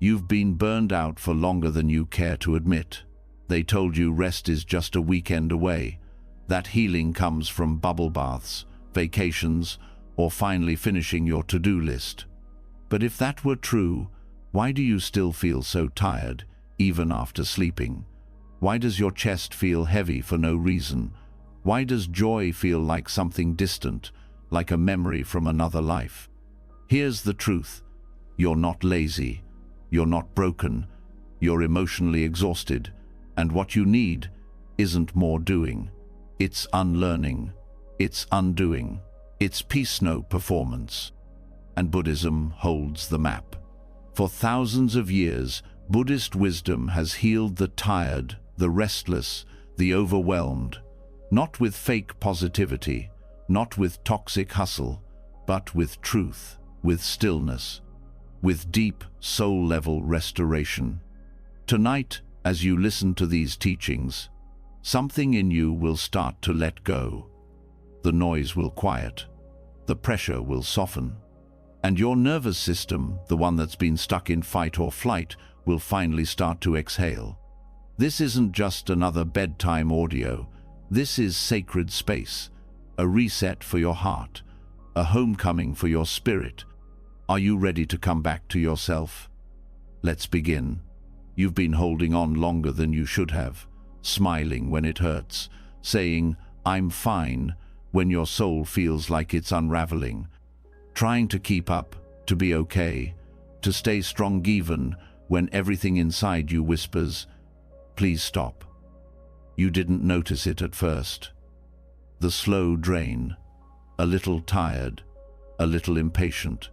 You've been burned out for longer than you care to admit. They told you rest is just a weekend away, that healing comes from bubble baths, vacations, or finally finishing your to-do list. But if that were true, why do you still feel so tired, even after sleeping? Why does your chest feel heavy for no reason? Why does joy feel like something distant, like a memory from another life? Here's the truth. You're not lazy. You're not broken. You're emotionally exhausted. And what you need isn't more doing. It's unlearning. It's undoing. It's peace, no performance. And Buddhism holds the map. For thousands of years, Buddhist wisdom has healed the tired, the restless, the overwhelmed, not with fake positivity, not with toxic hustle, but with truth, with stillness, with deep soul-level restoration. Tonight, as you listen to these teachings, something in you will start to let go. The noise will quiet, the pressure will soften, and your nervous system, the one that's been stuck in fight or flight, will finally start to exhale. This isn't just another bedtime audio. This is sacred space, a reset for your heart, a homecoming for your spirit. Are you ready to come back to yourself? Let's begin. You've been holding on longer than you should have, smiling when it hurts, saying, "I'm fine," when your soul feels like it's unraveling, trying to keep up, to be okay, to stay strong even when everything inside you whispers, "Please stop." You didn't notice it at first. The slow drain, a little tired, a little impatient,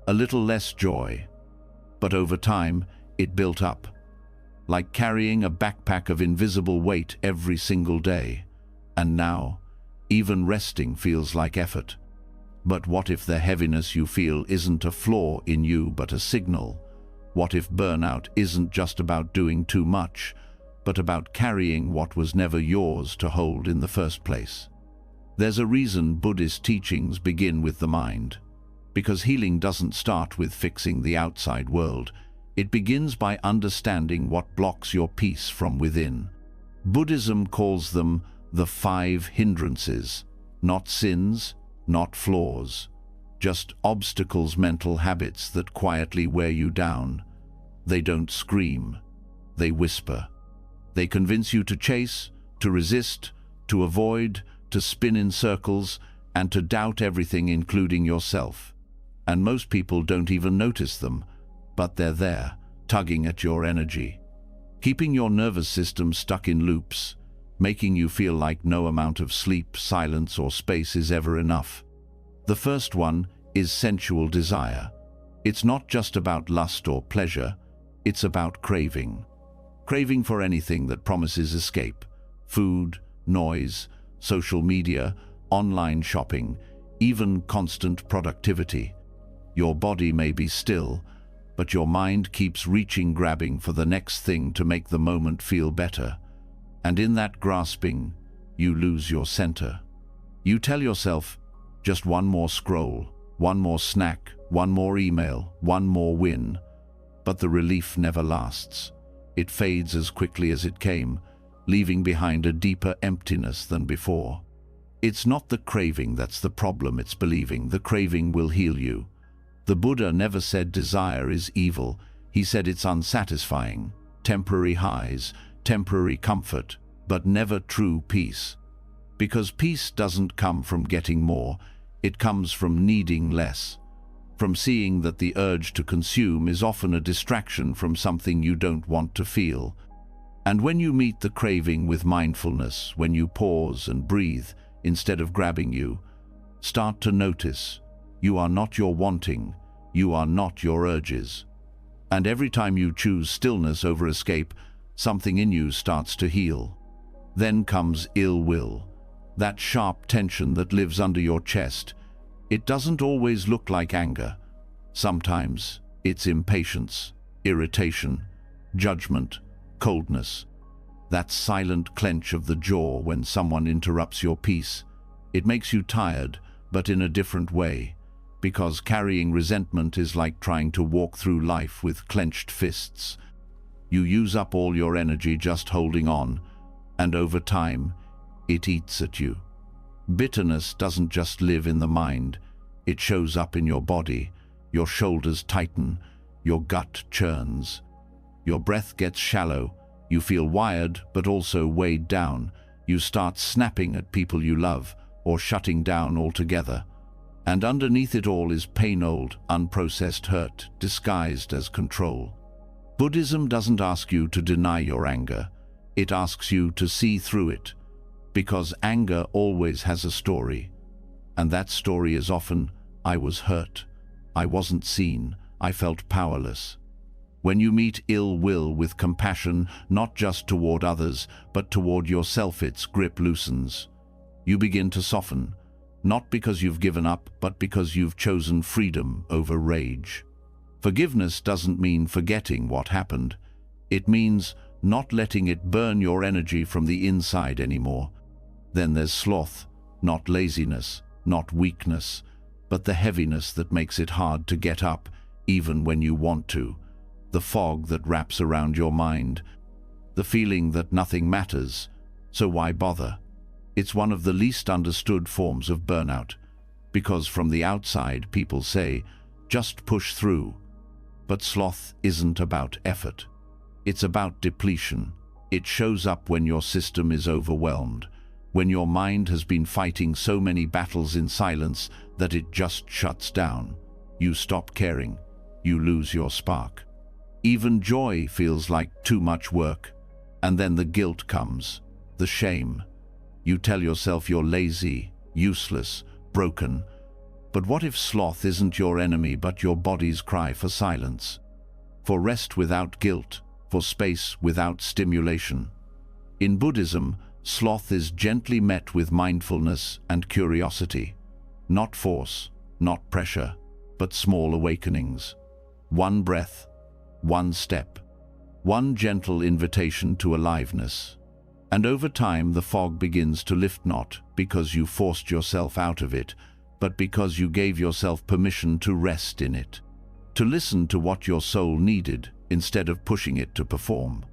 a little less joy. But over time, it built up, like carrying a backpack of invisible weight every single day. And now, even resting feels like effort. But what if the heaviness you feel isn't a flaw in you but a signal? What if burnout isn't just about doing too much, but about carrying what was never yours to hold in the first place? There's a reason Buddhist teachings begin with the mind. Because healing doesn't start with fixing the outside world. It begins by understanding what blocks your peace from within. Buddhism calls them the 5 hindrances, not sins, not flaws, just obstacles, mental habits that quietly wear you down. They don't scream, they whisper. They convince you to chase, to resist, to avoid, to spin in circles, and to doubt everything, including yourself. And most people don't even notice them, but they're there, tugging at your energy, keeping your nervous system stuck in loops, making you feel like no amount of sleep, silence, or space is ever enough. The first one is sensual desire. It's not just about lust or pleasure, it's about craving. Craving for anything that promises escape. Food, noise, social media, online shopping, even constant productivity. Your body may be still, but your mind keeps reaching, grabbing for the next thing to make the moment feel better. And in that grasping, you lose your center. You tell yourself, just one more scroll, one more snack, one more email, one more win. But the relief never lasts. It fades as quickly as it came, leaving behind a deeper emptiness than before. It's not the craving that's the problem, it's believing the craving will heal you. The Buddha never said desire is evil. He said it's unsatisfying, temporary highs, temporary comfort, but never true peace. Because peace doesn't come from getting more, it comes from needing less, from seeing that the urge to consume is often a distraction from something you don't want to feel. And when you meet the craving with mindfulness, when you pause and breathe instead of grabbing you, start to notice you are not your wanting, you are not your urges. And every time you choose stillness over escape, something in you starts to heal. Then comes ill will, that sharp tension that lives under your chest. It doesn't always look like anger. Sometimes it's impatience, irritation, judgment, coldness. That silent clench of the jaw when someone interrupts your peace. It makes you tired, but in a different way. because carrying resentment is like trying to walk through life with clenched fists. You use up all your energy just holding on, and over time, it eats at you. Bitterness doesn't just live in the mind, it shows up in your body. Your shoulders tighten, your gut churns. Your breath gets shallow, you feel wired but also weighed down. You start snapping at people you love, or shutting down altogether. And underneath it all is pain-old, unprocessed hurt, disguised as control. Buddhism doesn't ask you to deny your anger. It asks you to see through it, because anger always has a story. And that story is often, I was hurt, I wasn't seen, I felt powerless. When you meet ill will with compassion, not just toward others, but toward yourself, its grip loosens. You begin to soften, not because you've given up, but because you've chosen freedom over rage. Forgiveness doesn't mean forgetting what happened. It means not letting it burn your energy from the inside anymore. Then there's sloth, not laziness, not weakness, but the heaviness that makes it hard to get up, even when you want to. The fog that wraps around your mind, the feeling that nothing matters, so why bother? It's one of the least understood forms of burnout, because from the outside people say, just push through. But sloth isn't about effort. It's about depletion. It shows up when your system is overwhelmed, when your mind has been fighting so many battles in silence that it just shuts down. You stop caring. You lose your spark. Even joy feels like too much work. And then the guilt comes, the shame. You tell yourself you're lazy, useless, broken. But what if sloth isn't your enemy but your body's cry for silence? For rest without guilt, for space without stimulation. In Buddhism, sloth is gently met with mindfulness and curiosity. Not force, not pressure, but small awakenings. One breath, one step, one gentle invitation to aliveness. And over time the fog begins to lift, not because you forced yourself out of it, but because you gave yourself permission to rest in it, to listen to what your soul needed instead of pushing it to perform.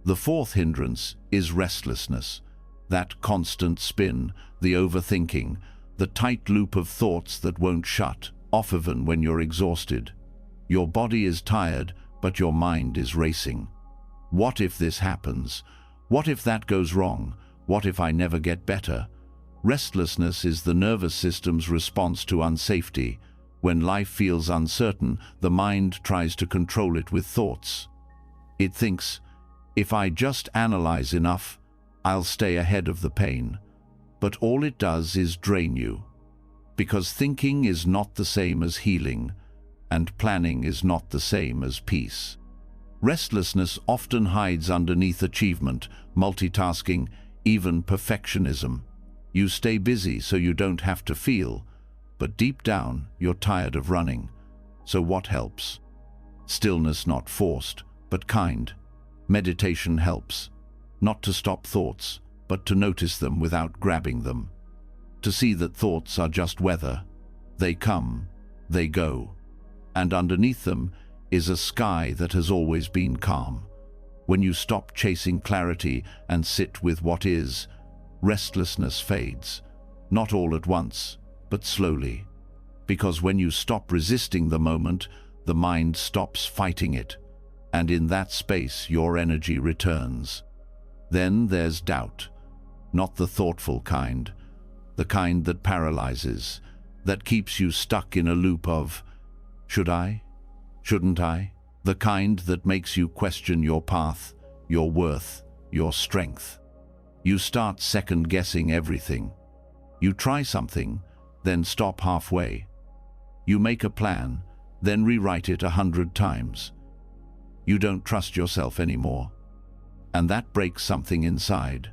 The fourth hindrance is restlessness, that constant spin, the overthinking, the tight loop of thoughts that won't shut off even when you're exhausted. Your body is tired, but your mind is racing. What if this happens? What if that goes wrong? What if I never get better? Restlessness is the nervous system's response to unsafety. When life feels uncertain, the mind tries to control it with thoughts. It thinks, if I just analyze enough, I'll stay ahead of the pain. But all it does is drain you. Because thinking is not the same as healing, and planning is not the same as peace. Restlessness often hides underneath achievement, multitasking, even perfectionism. You stay busy so you don't have to feel, but deep down you're tired of running. So what helps? Stillness, not forced, but kind. Meditation helps. Not to stop thoughts, but to notice them without grabbing them. To see that thoughts are just weather. They come, they go. And underneath them is a sky that has always been calm. When you stop chasing clarity and sit with what is, restlessness fades. Not all at once, but slowly. Because when you stop resisting the moment, the mind stops fighting it. And in that space, your energy returns. Then there's doubt. Not the thoughtful kind. The kind that paralyzes. That keeps you stuck in a loop of, should I? Shouldn't I? The kind that makes you question your path, your worth, your strength. You start second-guessing everything. You try something, then stop halfway. You make a plan, then rewrite it 100 times. You don't trust yourself anymore. And that breaks something inside.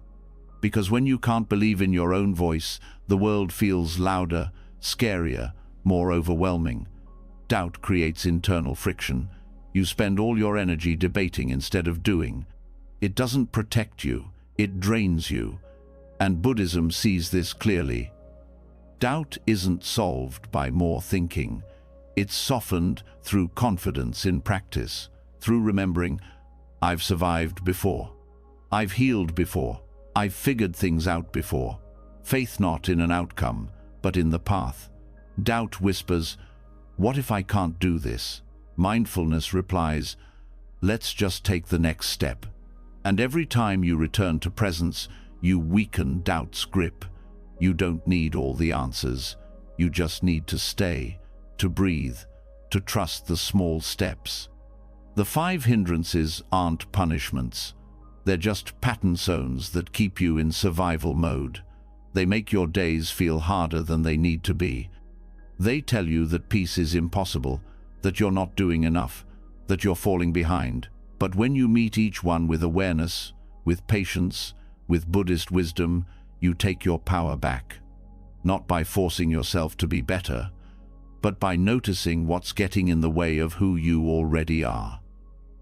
Because when you can't believe in your own voice, the world feels louder, scarier, more overwhelming. Doubt creates internal friction. You spend all your energy debating instead of doing. It doesn't protect you, it drains you. And Buddhism sees this clearly. Doubt isn't solved by more thinking. It's softened through confidence in practice, through remembering, I've survived before. I've healed before. I've figured things out before. Faith not in an outcome, but in the path. Doubt whispers, what if I can't do this? Mindfulness replies, let's just take the next step. And every time you return to presence, you weaken doubt's grip. You don't need all the answers. You just need to stay, to breathe, to trust the small steps. The 5 hindrances aren't punishments. They're just pattern zones that keep you in survival mode. They make your days feel harder than they need to be. They tell you that peace is impossible, that you're not doing enough, that you're falling behind. But when you meet each one with awareness, with patience, with Buddhist wisdom, you take your power back. Not by forcing yourself to be better, but by noticing what's getting in the way of who you already are.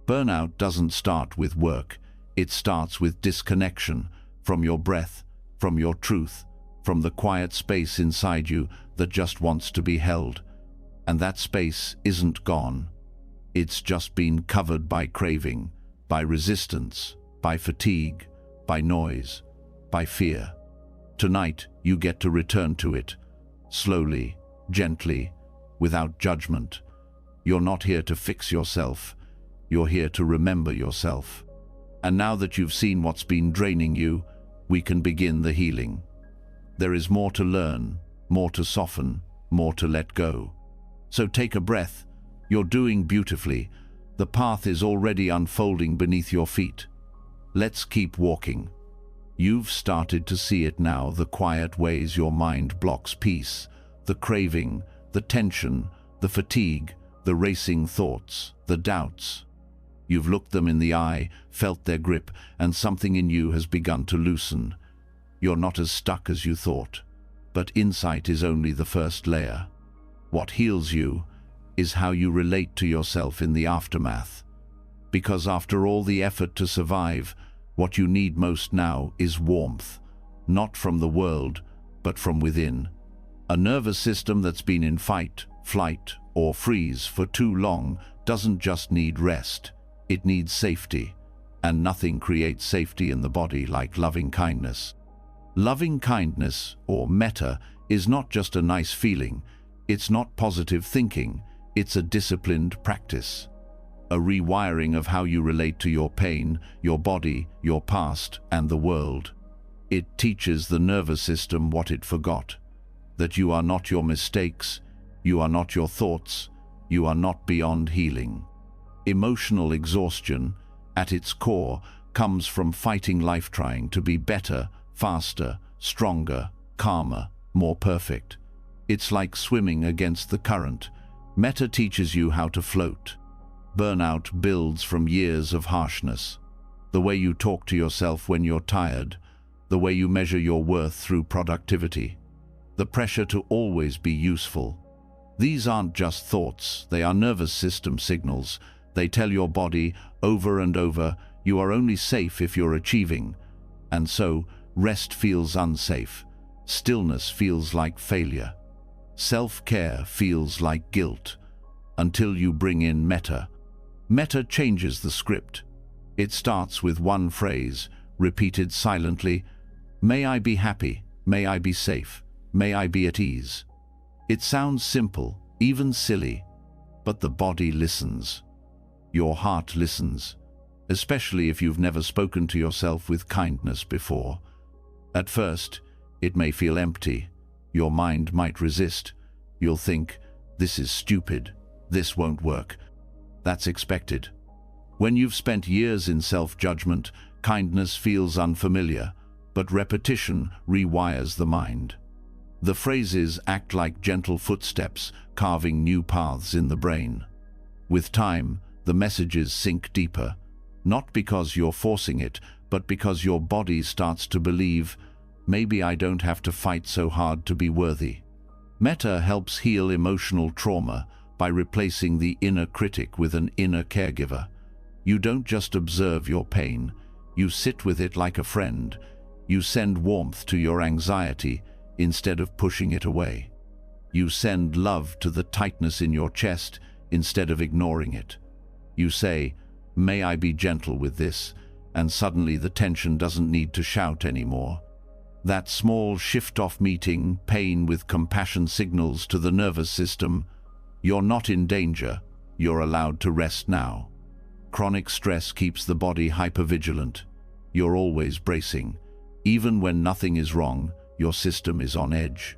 Burnout doesn't start with work. It starts with disconnection from your breath, from your truth, from the quiet space inside you that just wants to be held. And that space isn't gone. It's just been covered by craving, by resistance, by fatigue, by noise, by fear. Tonight, you get to return to it, slowly, gently, without judgment. You're not here to fix yourself. You're here to remember yourself. And now that you've seen what's been draining you, we can begin the healing. There is more to learn, more to soften, more to let go. So take a breath. You're doing beautifully. The path is already unfolding beneath your feet. Let's keep walking. You've started to see it now, the quiet ways your mind blocks peace, the craving, the tension, the fatigue, the racing thoughts, the doubts. You've looked them in the eye, felt their grip, and something in you has begun to loosen. You're not as stuck as you thought, but insight is only the first layer. What heals you is how you relate to yourself in the aftermath. Because after all the effort to survive, what you need most now is warmth, not from the world, but from within. A nervous system that's been in fight, flight, or freeze for too long doesn't just need rest. It needs safety, and nothing creates safety in the body like loving kindness. Loving kindness, or metta, is not just a nice feeling. It's not positive thinking. It's a disciplined practice. A rewiring of how you relate to your pain, your body, your past, and the world. It teaches the nervous system what it forgot. That you are not your mistakes, you are not your thoughts, you are not beyond healing. Emotional exhaustion, at its core, comes from fighting life, trying to be better, faster, stronger, calmer, more perfect. It's like swimming against the current. Metta teaches you how to float. Burnout builds from years of harshness. The way you talk to yourself when you're tired, the way you measure your worth through productivity, the pressure to always be useful. These aren't just thoughts, they are nervous system signals. They tell your body over and over, you are only safe if you're achieving. And so, rest feels unsafe. Stillness feels like failure. Self-care feels like guilt. Until you bring in metta. Metta changes the script. It starts with one phrase, repeated silently, may I be happy, may I be safe, may I be at ease. It sounds simple, even silly, but the body listens. Your heart listens, especially if you've never spoken to yourself with kindness before. At first, it may feel empty. Your mind might resist. You'll think, this is stupid, this won't work. That's expected. When you've spent years in self-judgment, kindness feels unfamiliar, but repetition rewires the mind. The phrases act like gentle footsteps, carving new paths in the brain. With time, the messages sink deeper, not because you're forcing it, but because your body starts to believe, maybe I don't have to fight so hard to be worthy. Metta helps heal emotional trauma by replacing the inner critic with an inner caregiver. You don't just observe your pain, you sit with it like a friend. You send warmth to your anxiety, instead of pushing it away. You send love to the tightness in your chest instead of ignoring it. You say, "May I be gentle with this?" and suddenly the tension doesn't need to shout anymore. That small shift-off meeting pain with compassion signals to the nervous system, "You're not in danger, you're allowed to rest now." Chronic stress keeps the body hypervigilant. You're always bracing. Even when nothing is wrong, your system is on edge.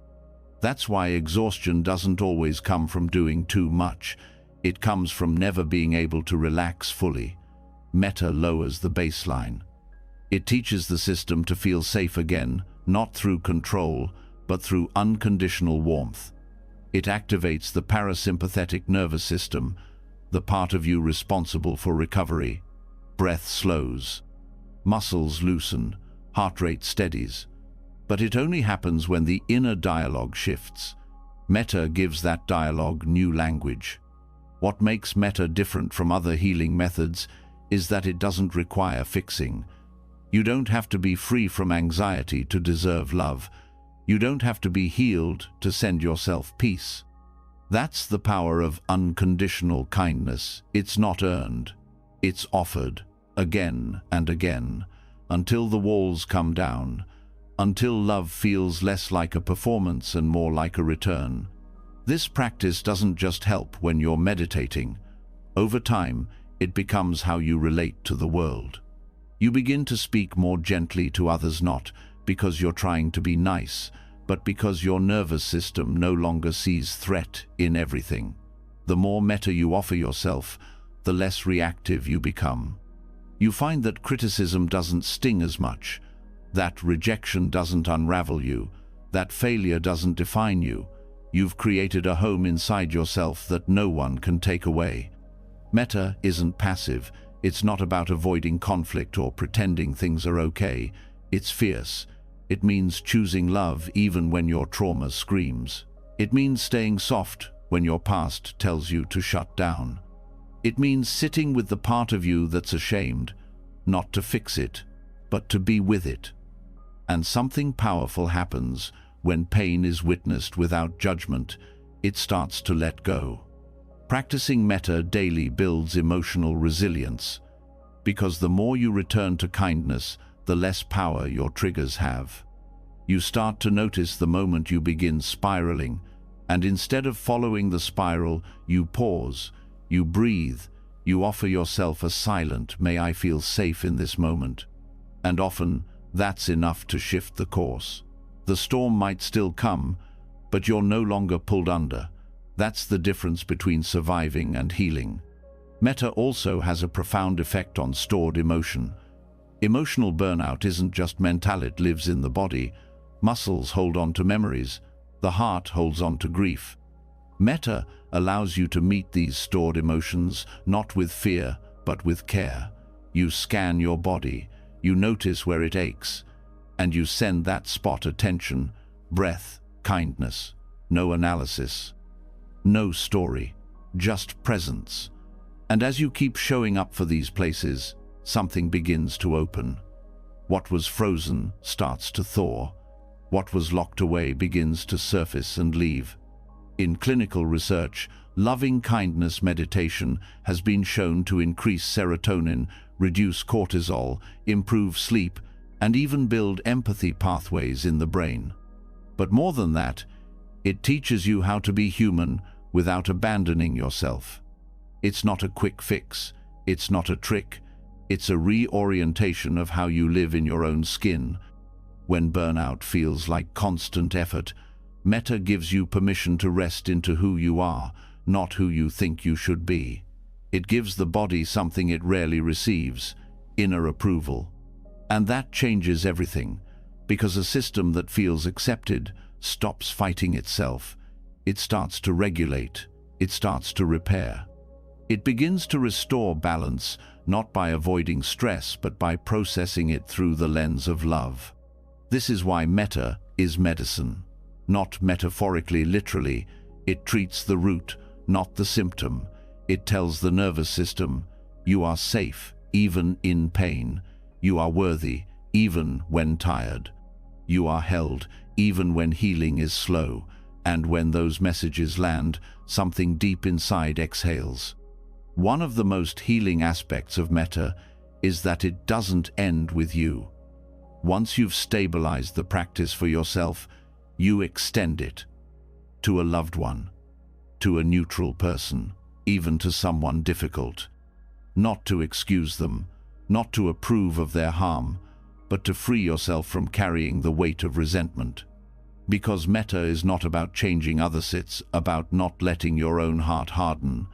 That's why exhaustion doesn't always come from doing too much. It comes from never being able to relax fully. Metta lowers the baseline. It teaches the system to feel safe again, not through control, but through unconditional warmth. It activates the parasympathetic nervous system, the part of you responsible for recovery. Breath slows. Muscles loosen. Heart rate steadies. But it only happens when the inner dialogue shifts. Metta gives that dialogue new language. What makes metta different from other healing methods is that it doesn't require fixing. You don't have to be free from anxiety to deserve love. You don't have to be healed to send yourself peace. That's the power of unconditional kindness. It's not earned. It's offered, again and again, until the walls come down, until love feels less like a performance and more like a return. This practice doesn't just help when you're meditating. Over time, it becomes how you relate to the world. You begin to speak more gently to others, not because you're trying to be nice, but because your nervous system no longer sees threat in everything. The more metta you offer yourself, the less reactive you become. You find that criticism doesn't sting as much, that rejection doesn't unravel you, that failure doesn't define you. You've created a home inside yourself that no one can take away. Metta isn't passive. It's not about avoiding conflict or pretending things are okay. It's fierce. It means choosing love even when your trauma screams. It means staying soft when your past tells you to shut down. It means sitting with the part of you that's ashamed, not to fix it, but to be with it. And something powerful happens when pain is witnessed without judgment. It starts to let go. Practicing metta daily builds emotional resilience, because the more you return to kindness, the less power your triggers have. You start to notice the moment you begin spiraling, and instead of following the spiral, you pause, you breathe, you offer yourself a silent, "May I feel safe in this moment?" And often, that's enough to shift the course. The storm might still come, but you're no longer pulled under. That's the difference between surviving and healing. Metta also has a profound effect on stored emotion. Emotional burnout isn't just mental, it lives in the body. Muscles hold on to memories. The heart holds on to grief. Metta allows you to meet these stored emotions, not with fear, but with care. You scan your body, you notice where it aches, and you send that spot attention, breath, kindness. No analysis, no story, just presence. And as you keep showing up for these places, something begins to open. What was frozen starts to thaw. What was locked away begins to surface and leave. In clinical research, loving kindness meditation has been shown to increase serotonin, reduce cortisol, improve sleep, and even build empathy pathways in the brain. But more than that, it teaches you how to be human without abandoning yourself. It's not a quick fix, it's not a trick, it's a reorientation of how you live in your own skin. When burnout feels like constant effort, metta gives you permission to rest into who you are, not who you think you should be. It gives the body something it rarely receives, inner approval. And that changes everything, because a system that feels accepted stops fighting itself. It starts to regulate, it starts to repair. It begins to restore balance, not by avoiding stress, but by processing it through the lens of love. This is why metta is medicine. Not metaphorically, literally. It treats the root, not the symptom. It tells the nervous system, you are safe, even in pain. You are worthy, even when tired. You are held, even when healing is slow, and when those messages land, something deep inside exhales. One of the most healing aspects of metta is that it doesn't end with you. Once you've stabilized the practice for yourself, you extend it to a loved one, to a neutral person, even to someone difficult. Not to excuse them, not to approve of their harm, but to free yourself from carrying the weight of resentment. Because metta is not about changing others, it's about not letting your own heart harden.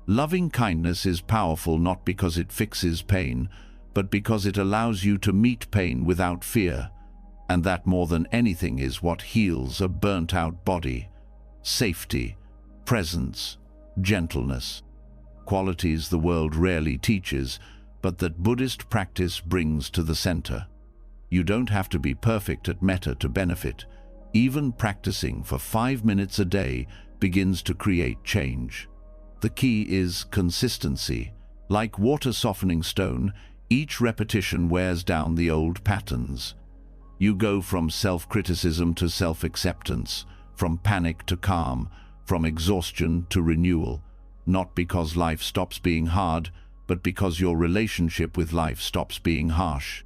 Loving kindness is powerful not because it fixes pain, but because it allows you to meet pain without fear. And that, more than anything, is what heals a burnt-out body. Safety, presence, gentleness. Qualities the world rarely teaches, but that Buddhist practice brings to the center. You don't have to be perfect at metta to benefit. Even practicing for 5 minutes a day begins to create change. The key is consistency. Like water softening stone, each repetition wears down the old patterns. You go from self-criticism to self-acceptance, from panic to calm, from exhaustion to renewal, not because life stops being hard, but because your relationship with life stops being harsh.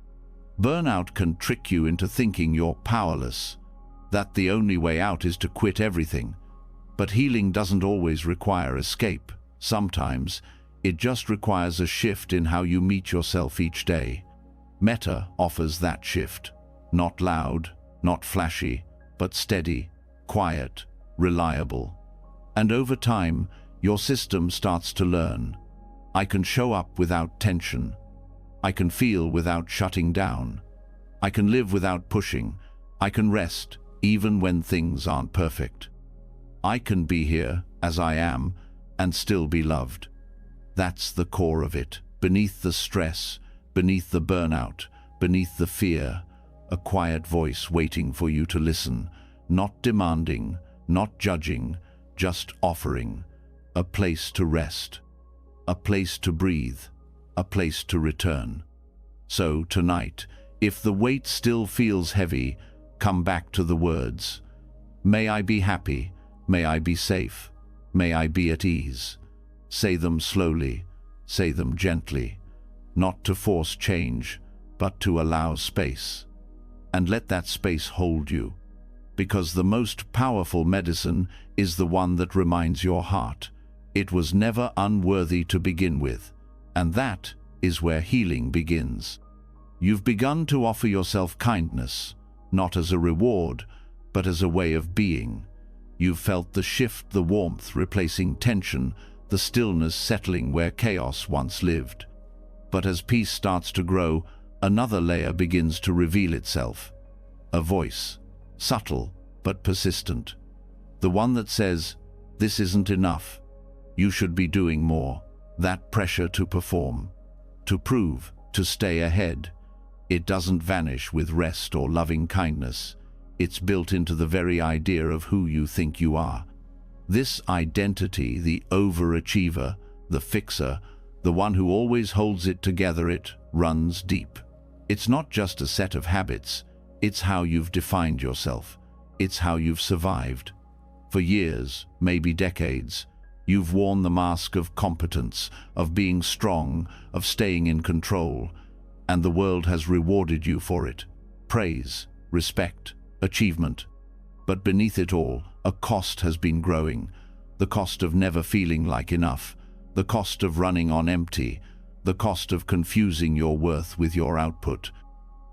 Burnout can trick you into thinking you're powerless, that the only way out is to quit everything. But healing doesn't always require escape. Sometimes it just requires a shift in how you meet yourself each day. Metta offers that shift. Not loud, not flashy, but steady, quiet, reliable. And over time, your system starts to learn. I can show up without tension. I can feel without shutting down. I can live without pushing. I can rest even when things aren't perfect. I can be here as I am and still be loved. That's the core of it. Beneath the stress, beneath the burnout, beneath the fear, a quiet voice waiting for you to listen, not demanding, not judging, just offering. A place to rest, a place to breathe, a place to return. So tonight, if the weight still feels heavy, come back to the words. May I be happy, may I be safe, may I be at ease. Say them slowly, say them gently, not to force change, but to allow space. And let that space hold you, because the most powerful medicine is the one that reminds your heart it was never unworthy to begin with, and that is where healing begins. You've begun to offer yourself kindness, not as a reward, but as a way of being. You've felt the shift, the warmth replacing tension, the stillness settling where chaos once lived. But as peace starts to grow, another layer begins to reveal itself. A voice, subtle but persistent. The one that says, "This isn't enough. You should be doing more." That pressure to perform, to prove, to stay ahead. It doesn't vanish with rest or loving kindness. It's built into the very idea of who you think you are. This identity, the overachiever, the fixer, the one who always holds it together, it runs deep. It's not just a set of habits, it's how you've defined yourself. It's how you've survived. For years, maybe decades, you've worn the mask of competence, of being strong, of staying in control, and the world has rewarded you for it. Praise, respect, achievement. But beneath it all, a cost has been growing. The cost of never feeling like enough, the cost of running on empty, the cost of confusing your worth with your output.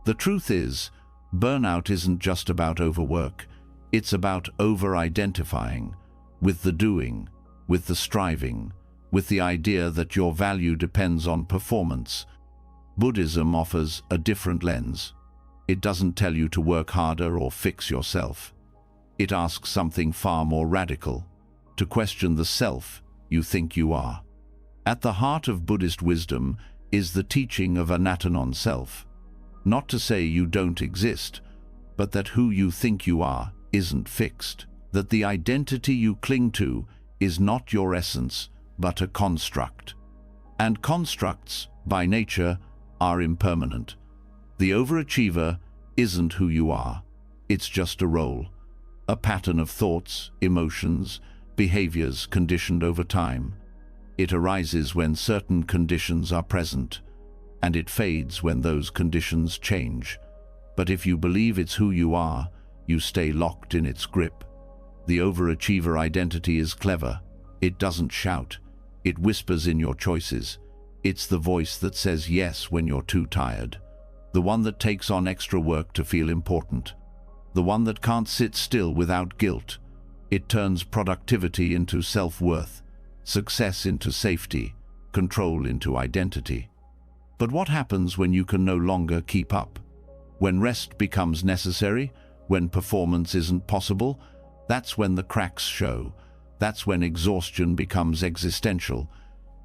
The truth is, burnout isn't just about overwork. It's about over-identifying with the doing, with the striving, with the idea that your value depends on performance. Buddhism offers a different lens. It doesn't tell you to work harder or fix yourself. It asks something far more radical, to question the self you think you are. At the heart of Buddhist wisdom is the teaching of anatta non-self. Not to say you don't exist, but that who you think you are isn't fixed, that the identity you cling to is not your essence, but a construct. And constructs, by nature, are impermanent. The overachiever isn't who you are. It's just a role, a pattern of thoughts, emotions, behaviors conditioned over time. It arises when certain conditions are present, and it fades when those conditions change. But if you believe it's who you are, you stay locked in its grip. The overachiever identity is clever. It doesn't shout. It whispers in your choices. It's the voice that says yes when you're too tired. The one that takes on extra work to feel important. The one that can't sit still without guilt. It turns productivity into self-worth, success into safety, control into identity. But what happens when you can no longer keep up? When rest becomes necessary, when performance isn't possible, that's when the cracks show. That's when exhaustion becomes existential.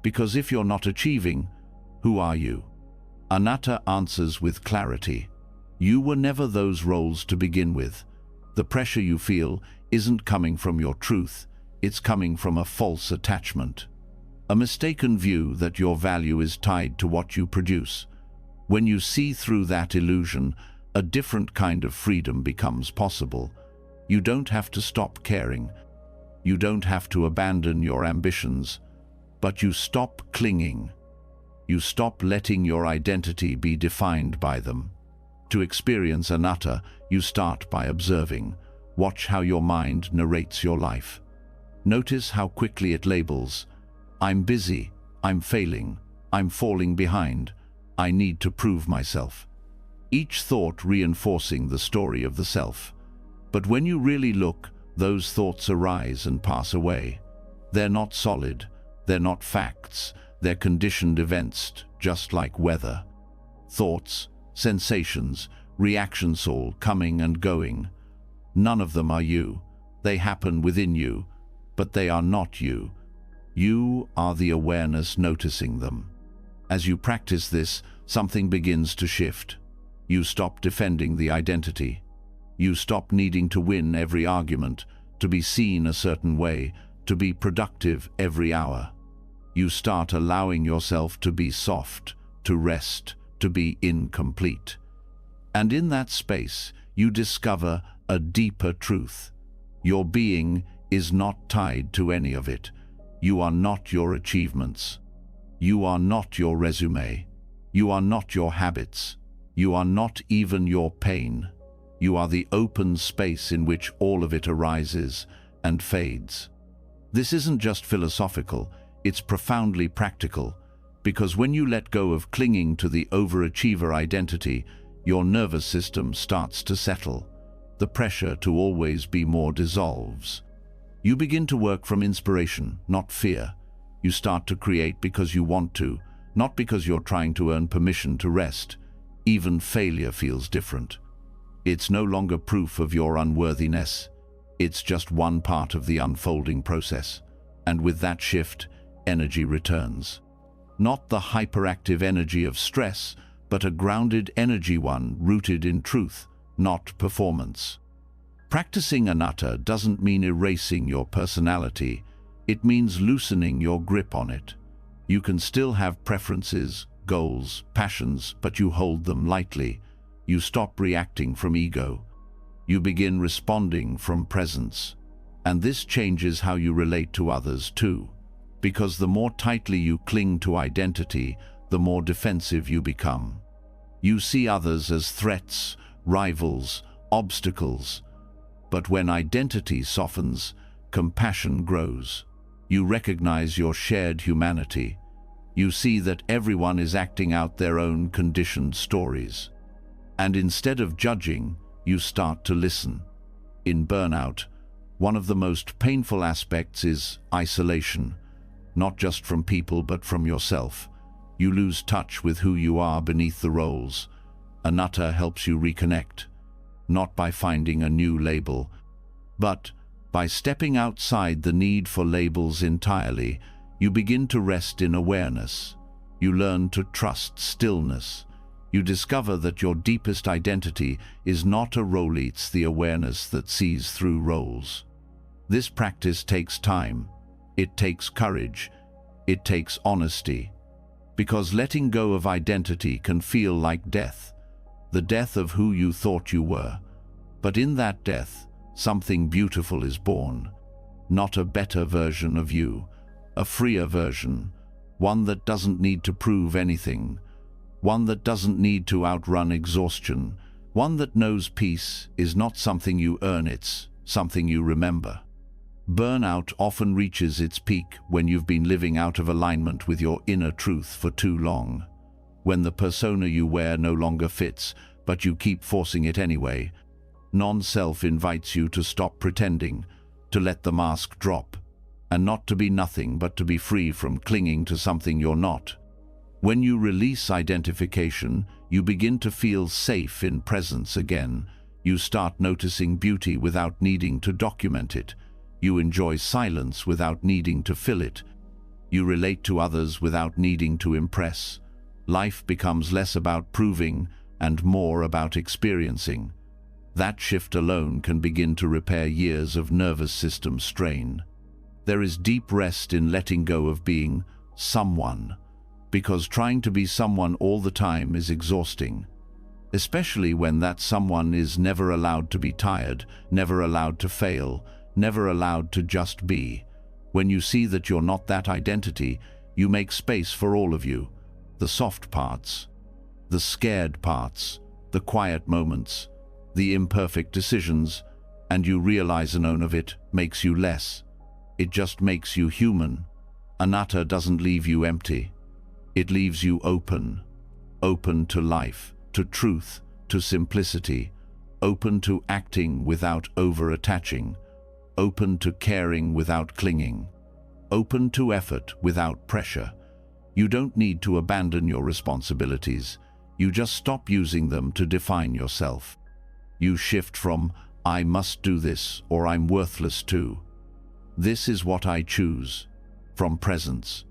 Because if you're not achieving, who are you? Anatta answers with clarity. You were never those roles to begin with. The pressure you feel isn't coming from your truth, it's coming from a false attachment. A mistaken view that your value is tied to what you produce. When you see through that illusion, a different kind of freedom becomes possible. You don't have to stop caring. You don't have to abandon your ambitions. But you stop clinging. You stop letting your identity be defined by them. To experience anatta, you start by observing. Watch how your mind narrates your life. Notice how quickly it labels. I'm busy, I'm failing, I'm falling behind, I need to prove myself. Each thought reinforcing the story of the self. But when you really look, those thoughts arise and pass away. They're not solid, they're not facts, they're conditioned events, just like weather. Thoughts, sensations, reactions all coming and going. None of them are you. They happen within you, but they are not you. You are the awareness noticing them. As you practice this, something begins to shift. You stop defending the identity. You stop needing to win every argument, to be seen a certain way, to be productive every hour. You start allowing yourself to be soft, to rest, to be incomplete. And in that space, you discover a deeper truth. Your being is not tied to any of it. You are not your achievements. You are not your resume. You are not your habits. You are not even your pain. You are the open space in which all of it arises and fades. This isn't just philosophical, it's profoundly practical, because when you let go of clinging to the overachiever identity, your nervous system starts to settle. The pressure to always be more dissolves. You begin to work from inspiration, not fear. You start to create because you want to, not because you're trying to earn permission to rest. Even failure feels different. It's no longer proof of your unworthiness. It's just one part of the unfolding process. And with that shift, energy returns. Not the hyperactive energy of stress, but a grounded energy one rooted in truth, not performance. Practicing anatta doesn't mean erasing your personality. It means loosening your grip on it. You can still have preferences, goals, passions, but you hold them lightly. You stop reacting from ego. You begin responding from presence. And this changes how you relate to others too. Because the more tightly you cling to identity, the more defensive you become. You see others as threats, rivals, obstacles. But when identity softens, compassion grows. You recognize your shared humanity. You see that everyone is acting out their own conditioned stories. And instead of judging, you start to listen. In Burnout, one of the most painful aspects is isolation, not just from people but from yourself. You lose touch with who you are beneath the roles. Anatta helps you reconnect, not by finding a new label, but by stepping outside the need for labels entirely. You begin to rest in awareness. You learn to trust stillness. You discover that your deepest identity is not a role, it's the awareness that sees through roles. This practice takes time. It takes courage. It takes honesty. Because letting go of identity can feel like death. The death of who you thought you were. But in that death, something beautiful is born. Not a better version of you, a freer version, one that doesn't need to prove anything, one that doesn't need to outrun exhaustion, one that knows peace is not something you earn, it's something you remember. Burnout often reaches its peak when you've been living out of alignment with your inner truth for too long. When the persona you wear no longer fits, but you keep forcing it anyway. Non-self invites you to stop pretending, to let the mask drop, and not to be nothing but to be free from clinging to something you're not. When you release identification, you begin to feel safe in presence again. You start noticing beauty without needing to document it. You enjoy silence without needing to fill it. You relate to others without needing to impress. Life becomes less about proving and more about experiencing. That shift alone can begin to repair years of nervous system strain. There is deep rest in letting go of being someone, because trying to be someone all the time is exhausting, especially when that someone is never allowed to be tired, never allowed to fail, never allowed to just be. When you see that you're not that identity, you make space for all of you, the soft parts, the scared parts, the quiet moments, the imperfect decisions, and you realize none of it makes you less. It just makes you human. Anatta doesn't leave you empty. It leaves you open. Open to life, to truth, to simplicity. Open to acting without over-attaching. Open to caring without clinging. Open to effort without pressure. You don't need to abandon your responsibilities. You just stop using them to define yourself. You shift from, I must do this, or I'm worthless to, this is what I choose, from presence.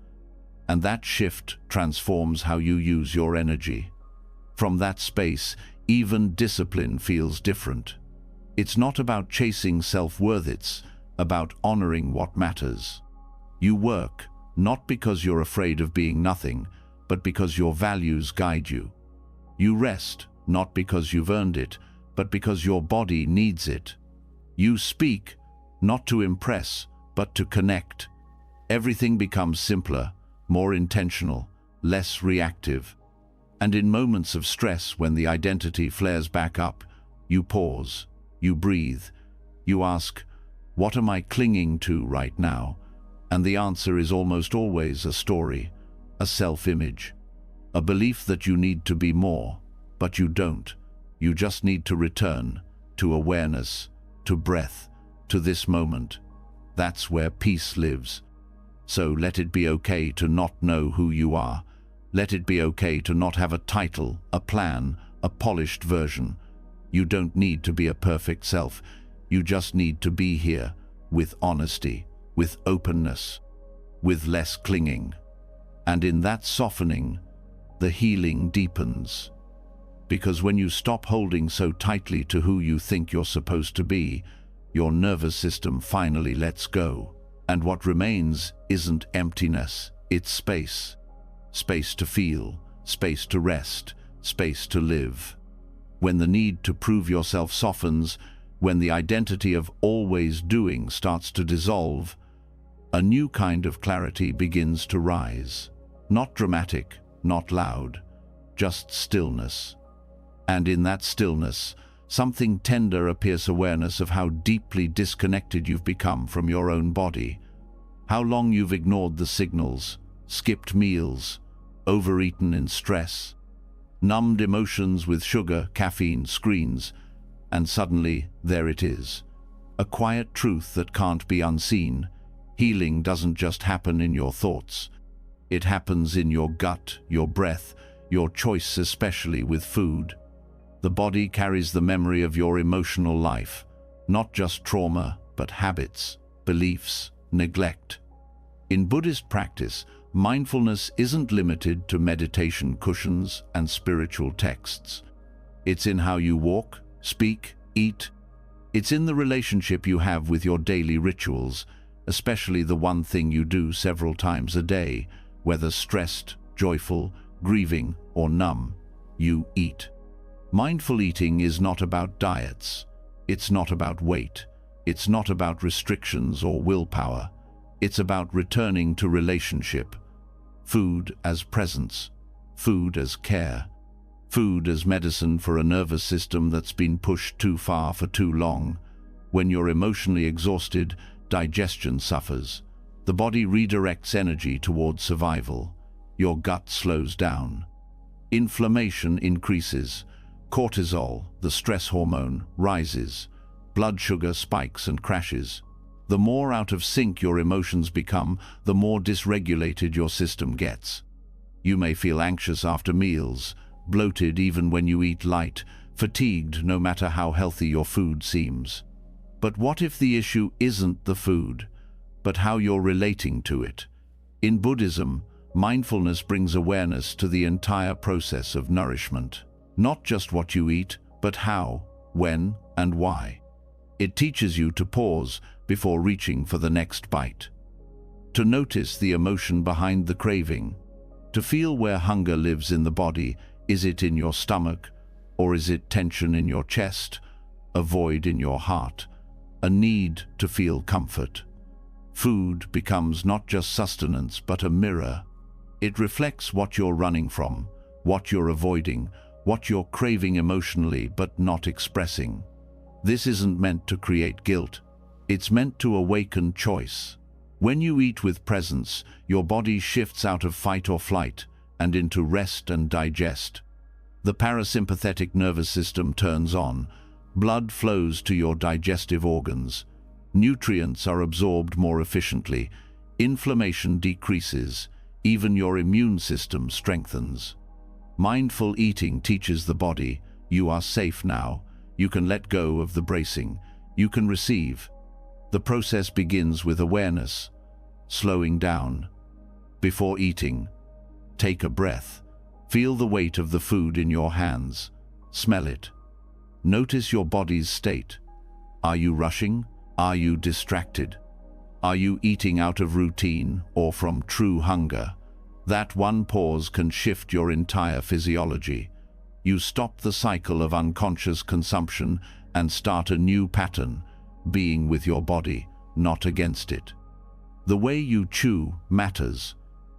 And that shift transforms how you use your energy. From that space, even discipline feels different. It's not about chasing self-worth, it's about honoring what matters. You work, not because you're afraid of being nothing, but because your values guide you. You rest, not because you've earned it, but because your body needs it. You speak, not to impress, but to connect. Everything becomes simpler, more intentional, less reactive. And in moments of stress, when the identity flares back up, you pause, you breathe, you ask, what am I clinging to right now? And the answer is almost always a story, a self-image, a belief that you need to be more, but you don't. You just need to return to awareness, to breath, to this moment. That's where peace lives. So let it be okay to not know who you are. Let it be okay to not have a title, a plan, a polished version. You don't need to be a perfect self. You just need to be here, with honesty, with openness, with less clinging. And in that softening, the healing deepens. Because when you stop holding so tightly to who you think you're supposed to be, your nervous system finally lets go. And what remains isn't emptiness, it's space. Space to feel, space to rest, space to live. When the need to prove yourself softens, when the identity of always doing starts to dissolve, a new kind of clarity begins to rise. Not dramatic, not loud, just stillness. And in that stillness, something tender appears, awareness of how deeply disconnected you've become from your own body. How long you've ignored the signals, skipped meals, overeaten in stress, numbed emotions with sugar, caffeine, screens, and suddenly there it is. A quiet truth that can't be unseen. Healing doesn't just happen in your thoughts. It happens in your gut, your breath, your choice, especially with food. The body carries the memory of your emotional life, not just trauma, but habits, beliefs, neglect. In Buddhist practice, mindfulness isn't limited to meditation cushions and spiritual texts. It's in how you walk, speak, eat. It's in the relationship you have with your daily rituals, especially the one thing you do several times a day, whether stressed, joyful, grieving, or numb. You eat. Mindful eating is not about diets. It's not about weight. It's not about restrictions or willpower. It's about returning to relationship. Food as presence. Food as care. Food as medicine for a nervous system that's been pushed too far for too long. When you're emotionally exhausted, digestion suffers. The body redirects energy towards survival. Your gut slows down. Inflammation increases. Cortisol, the stress hormone, rises. Blood sugar spikes and crashes. The more out of sync your emotions become, the more dysregulated your system gets. You may feel anxious after meals, bloated even when you eat light, fatigued no matter how healthy your food seems. But what if the issue isn't the food, but how you're relating to it? In Buddhism, mindfulness brings awareness to the entire process of nourishment. Not just what you eat, but how, when, and why. It teaches you to pause before reaching for the next bite. To notice the emotion behind the craving. To feel where hunger lives in the body. Is it in your stomach? Or is it tension in your chest? A void in your heart? A need to feel comfort? Food becomes not just sustenance, but a mirror. It reflects what you're running from, what you're avoiding, what you're craving emotionally but not expressing. This isn't meant to create guilt. It's meant to awaken choice. When you eat with presence, your body shifts out of fight or flight and into rest and digest. The parasympathetic nervous system turns on. Blood flows to your digestive organs. Nutrients are absorbed more efficiently. Inflammation decreases. Even your immune system strengthens. Mindful eating teaches the body, you are safe now. You can let go of the bracing. You can receive. The process begins with awareness, slowing down. Before eating, take a breath. Feel the weight of the food in your hands. Smell it. Notice your body's state. Are you rushing? Are you distracted? Are you eating out of routine or from true hunger? That one pause can shift your entire physiology. You stop the cycle of unconscious consumption and start a new pattern, being with your body, not against it. The way you chew matters.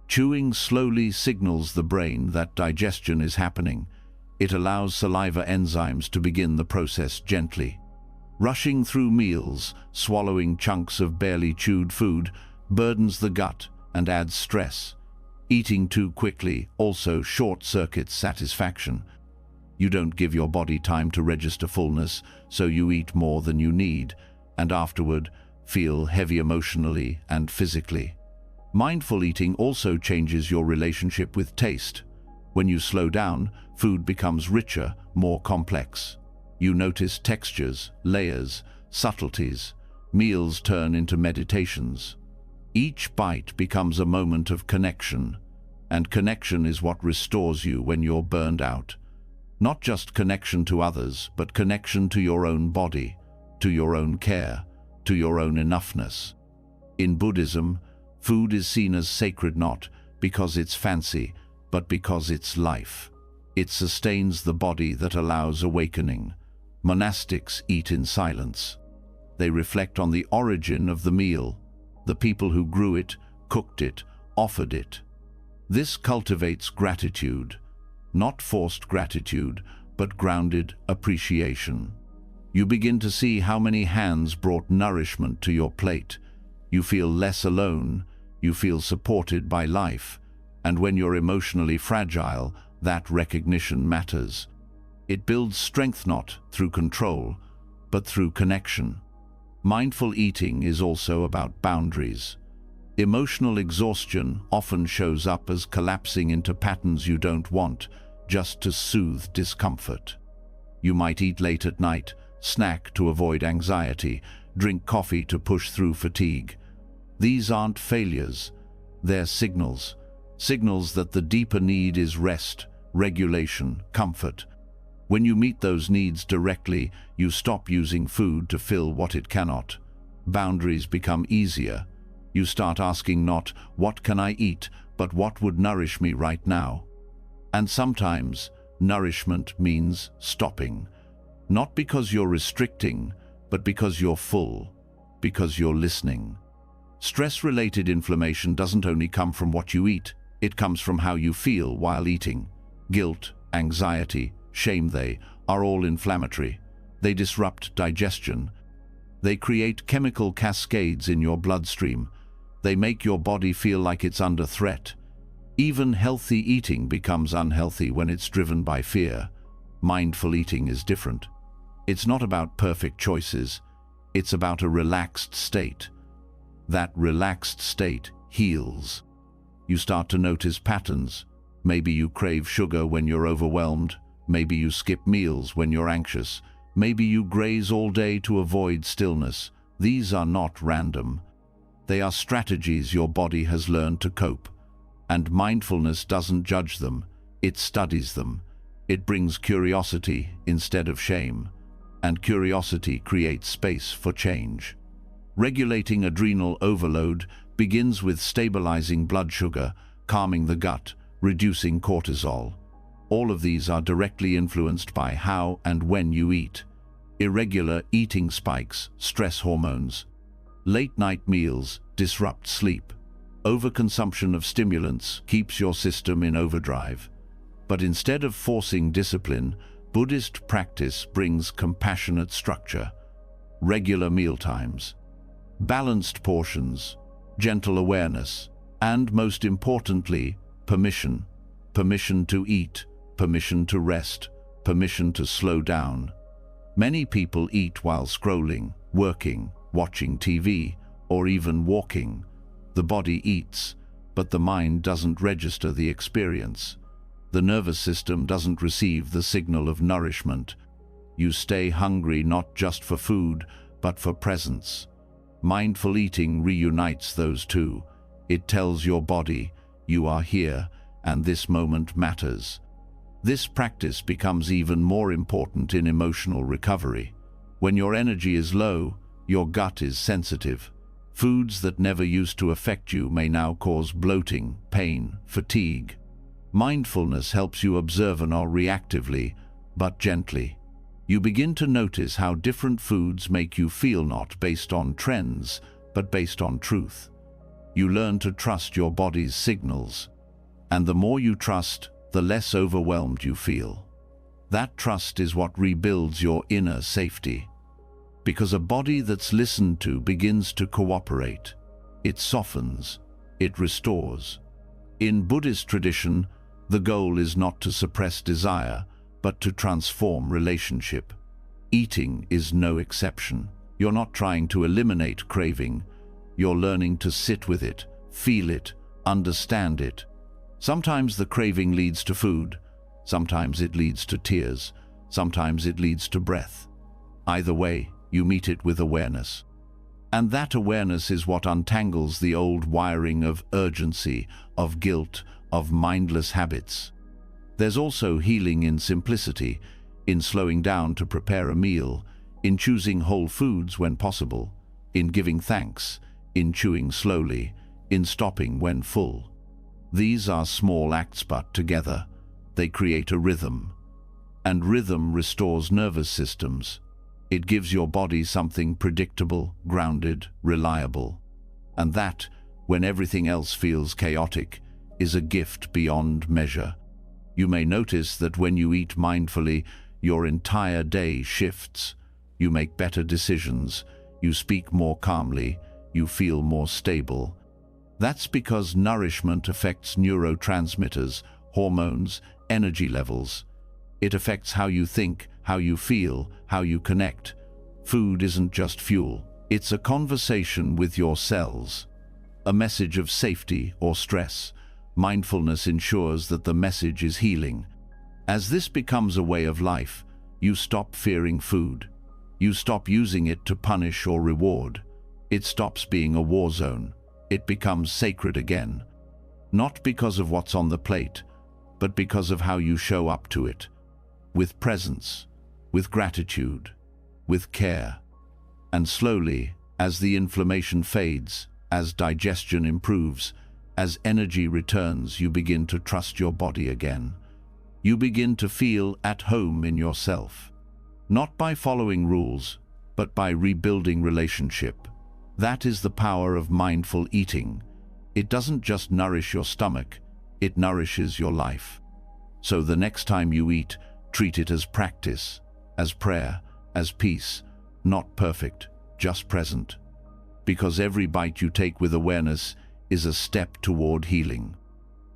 Chewing slowly signals the brain that digestion is happening. It allows saliva enzymes to begin the process gently. Rushing through meals, swallowing chunks of barely chewed food, burdens the gut and adds stress. Eating too quickly also short-circuits satisfaction. You don't give your body time to register fullness, so you eat more than you need, and afterward feel heavy emotionally and physically. Mindful eating also changes your relationship with taste. When you slow down, food becomes richer, more complex. You notice textures, layers, subtleties. Meals turn into meditations. Each bite becomes a moment of connection, and connection is what restores you when you're burned out. Not just connection to others, but connection to your own body, to your own care, to your own enoughness. In Buddhism, food is seen as sacred not because it's fancy, but because it's life. It sustains the body that allows awakening. Monastics eat in silence. They reflect on the origin of the meal, the people who grew it, cooked it, offered it. This cultivates gratitude, not forced gratitude, but grounded appreciation. You begin to see how many hands brought nourishment to your plate. You feel less alone, you feel supported by life, and when you're emotionally fragile, that recognition matters. It builds strength not through control, but through connection. Mindful eating is also about boundaries. Emotional exhaustion often shows up as collapsing into patterns you don't want, just to soothe discomfort. You might eat late at night, snack to avoid anxiety, drink coffee to push through fatigue. These aren't failures, they're signals. Signals that the deeper need is rest, regulation, comfort. When you meet those needs directly, you stop using food to fill what it cannot. Boundaries become easier. You start asking not, what can I eat, but what would nourish me right now? And sometimes, nourishment means stopping. Not because you're restricting, but because you're full, because you're listening. Stress-related inflammation doesn't only come from what you eat, it comes from how you feel while eating. Guilt, anxiety, shame, they are all inflammatory. They disrupt digestion. They create chemical cascades in your bloodstream. They make your body feel like it's under threat. Even healthy eating becomes unhealthy when it's driven by fear. Mindful eating is different. It's not about perfect choices. It's about a relaxed state. That relaxed state heals. You start to notice patterns. Maybe you crave sugar when you're overwhelmed. Maybe you skip meals when you're anxious. Maybe you graze all day to avoid stillness. These are not random. They are strategies your body has learned to cope. And mindfulness doesn't judge them. It studies them. It brings curiosity instead of shame. And curiosity creates space for change. Regulating adrenal overload begins with stabilizing blood sugar, calming the gut, reducing cortisol. All of these are directly influenced by how and when you eat. Irregular eating spikes stress hormones. Late-night meals disrupt sleep. Overconsumption of stimulants keeps your system in overdrive. But instead of forcing discipline, Buddhist practice brings compassionate structure. Regular mealtimes, balanced portions, gentle awareness, and most importantly, permission. Permission to eat, permission to rest, permission to slow down. Many people eat while scrolling, working, watching TV, or even walking. The body eats, but the mind doesn't register the experience. The nervous system doesn't receive the signal of nourishment. You stay hungry not just for food, but for presence. Mindful eating reunites those two. It tells your body, you are here, and this moment matters. This practice becomes even more important in emotional recovery. When your energy is low, your gut is sensitive. Foods that never used to affect you may now cause bloating, pain, fatigue. Mindfulness helps you observe not reactively, but gently. You begin to notice how different foods make you feel, not based on trends, but based on truth. You learn to trust your body's signals. And the more you trust, the less overwhelmed you feel. That trust is what rebuilds your inner safety. Because a body that's listened to begins to cooperate. It softens. It restores. In Buddhist tradition, the goal is not to suppress desire, but to transform relationship. Eating is no exception. You're not trying to eliminate craving. You're learning to sit with it, feel it, understand it. Sometimes the craving leads to food. Sometimes it leads to tears. Sometimes it leads to breath. Either way, you meet it with awareness. And that awareness is what untangles the old wiring of urgency, of guilt, of mindless habits. There's also healing in simplicity, in slowing down to prepare a meal, in choosing whole foods when possible, in giving thanks, in chewing slowly, in stopping when full. These are small acts, but together they create a rhythm. And rhythm restores nervous systems. It gives your body something predictable, grounded, reliable. And that, when everything else feels chaotic, is a gift beyond measure. You may notice that when you eat mindfully, your entire day shifts. You make better decisions, you speak more calmly, you feel more stable. That's because nourishment affects neurotransmitters, hormones, energy levels. It affects how you think, how you feel, how you connect. Food isn't just fuel, it's a conversation with your cells. A message of safety or stress. Mindfulness ensures that the message is healing. As this becomes a way of life, you stop fearing food. You stop using it to punish or reward. It stops being a war zone. It becomes sacred again. Not because of what's on the plate, but because of how you show up to it. With presence, with gratitude, with care. And slowly, as the inflammation fades, as digestion improves, as energy returns, you begin to trust your body again. You begin to feel at home in yourself. Not by following rules, but by rebuilding relationship. That is the power of mindful eating. It doesn't just nourish your stomach, it nourishes your life. So the next time you eat, treat it as practice, as prayer, as peace, not perfect, just present. Because every bite you take with awareness is a step toward healing.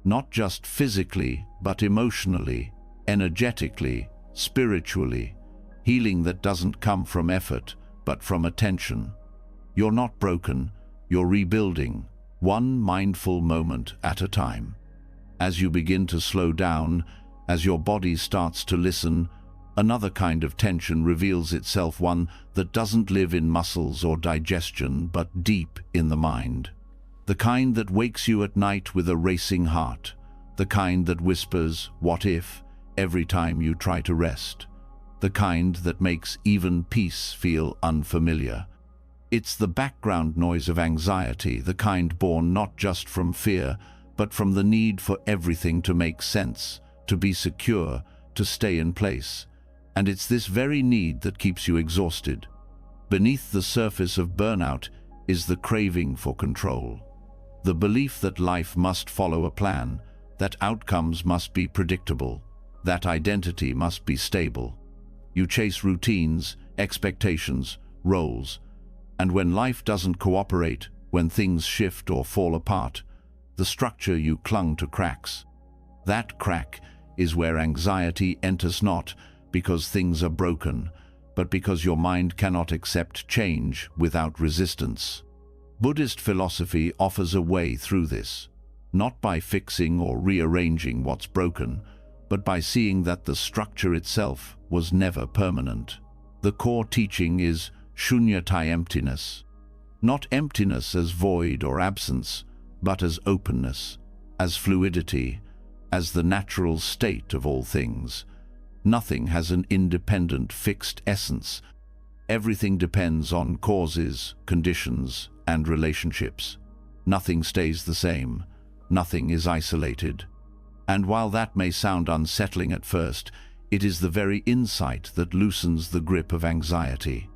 Not just physically, but emotionally, energetically, spiritually. Healing that doesn't come from effort, but from attention. You're not broken, you're rebuilding, one mindful moment at a time. As you begin to slow down, as your body starts to listen, another kind of tension reveals itself, one that doesn't live in muscles or digestion, but deep in the mind. The kind that wakes you at night with a racing heart. The kind that whispers, "What if?" every time you try to rest. The kind that makes even peace feel unfamiliar. It's the background noise of anxiety, the kind born not just from fear, but from the need for everything to make sense, to be secure, to stay in place. And it's this very need that keeps you exhausted. Beneath the surface of burnout is the craving for control. The belief that life must follow a plan, that outcomes must be predictable, that identity must be stable. You chase routines, expectations, roles, and when life doesn't cooperate, when things shift or fall apart, the structure you clung to cracks. That crack is where anxiety enters, not because things are broken, but because your mind cannot accept change without resistance. Buddhist philosophy offers a way through this, not by fixing or rearranging what's broken, but by seeing that the structure itself was never permanent. The core teaching is shunyata, emptiness. Not emptiness as void or absence, but as openness, as fluidity, as the natural state of all things. Nothing has an independent, fixed essence. Everything depends on causes, conditions, and relationships. Nothing stays the same. Nothing is isolated. And while that may sound unsettling at first, it is the very insight that loosens the grip of anxiety.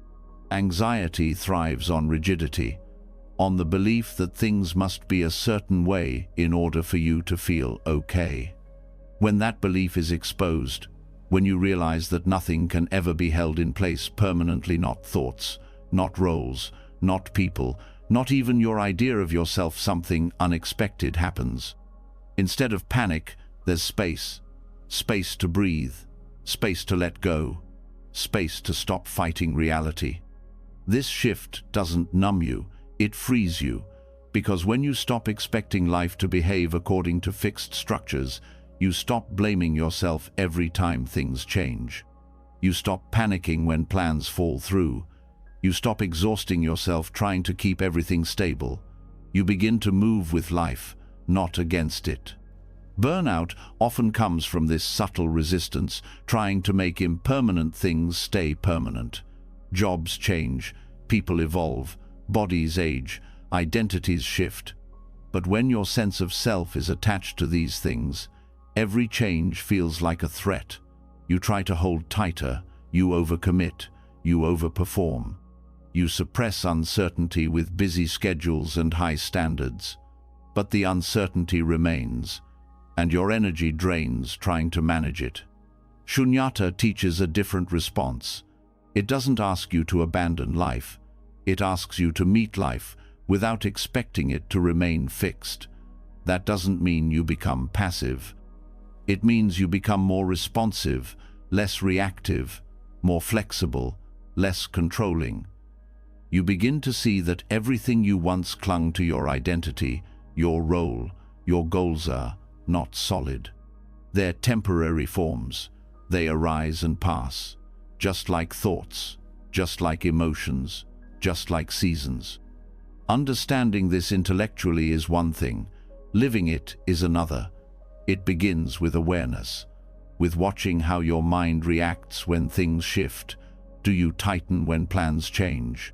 Anxiety thrives on rigidity, on the belief that things must be a certain way in order for you to feel okay. When that belief is exposed, when you realize that nothing can ever be held in place permanently, not thoughts, not roles, not people, not even your idea of yourself, something unexpected happens. Instead of panic, there's space. Space to breathe, space to let go, space to stop fighting reality. This shift doesn't numb you, it frees you, because when you stop expecting life to behave according to fixed structures, you stop blaming yourself every time things change. You stop panicking when plans fall through. You stop exhausting yourself trying to keep everything stable. You begin to move with life, not against it. Burnout often comes from this subtle resistance, trying to make impermanent things stay permanent. Jobs change, people evolve, bodies age, identities shift. But when your sense of self is attached to these things, every change feels like a threat. You try to hold tighter, you overcommit, you overperform. You suppress uncertainty with busy schedules and high standards. But the uncertainty remains, and your energy drains trying to manage it. Shunyata teaches a different response. It doesn't ask you to abandon life. It asks you to meet life without expecting it to remain fixed. That doesn't mean you become passive. It means you become more responsive, less reactive, more flexible, less controlling. You begin to see that everything you once clung to, your identity, your role, your goals, are not solid. They're temporary forms. They arise and pass, just like thoughts, just like emotions, just like seasons. Understanding this intellectually is one thing. Living it is another. It begins with awareness, with watching how your mind reacts when things shift. Do you tighten when plans change?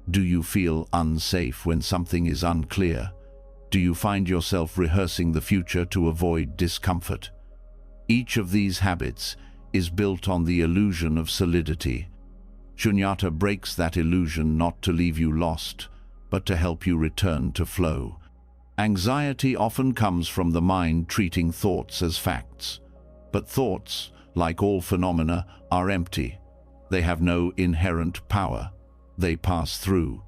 Do you feel unsafe when something is unclear? Do you find yourself rehearsing the future to avoid discomfort? Each of these habits is built on the illusion of solidity. Shunyata breaks that illusion not to leave you lost, but to help you return to flow. Anxiety often comes from the mind treating thoughts as facts. But thoughts, like all phenomena, are empty. They have no inherent power. They pass through.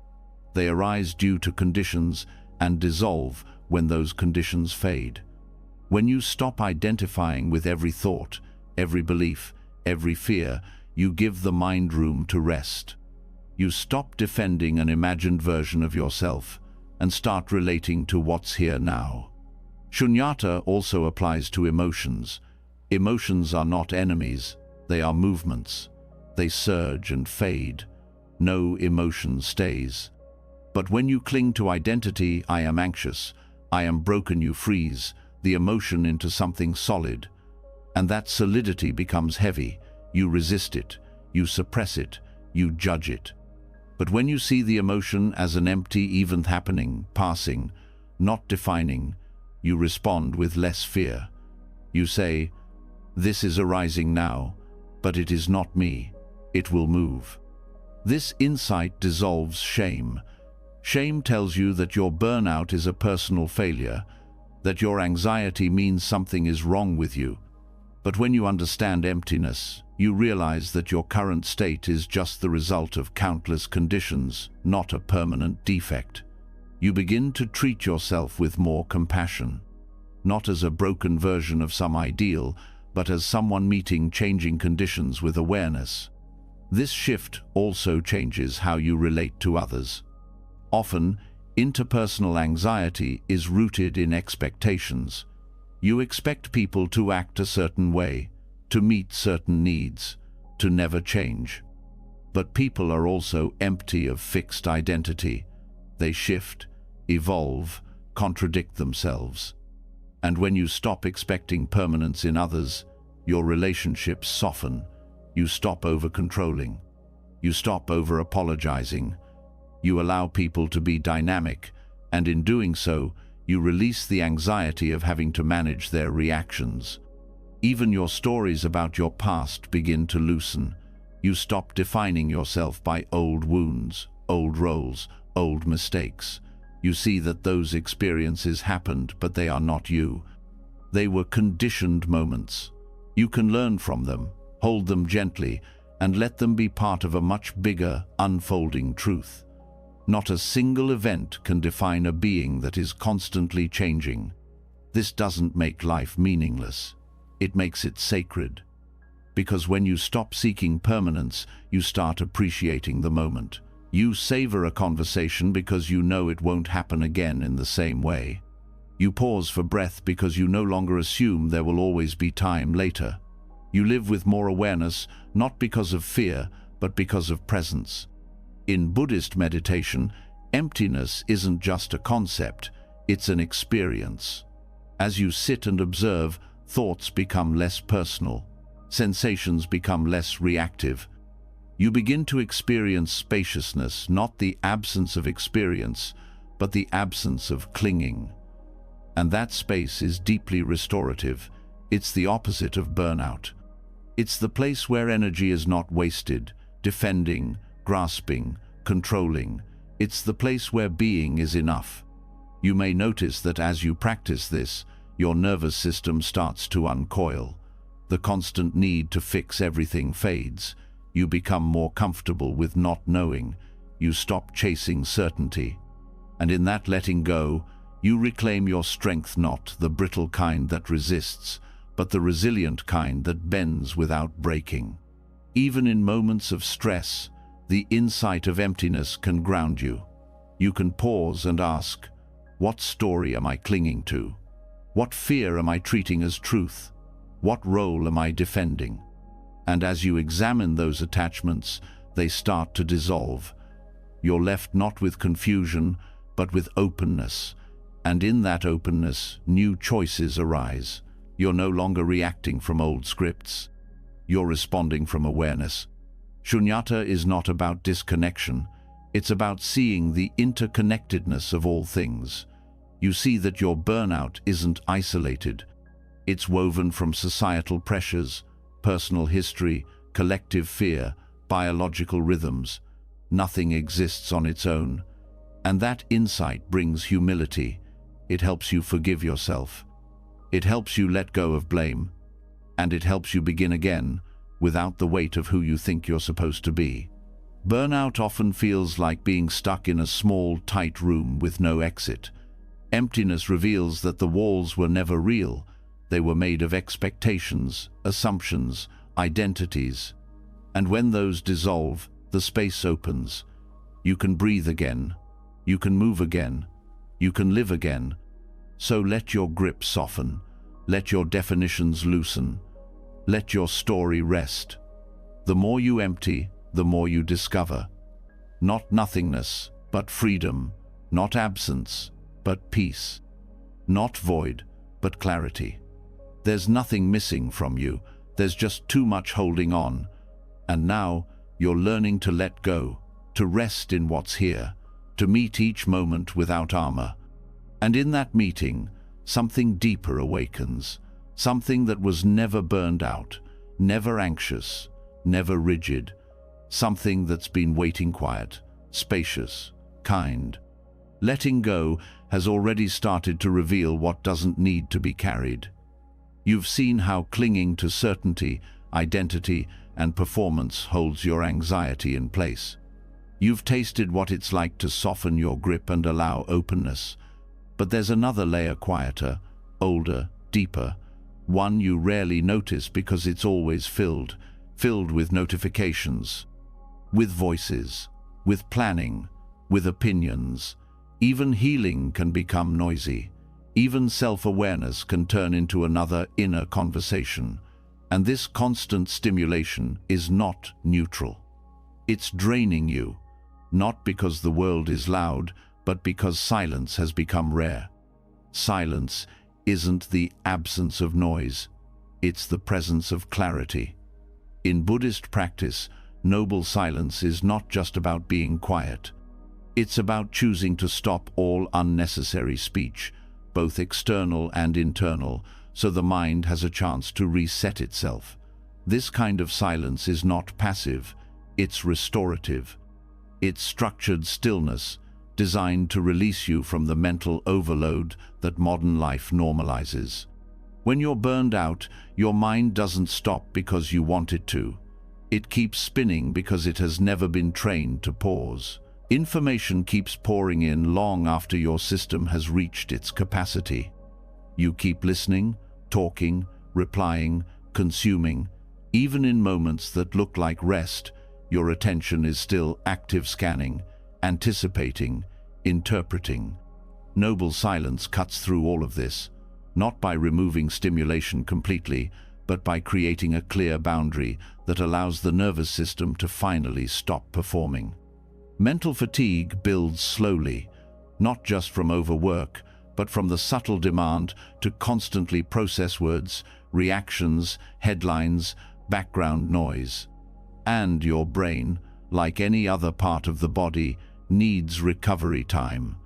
They arise due to conditions and dissolve when those conditions fade. When you stop identifying with every thought, every belief, every fear, you give the mind room to rest. You stop defending an imagined version of yourself and start relating to what's here now. Shunyata also applies to emotions. Emotions are not enemies, they are movements. They surge and fade. No emotion stays. But when you cling to identity, I am anxious, I am broken, you freeze the emotion into something solid. And that solidity becomes heavy. You resist it, you suppress it, you judge it. But when you see the emotion as an empty event happening, passing, not defining, you respond with less fear. You say, "This is arising now, but it is not me. It will move." This insight dissolves shame. Shame tells you that your burnout is a personal failure, that your anxiety means something is wrong with you. But when you understand emptiness, you realize that your current state is just the result of countless conditions, not a permanent defect. You begin to treat yourself with more compassion, not as a broken version of some ideal, but as someone meeting changing conditions with awareness. This shift also changes how you relate to others. Often, interpersonal anxiety is rooted in expectations. You expect people to act a certain way, to meet certain needs, to never change. But people are also empty of fixed identity. They shift, evolve, contradict themselves. And when you stop expecting permanence in others, your relationships soften. You stop over-controlling. You stop over-apologizing. You allow people to be dynamic, and in doing so, you release the anxiety of having to manage their reactions. Even your stories about your past begin to loosen. You stop defining yourself by old wounds, old roles, old mistakes. You see that those experiences happened, but they are not you. They were conditioned moments. You can learn from them, hold them gently, and let them be part of a much bigger, unfolding truth. Not a single event can define a being that is constantly changing. This doesn't make life meaningless. It makes it sacred. Because when you stop seeking permanence, you start appreciating the moment. You savor a conversation because you know it won't happen again in the same way. You pause for breath because you no longer assume there will always be time later. You live with more awareness, not because of fear, but because of presence. In Buddhist meditation, emptiness isn't just a concept, it's an experience. As you sit and observe, thoughts become less personal, sensations become less reactive. You begin to experience spaciousness, not the absence of experience, but the absence of clinging. And that space is deeply restorative. It's the opposite of burnout. It's the place where energy is not wasted, defending, grasping, controlling. It's the place where being is enough. You may notice that as you practice this, your nervous system starts to uncoil. The constant need to fix everything fades. You become more comfortable with not knowing. You stop chasing certainty. And in that letting go, you reclaim your strength, not the brittle kind that resists, but the resilient kind that bends without breaking. Even in moments of stress, the insight of emptiness can ground you. You can pause and ask, what story am I clinging to? What fear am I treating as truth? What role am I defending? And as you examine those attachments, they start to dissolve. You're left not with confusion, but with openness. And in that openness, new choices arise. You're no longer reacting from old scripts. You're responding from awareness. Shunyata is not about disconnection. It's about seeing the interconnectedness of all things. You see that your burnout isn't isolated. It's woven from societal pressures, personal history, collective fear, biological rhythms. Nothing exists on its own. And that insight brings humility. It helps you forgive yourself. It helps you let go of blame. And it helps you begin again without the weight of who you think you're supposed to be. Burnout often feels like being stuck in a small, tight room with no exit. Emptiness reveals that the walls were never real. They were made of expectations, assumptions, identities. And when those dissolve, the space opens. You can breathe again. You can move again. You can live again. So let your grip soften. Let your definitions loosen. Let your story rest. The more you empty, the more you discover. Not nothingness, but freedom. Not absence, but peace. Not void, but clarity. There's nothing missing from you. There's just too much holding on. And now you're learning to let go, to rest in what's here, to meet each moment without armor. And in that meeting, something deeper awakens. Something that was never burned out, never anxious, never rigid. Something that's been waiting quiet, spacious, kind. Letting go has already started to reveal what doesn't need to be carried. You've seen how clinging to certainty, identity, and performance holds your anxiety in place. You've tasted what it's like to soften your grip and allow openness. But there's another layer quieter, older, deeper, one you rarely notice because it's always filled with notifications, with voices, with planning, with opinions. Even healing can become noisy. Even self-awareness can turn into another inner conversation. And this constant stimulation is not neutral. It's draining you, not because the world is loud, but because silence has become rare. Silence isn't the absence of noise, it's the presence of clarity. In Buddhist practice, noble silence is not just about being quiet. It's about choosing to stop all unnecessary speech, both external and internal, so the mind has a chance to reset itself. This kind of silence is not passive, it's restorative. It's structured stillness, designed to release you from the mental overload that modern life normalizes. When you're burned out, your mind doesn't stop because you want it to. It keeps spinning because it has never been trained to pause. Information keeps pouring in long after your system has reached its capacity. You keep listening, talking, replying, consuming. Even in moments that look like rest, your attention is still active, scanning, anticipating, interpreting. Noble silence cuts through all of this, not by removing stimulation completely, but by creating a clear boundary that allows the nervous system to finally stop performing. Mental fatigue builds slowly, not just from overwork, but from the subtle demand to constantly process words, reactions, headlines, background noise. And your brain, like any other part of the body, needs recovery time.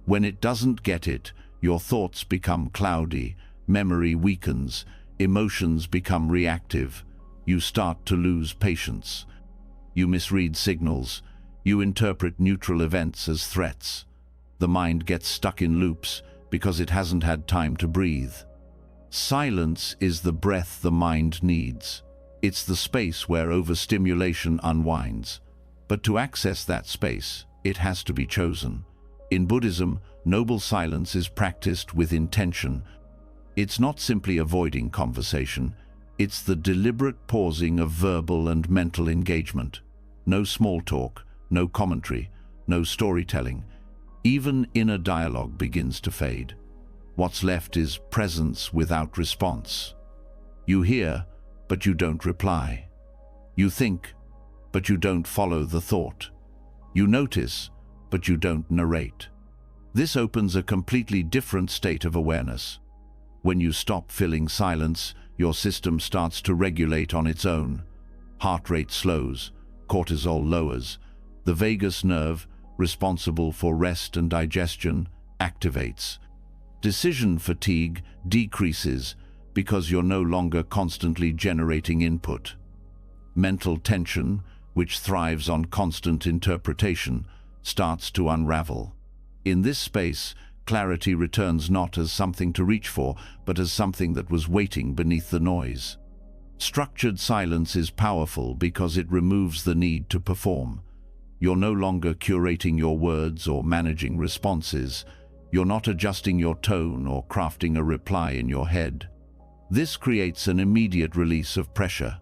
When it doesn't get it, your thoughts become cloudy, memory weakens, emotions become reactive. You start to lose patience. You misread signals. You interpret neutral events as threats. The mind gets stuck in loops because it hasn't had time to breathe. Silence is the breath the mind needs. It's the space where overstimulation unwinds. But to access that space, it has to be chosen. In Buddhism, noble silence is practiced with intention. It's not simply avoiding conversation. It's the deliberate pausing of verbal and mental engagement. No small talk, no commentary, no storytelling. Even inner dialogue begins to fade. What's left is presence without response. You hear, but you don't reply. You think, but you don't follow the thought. You notice, but you don't narrate. This opens a completely different state of awareness. When you stop filling silence, your system starts to regulate on its own. Heart rate slows, cortisol lowers. The vagus nerve, responsible for rest and digestion, activates. Decision fatigue decreases because you're no longer constantly generating input. Mental tension, which thrives on constant interpretation, starts to unravel. In this space, clarity returns not as something to reach for, but as something that was waiting beneath the noise. Structured silence is powerful because it removes the need to perform. You're no longer curating your words or managing responses. You're not adjusting your tone or crafting a reply in your head. This creates an immediate release of pressure.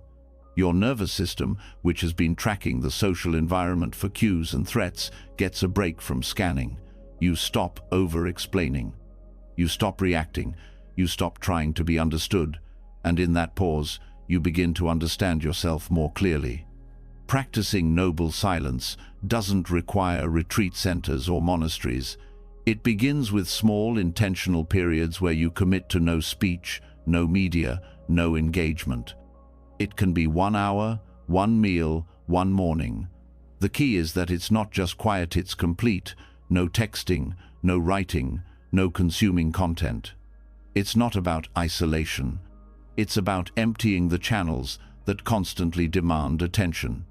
Your nervous system, which has been tracking the social environment for cues and threats, gets a break from scanning. You stop over-explaining. You stop reacting. You stop trying to be understood. And in that pause, you begin to understand yourself more clearly. Practicing noble silence doesn't require retreat centers or monasteries. It begins with small, intentional periods where you commit to no speech, no media, no engagement. It can be 1 hour, 1 meal, 1 morning. The key is that it's not just quiet, it's complete. No texting, no writing, no consuming content. It's not about isolation. It's about emptying the channels that constantly demand attention.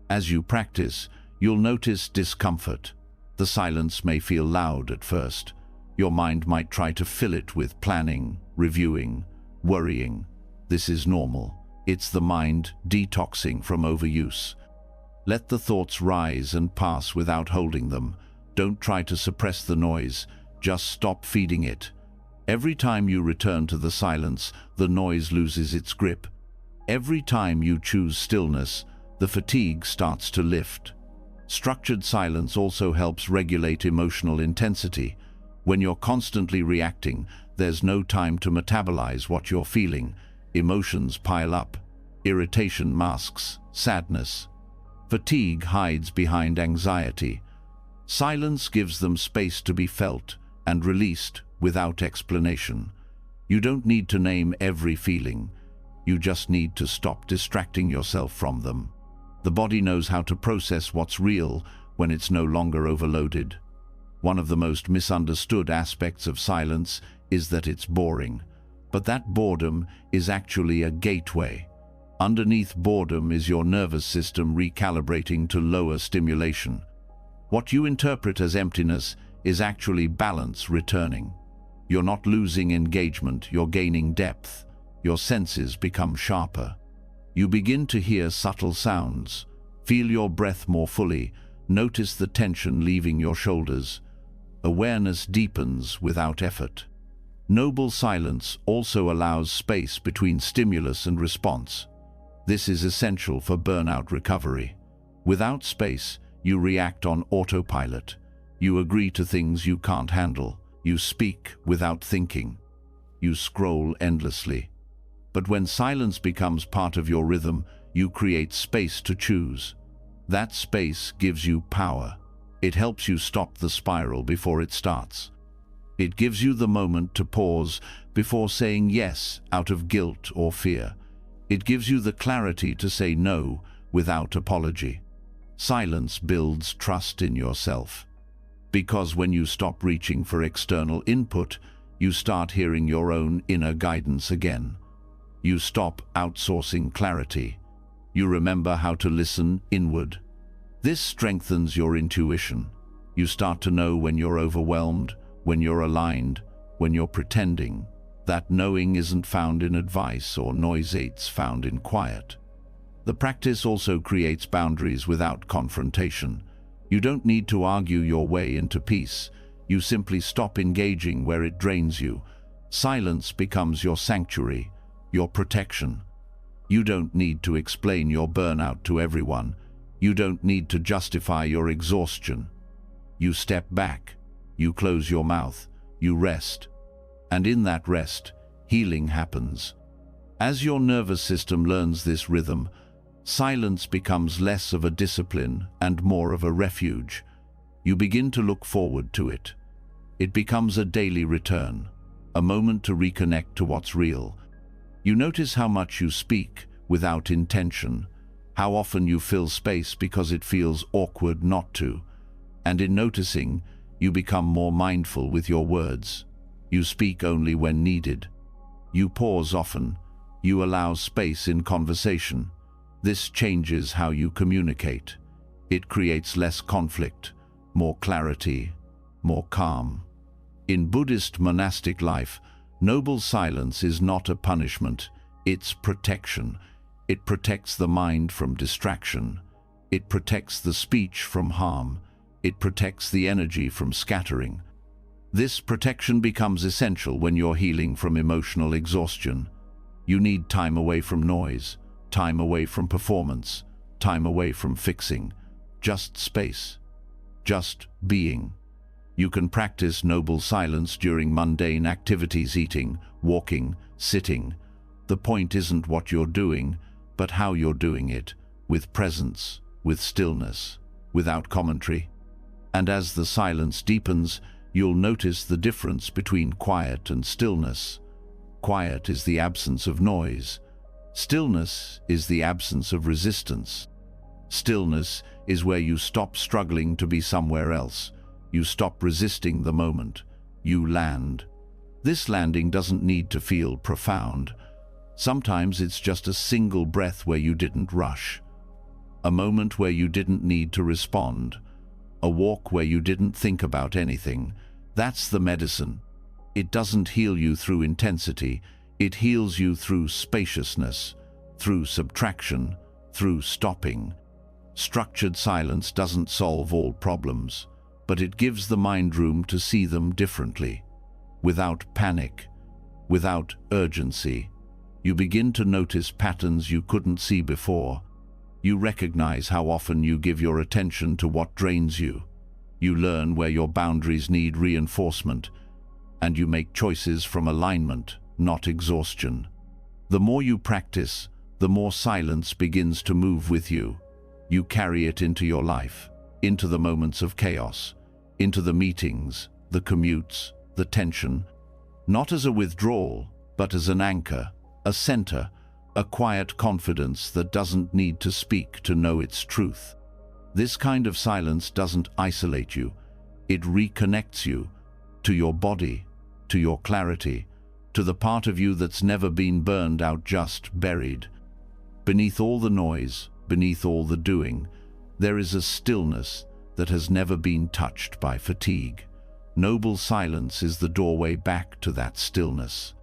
As you practice, you'll notice discomfort. The silence may feel loud at first. Your mind might try to fill it with planning, reviewing, worrying. This is normal. It's the mind detoxing from overuse. Let the thoughts rise and pass without holding them. Don't try to suppress the noise. Just stop feeding it. Every time you return to the silence, the noise loses its grip. Every time you choose stillness, the fatigue starts to lift. Structured silence also helps regulate emotional intensity. When you're constantly reacting, there's no time to metabolize what you're feeling. Emotions pile up. Irritation masks sadness. Fatigue hides behind anxiety. Silence gives them space to be felt and released without explanation. You don't need to name every feeling. You just need to stop distracting yourself from them. The body knows how to process what's real when it's no longer overloaded. One of the most misunderstood aspects of silence is that it's boring. But that boredom is actually a gateway. Underneath boredom is your nervous system recalibrating to lower stimulation. What you interpret as emptiness is actually balance returning. You're not losing engagement, you're gaining depth. Your senses become sharper. You begin to hear subtle sounds. Feel your breath more fully. Notice the tension leaving your shoulders. Awareness deepens without effort. Noble silence also allows space between stimulus and response. This is essential for burnout recovery. Without space, you react on autopilot. You agree to things you can't handle. You speak without thinking. You scroll endlessly. But when silence becomes part of your rhythm, you create space to choose. That space gives you power. It helps you stop the spiral before it starts. It gives you the moment to pause before saying yes out of guilt or fear. It gives you the clarity to say no without apology. Silence builds trust in yourself. Because when you stop reaching for external input, you start hearing your own inner guidance again. You stop outsourcing clarity. You remember how to listen inward. This strengthens your intuition. You start to know when you're overwhelmed, when you're aligned, when you're pretending. That knowing isn't found in advice or noise, it's found in quiet. The practice also creates boundaries without confrontation. You don't need to argue your way into peace. You simply stop engaging where it drains you. Silence becomes your sanctuary, your protection. You don't need to explain your burnout to everyone. You don't need to justify your exhaustion. You step back, you close your mouth, you rest. And in that rest, healing happens. As your nervous system learns this rhythm, silence becomes less of a discipline and more of a refuge. You begin to look forward to it. It becomes a daily return, a moment to reconnect to what's real. You notice how much you speak without intention, how often you fill space because it feels awkward not to. And in noticing, you become more mindful with your words. You speak only when needed. You pause often. You allow space in conversation. This changes how you communicate. It creates less conflict, more clarity, more calm. In Buddhist monastic life, noble silence is not a punishment, it's protection. It protects the mind from distraction. It protects the speech from harm. It protects the energy from scattering. This protection becomes essential when you're healing from emotional exhaustion. You need time away from noise, time away from performance, time away from fixing. Just space. Just being. You can practice noble silence during mundane activities, eating, walking, sitting. The point isn't what you're doing, but how you're doing it, with presence, with stillness, without commentary. And as the silence deepens, you'll notice the difference between quiet and stillness. Quiet is the absence of noise. Stillness is the absence of resistance. Stillness is where you stop struggling to be somewhere else. You stop resisting the moment. You land. This landing doesn't need to feel profound. Sometimes it's just a single breath where you didn't rush. A moment where you didn't need to respond. A walk where you didn't think about anything. That's the medicine. It doesn't heal you through intensity. It heals you through spaciousness, through subtraction, through stopping. Structured silence doesn't solve all problems, but it gives the mind room to see them differently. Without panic, without urgency, you begin to notice patterns you couldn't see before. You recognize how often you give your attention to what drains you. You learn where your boundaries need reinforcement, and you make choices from alignment, not exhaustion. The more you practice, the more silence begins to move with you. You carry it into your life, into the moments of chaos, into the meetings, the commutes, the tension, not as a withdrawal, but as an anchor, a center, a quiet confidence that doesn't need to speak to know its truth. This kind of silence doesn't isolate you. It reconnects you to your body, to your clarity, to the part of you that's never been burned out, just buried. Beneath all the noise, beneath all the doing, there is a stillness that has never been touched by fatigue. Noble silence is the doorway back to that stillness.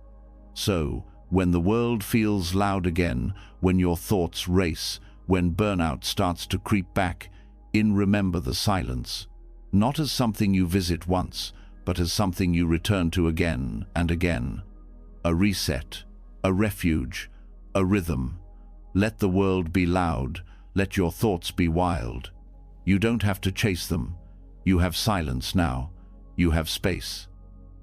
So, when the world feels loud again, when your thoughts race, when burnout starts to creep back, remember the silence, not as something you visit once, but as something you return to again and again. A reset, a refuge, a rhythm. Let the world be loud, let your thoughts be wild. You don't have to chase them. You have silence now. You have space.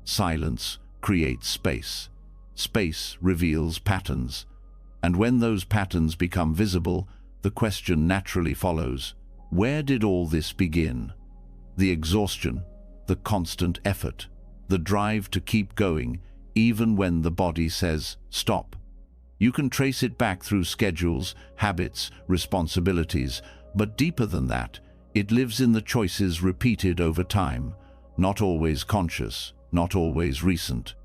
Silence creates space. Space reveals patterns. And when those patterns become visible, the question naturally follows, where did all this begin? The exhaustion, the constant effort, the drive to keep going, even when the body says, stop. You can trace it back through schedules, habits, responsibilities, but deeper than that, it lives in the choices repeated over time, not always conscious, not always recent,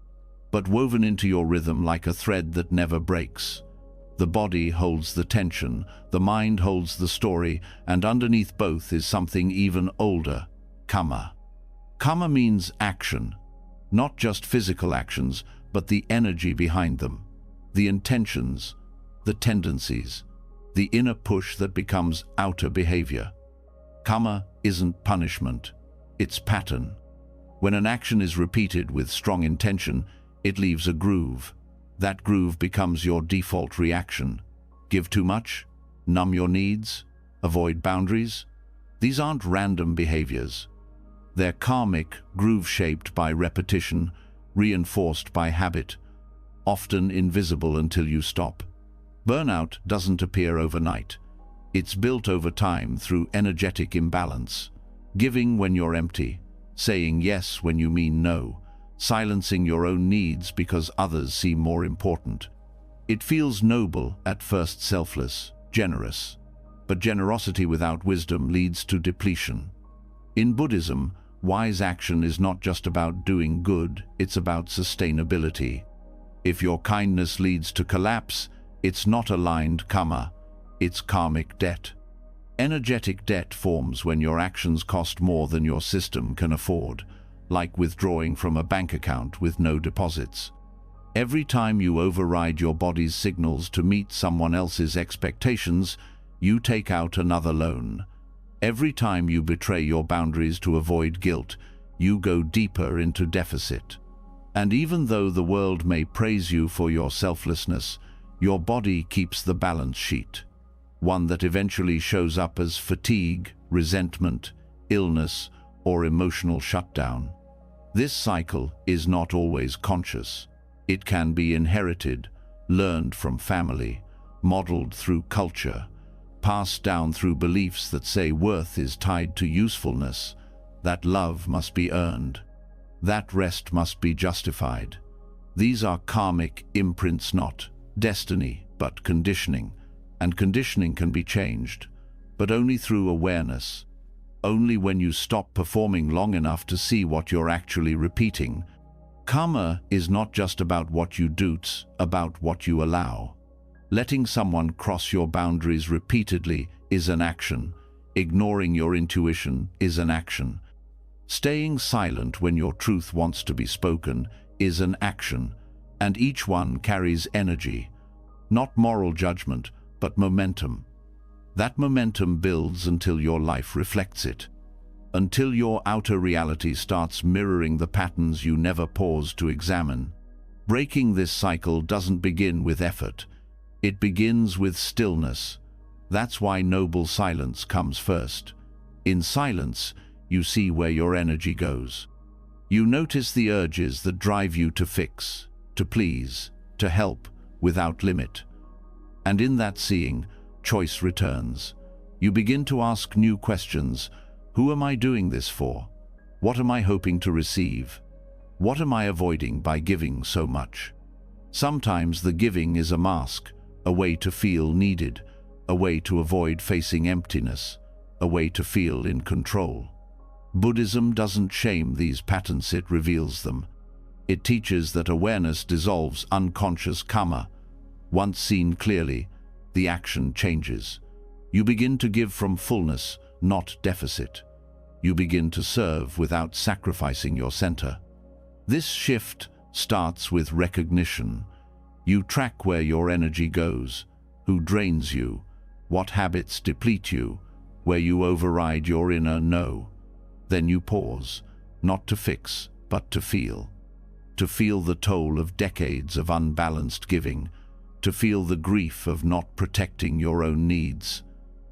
but woven into your rhythm like a thread that never breaks. The body holds the tension, the mind holds the story, and underneath both is something even older, karma. Karma means action, not just physical actions, but the energy behind them, the intentions, the tendencies, the inner push that becomes outer behavior. Karma isn't punishment, it's pattern. When an action is repeated with strong intention, it leaves a groove. That groove becomes your default reaction. Give too much? Numb your needs? Avoid boundaries? These aren't random behaviors. They're karmic, groove-shaped by repetition, reinforced by habit, often invisible until you stop. Burnout doesn't appear overnight. It's built over time through energetic imbalance. Giving when you're empty, saying yes when you mean no, silencing your own needs because others seem more important. It feels noble, at first selfless, generous. But generosity without wisdom leads to depletion. In Buddhism, wise action is not just about doing good, it's about sustainability. If your kindness leads to collapse, it's not aligned karma, It's karmic debt. Energetic debt forms when your actions cost more than your system can afford, like withdrawing from a bank account with no deposits. Every time you override your body's signals to meet someone else's expectations, you take out another loan. Every time you betray your boundaries to avoid guilt, you go deeper into deficit. And even though the world may praise you for your selflessness, your body keeps the balance sheet, one that eventually shows up as fatigue, resentment, illness, or emotional shutdown. This cycle is not always conscious. It can be inherited, learned from family, modeled through culture, passed down through beliefs that say worth is tied to usefulness, that love must be earned, that rest must be justified. These are karmic imprints, not destiny, but conditioning. And conditioning can be changed, but only through awareness. Only when you stop performing long enough to see what you're actually repeating. Karma is not just about what you do, it's about what you allow. Letting someone cross your boundaries repeatedly is an action. Ignoring your intuition is an action. Staying silent when your truth wants to be spoken is an action, and each one carries energy, not moral judgment, but momentum. That momentum builds until your life reflects it, until your outer reality starts mirroring the patterns you never paused to examine. Breaking this cycle doesn't begin with effort. It begins with stillness. That's why noble silence comes first. In silence, you see where your energy goes. You notice the urges that drive you to fix, to please, to help without limit. And in that seeing, choice returns. You begin to ask new questions. Who am I doing this for? What am I hoping to receive? What am I avoiding by giving so much? Sometimes the giving is a mask, a way to feel needed, a way to avoid facing emptiness, a way to feel in control. Buddhism doesn't shame these patterns, it reveals them. It teaches that awareness dissolves unconscious karma. Once seen clearly, the action changes. You begin to give from fullness, not deficit. You begin to serve without sacrificing your center. This shift starts with recognition. You track where your energy goes, who drains you, what habits deplete you, where you override your inner no. Then you pause, not to fix, but to feel. To feel the toll of decades of unbalanced giving, to feel the grief of not protecting your own needs.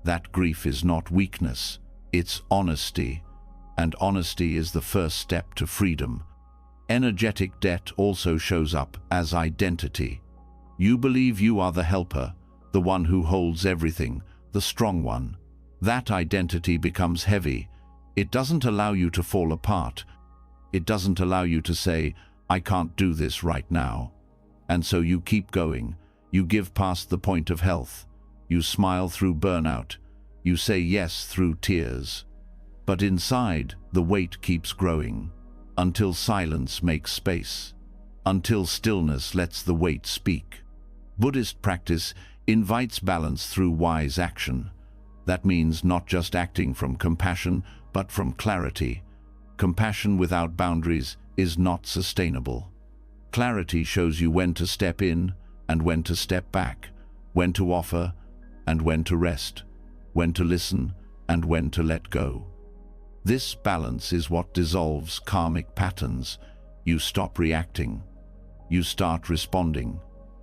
That grief is not weakness, it's honesty, and honesty is the first step to freedom. Energetic debt also shows up as identity. You believe you are the helper, the one who holds everything, the strong one. That identity becomes heavy. It doesn't allow you to fall apart. It doesn't allow you to say, I can't do this right now. And so you keep going. You give past the point of health. You smile through burnout. You say yes through tears. But inside, the weight keeps growing, until silence makes space, until stillness lets the weight speak. Buddhist practice invites balance through wise action. That means not just acting from compassion, but from clarity. Compassion without boundaries is not sustainable. Clarity shows you when to step in and when to step back, when to offer and when to rest, when to listen and when to let go. This balance is what dissolves karmic patterns. You stop reacting. You start responding.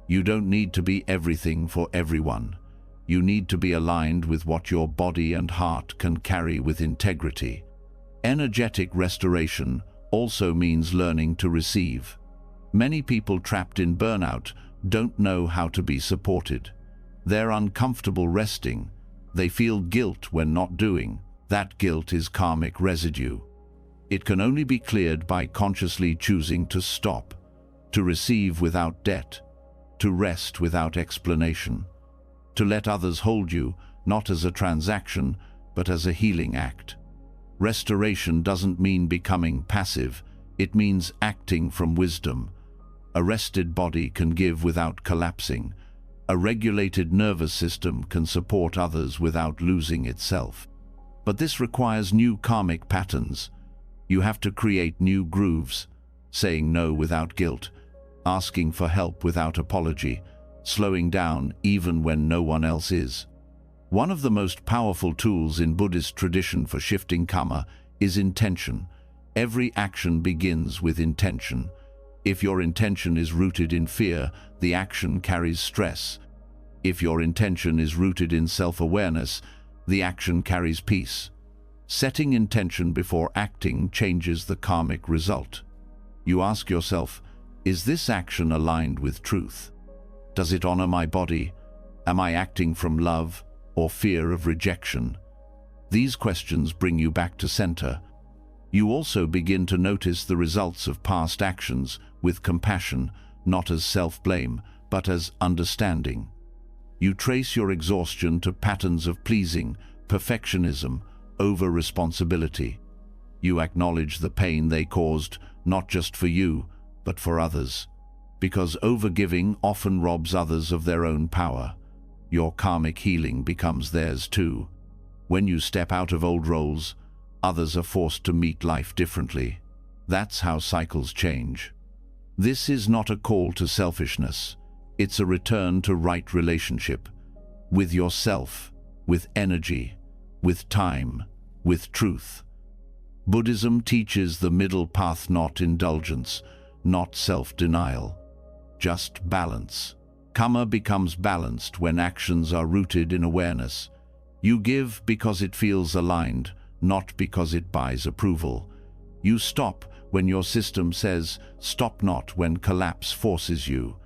You don't need to be everything for everyone. You need to be aligned with what your body and heart can carry with integrity. Energetic restoration also means learning to receive. Many people trapped in burnout don't know how to be supported. They're uncomfortable resting. They feel guilt when not doing. That guilt is karmic residue. It can only be cleared by consciously choosing to stop, to receive without debt, to rest without explanation, to let others hold you, not as a transaction, but as a healing act. Restoration doesn't mean becoming passive, it means acting from wisdom. A rested body can give without collapsing. A regulated nervous system can support others without losing itself. But this requires new karmic patterns. You have to create new grooves, saying no without guilt, asking for help without apology, slowing down even when no one else is. One of the most powerful tools in Buddhist tradition for shifting karma is intention. Every action begins with intention. If your intention is rooted in fear, the action carries stress. If your intention is rooted in self-awareness, the action carries peace. Setting intention before acting changes the karmic result. You ask yourself, is this action aligned with truth? Does it honor my body? Am I acting from love or fear of rejection? These questions bring you back to center. You also begin to notice the results of past actions with compassion, not as self-blame, but as understanding. You trace your exhaustion to patterns of pleasing, perfectionism, over-responsibility. You acknowledge the pain they caused, not just for you, but for others. Because overgiving often robs others of their own power. Your karmic healing becomes theirs too. When you step out of old roles, others are forced to meet life differently. That's how cycles change. This is not a call to selfishness. It's a return to right relationship. With yourself, with energy, with time, with truth. Buddhism teaches the middle path, not indulgence, not self-denial. Just balance. Karma becomes balanced when actions are rooted in awareness. You give because it feels aligned, not because it buys approval. You stop when your system says stop, not when collapse forces you.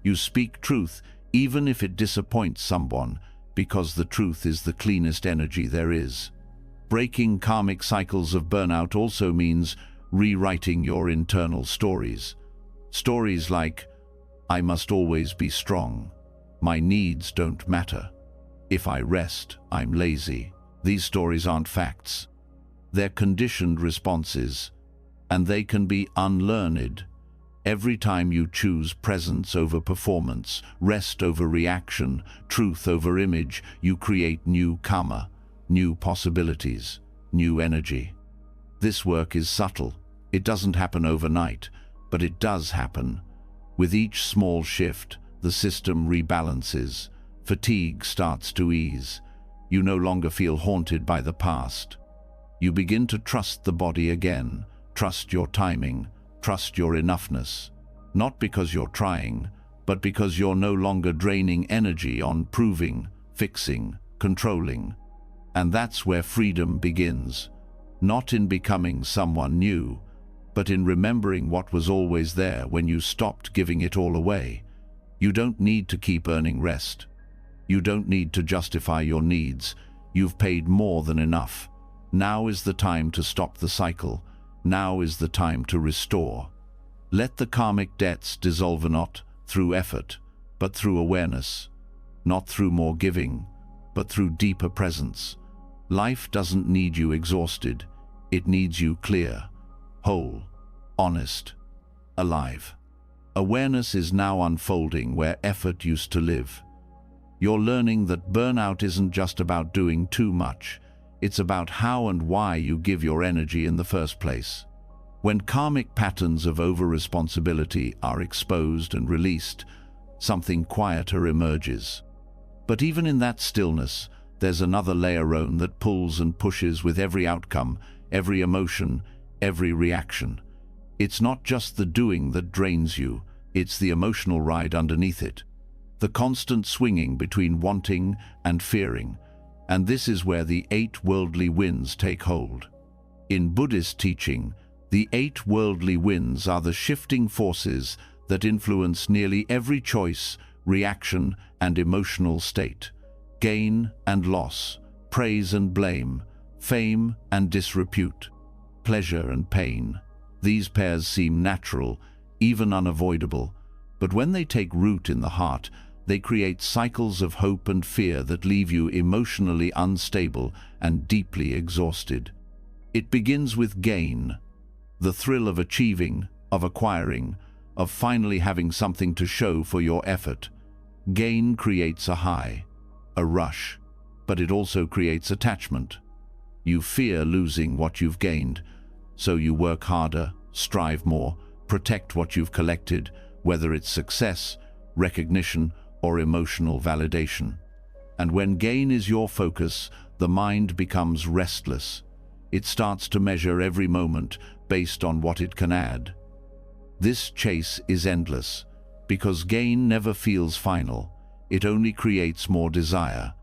You speak truth even if it disappoints someone, because the truth is the cleanest energy there is. Breaking karmic cycles of burnout also means rewriting your internal stories. Stories like, I must always be strong. My needs don't matter. If I rest, I'm lazy. These stories aren't facts. They're conditioned responses, and they can be unlearned. Every time you choose presence over performance, rest over reaction, truth over image, you create new karma, new possibilities, new energy. This work is subtle. It doesn't happen overnight, but it does happen. With each small shift, the system rebalances. Fatigue starts to ease. You no longer feel haunted by the past. You begin to trust the body again, trust your timing, trust your enoughness. Not because you're trying, but because you're no longer draining energy on proving, fixing, controlling. And that's where freedom begins. Not in becoming someone new, but in remembering what was always there when you stopped giving it all away. You don't need to keep earning rest. You don't need to justify your needs. You've paid more than enough. Now is the time to stop the cycle. Now is the time to restore. Let the karmic debts dissolve, not through effort, but through awareness. Not through more giving, but through deeper presence. Life doesn't need you exhausted. It needs you clear, whole, honest, alive. Awareness is now unfolding where effort used to live. You're learning that burnout isn't just about doing too much. It's about how and why you give your energy in the first place. When karmic patterns of over-responsibility are exposed and released, something quieter emerges. But even in that stillness, there's another layer that pulls and pushes with every outcome, every emotion, every reaction. It's not just the doing that drains you, it's the emotional ride underneath it. The constant swinging between wanting and fearing. And this is where the 8 worldly winds take hold. In Buddhist teaching, the 8 worldly winds are the shifting forces that influence nearly every choice, reaction, and emotional state. Gain and loss, praise and blame, fame and disrepute, pleasure and pain. These pairs seem natural, even unavoidable, but when they take root in the heart, they create cycles of hope and fear that leave you emotionally unstable and deeply exhausted. It begins with gain, the thrill of achieving, of acquiring, of finally having something to show for your effort. Gain creates a high, a rush, but it also creates attachment. You fear losing what you've gained, so you work harder, strive more, protect what you've collected, whether it's success, recognition, or emotional validation. And when gain is your focus, the mind becomes restless. It starts to measure every moment based on what it can add. This chase is endless, because gain never feels final. It only creates more desire,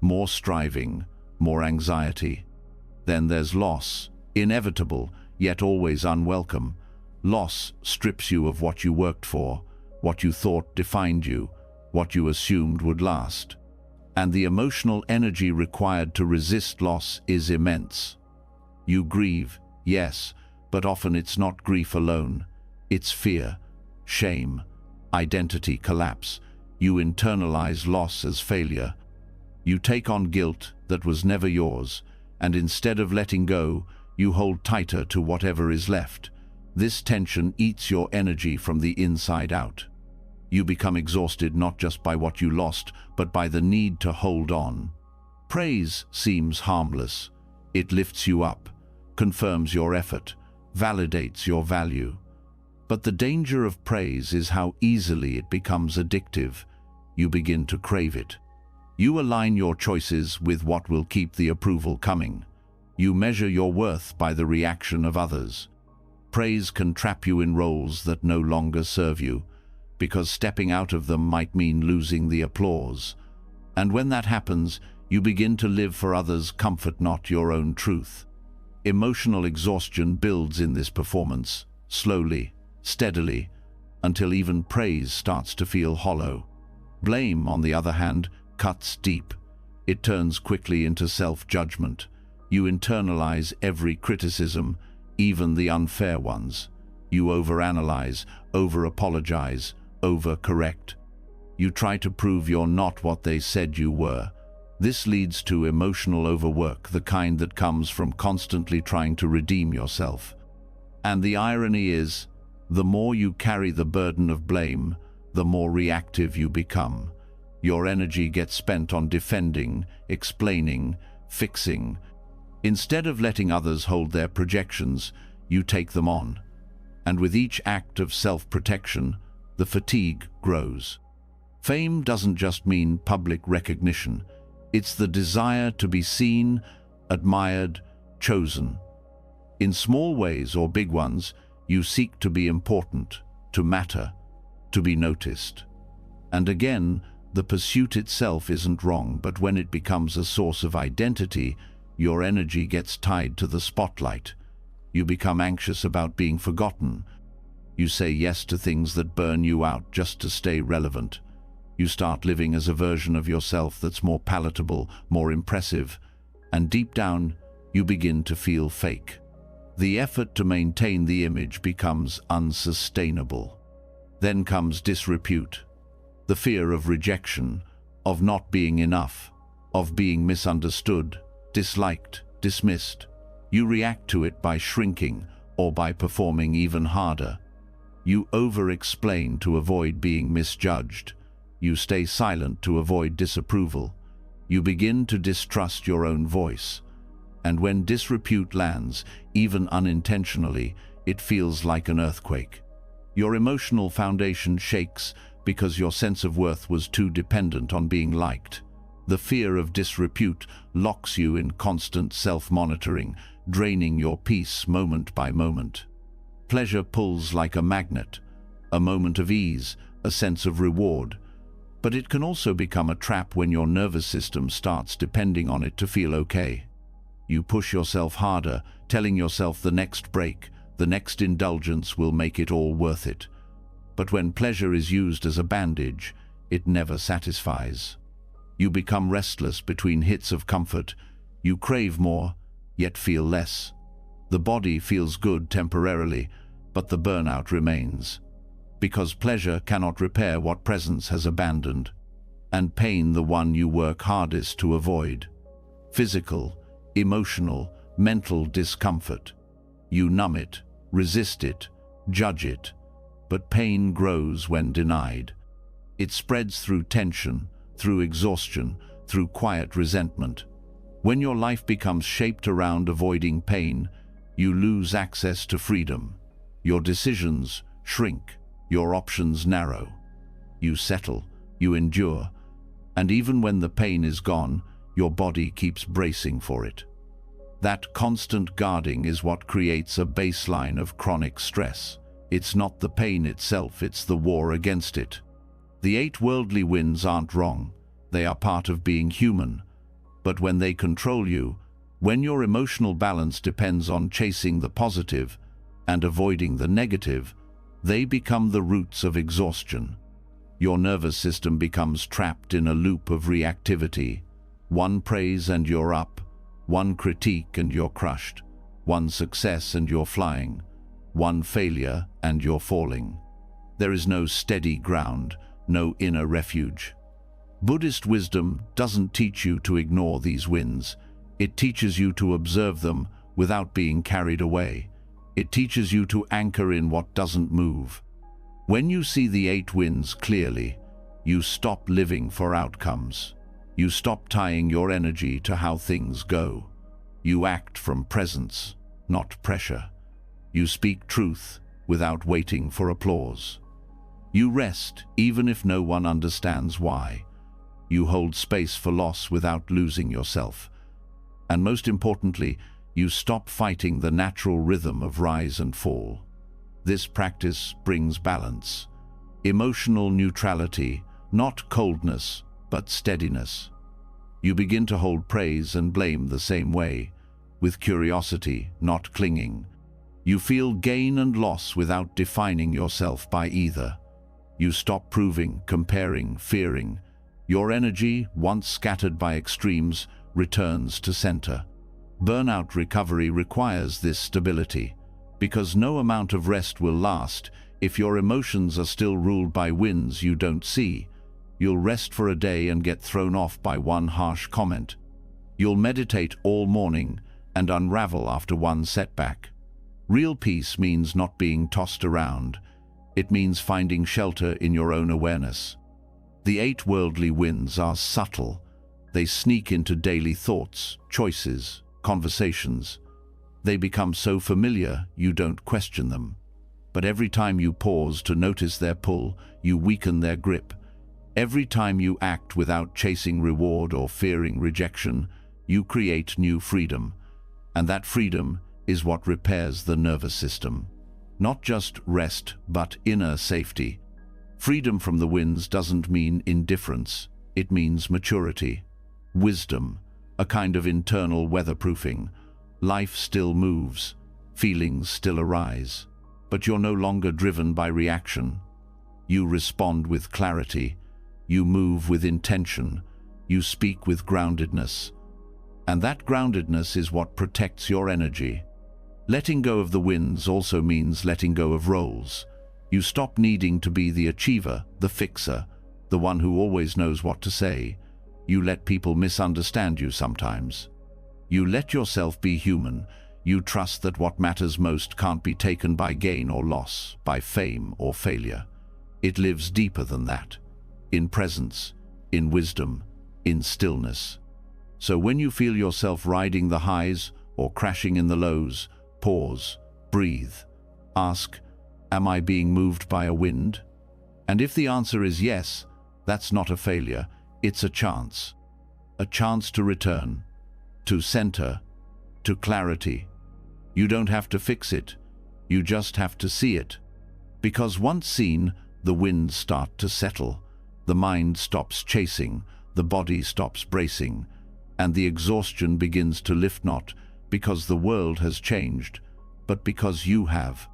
more striving, more anxiety. Then there's loss, inevitable, yet always unwelcome. Loss strips you of what you worked for, what you thought defined you, what you assumed would last. And the emotional energy required to resist loss is immense. You grieve, yes, but often it's not grief alone. It's fear, shame, identity collapse. You internalize loss as failure. You take on guilt that was never yours, and instead of letting go, you hold tighter to whatever is left. This tension eats your energy from the inside out. You become exhausted not just by what you lost, but by the need to hold on. Praise seems harmless. It lifts you up, confirms your effort, validates your value. But the danger of praise is how easily it becomes addictive. You begin to crave it. You align your choices with what will keep the approval coming. You measure your worth by the reaction of others. Praise can trap you in roles that no longer serve you, because stepping out of them might mean losing the applause. And when that happens, you begin to live for others' comfort, not your own truth. Emotional exhaustion builds in this performance, slowly, steadily, until even praise starts to feel hollow. Blame, on the other hand, cuts deep. It turns quickly into self-judgment. You internalize every criticism, even the unfair ones. You overanalyze, over-apologize, over-correct. You try to prove you're not what they said you were. This leads to emotional overwork, the kind that comes from constantly trying to redeem yourself. And the irony is, the more you carry the burden of blame, the more reactive you become. Your energy gets spent on defending, explaining, fixing. Instead of letting others hold their projections, you take them on. And with each act of self-protection, the fatigue grows. Fame doesn't just mean public recognition. It's the desire to be seen, admired, chosen. In small ways or big ones, you seek to be important, to matter, to be noticed. And again, the pursuit itself isn't wrong, but when it becomes a source of identity, your energy gets tied to the spotlight. You become anxious about being forgotten. You say yes to things that burn you out just to stay relevant. You start living as a version of yourself that's more palatable, more impressive, and deep down, you begin to feel fake. The effort to maintain the image becomes unsustainable. Then comes disrepute, the fear of rejection, of not being enough, of being misunderstood, disliked, dismissed. You react to it by shrinking or by performing even harder. You over-explain to avoid being misjudged. You stay silent to avoid disapproval. You begin to distrust your own voice. And when disrepute lands, even unintentionally, it feels like an earthquake. Your emotional foundation shakes because your sense of worth was too dependent on being liked. The fear of disrepute locks you in constant self-monitoring, draining your peace moment by moment. Pleasure pulls like a magnet, a moment of ease, a sense of reward. But it can also become a trap when your nervous system starts depending on it to feel okay. You push yourself harder, telling yourself the next break, the next indulgence will make it all worth it. But when pleasure is used as a bandage, it never satisfies. You become restless between hits of comfort. You crave more, yet feel less. The body feels good temporarily, but the burnout remains. Because pleasure cannot repair what presence has abandoned, and pain the one you work hardest to avoid. Physical, emotional, mental discomfort. You numb it, resist it, judge it, but pain grows when denied. It spreads through tension, through exhaustion, through quiet resentment. When your life becomes shaped around avoiding pain, you lose access to freedom. Your decisions shrink, your options narrow. You settle, you endure, and even when the pain is gone, your body keeps bracing for it. That constant guarding is what creates a baseline of chronic stress. It's not the pain itself, it's the war against it. The 8 worldly winds aren't wrong. They are part of being human. But when they control you, when your emotional balance depends on chasing the positive and avoiding the negative, they become the roots of exhaustion. Your nervous system becomes trapped in a loop of reactivity. One praise and you're up, one critique and you're crushed, one success and you're flying, one failure and you're falling. There is no steady ground, no inner refuge. Buddhist wisdom doesn't teach you to ignore these winds. It teaches you to observe them without being carried away. It teaches you to anchor in what doesn't move. When you see the 8 winds clearly, you stop living for outcomes. You stop tying your energy to how things go. You act from presence, not pressure. You speak truth without waiting for applause. You rest even if no one understands why. You hold space for loss without losing yourself. And most importantly, you stop fighting the natural rhythm of rise and fall. This practice brings balance, emotional neutrality, not coldness, but steadiness. You begin to hold praise and blame the same way, with curiosity, not clinging. You feel gain and loss without defining yourself by either. You stop proving, comparing, fearing. Your energy, once scattered by extremes, returns to center. Burnout recovery requires this stability, because no amount of rest will last if your emotions are still ruled by winds you don't see. You'll rest for a day and get thrown off by one harsh comment. You'll meditate all morning and unravel after one setback. Real peace means not being tossed around. It means finding shelter in your own awareness. The 8 worldly winds are subtle. They sneak into daily thoughts, choices, conversations. They become so familiar you don't question them. But every time you pause to notice their pull, you weaken their grip. Every time you act without chasing reward or fearing rejection, you create new freedom. And that freedom is what repairs the nervous system. Not just rest, but inner safety. Freedom from the winds doesn't mean indifference. It means maturity, wisdom, a kind of internal weatherproofing. Life still moves, feelings still arise, but you're no longer driven by reaction. You respond with clarity, you move with intention, you speak with groundedness. And that groundedness is what protects your energy. Letting go of the winds also means letting go of roles. You stop needing to be the achiever, the fixer, the one who always knows what to say. You let people misunderstand you sometimes. You let yourself be human. You trust that what matters most can't be taken by gain or loss, by fame or failure. It lives deeper than that, in presence, in wisdom, in stillness. So when you feel yourself riding the highs or crashing in the lows, pause, breathe, ask, am I being moved by a wind? And if the answer is yes, that's not a failure, it's a chance to return, to center, to clarity. You don't have to fix it, you just have to see it. Because once seen, the winds start to settle, the mind stops chasing, the body stops bracing, and the exhaustion begins to lift, not because the world has changed, but because you have.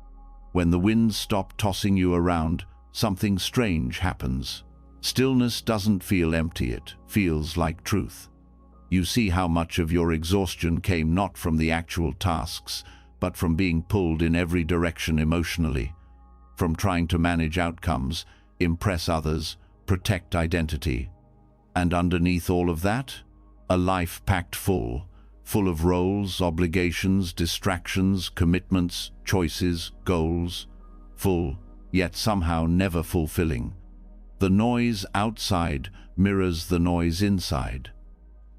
When the winds stop tossing you around, something strange happens. Stillness doesn't feel empty, it feels like truth. You see how much of your exhaustion came not from the actual tasks, but from being pulled in every direction emotionally, from trying to manage outcomes, impress others, protect identity. And underneath all of that, a life packed full of roles, obligations, distractions, commitments, choices, goals, full, yet somehow never fulfilling. The noise outside mirrors the noise inside.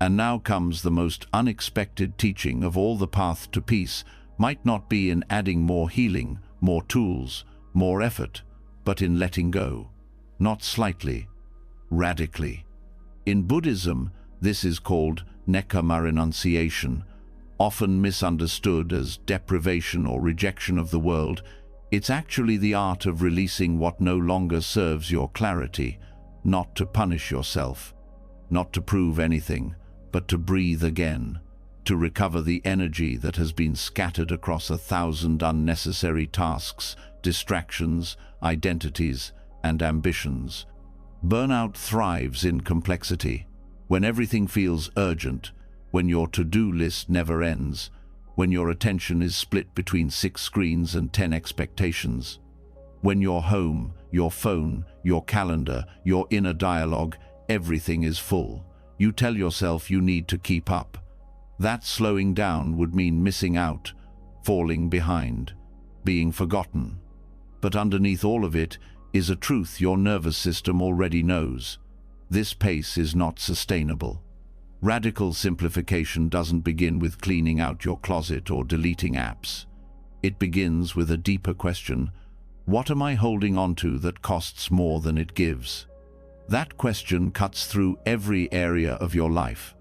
And now comes the most unexpected teaching of all. The path to peace might not be in adding more healing, more tools, more effort, but in letting go. Not slightly, radically. In Buddhism, this is called nekkhamma renunciation, often misunderstood as deprivation or rejection of the world. It's actually the art of releasing what no longer serves your clarity, not to punish yourself, not to prove anything, but to breathe again, to recover the energy that has been scattered across 1,000 unnecessary tasks, distractions, identities, and ambitions. Burnout thrives in complexity. When everything feels urgent, when your to-do list never ends, when your attention is split between 6 screens and 10 expectations, when your home, your phone, your calendar, your inner dialogue, everything is full, you tell yourself you need to keep up. That slowing down would mean missing out, falling behind, being forgotten. But underneath all of it is a truth your nervous system already knows. This pace is not sustainable. Radical simplification doesn't begin with cleaning out your closet or deleting apps. It begins with a deeper question: what am I holding onto that costs more than it gives? That question cuts through every area of your life: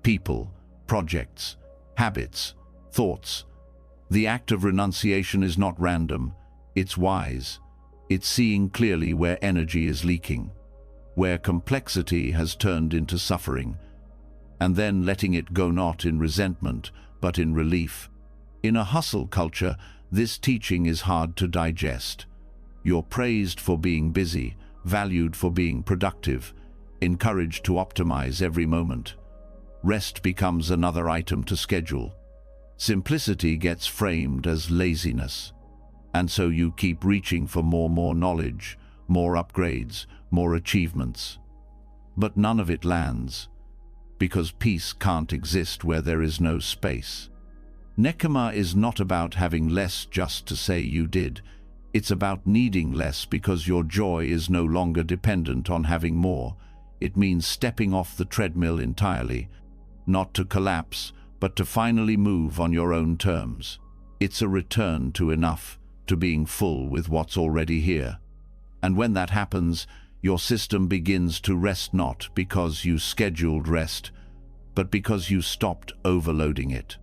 people, projects, habits, thoughts. The act of renunciation is not random, it's wise. It's seeing clearly where energy is leaking, where complexity has turned into suffering, and then letting it go, not in resentment, but in relief. In a hustle culture, this teaching is hard to digest. You're praised for being busy, valued for being productive, encouraged to optimize every moment. Rest becomes another item to schedule. Simplicity gets framed as laziness. And so you keep reaching for more knowledge, more upgrades, more achievements. But none of it lands, because peace can't exist where there is no space. Nekkhamma is not about having less just to say you did. It's about needing less because your joy is no longer dependent on having more. It means stepping off the treadmill entirely, not to collapse, but to finally move on your own terms. It's a return to enough, to being full with what's already here. And when that happens, your system begins to rest, not because you scheduled rest, but because you stopped overloading it.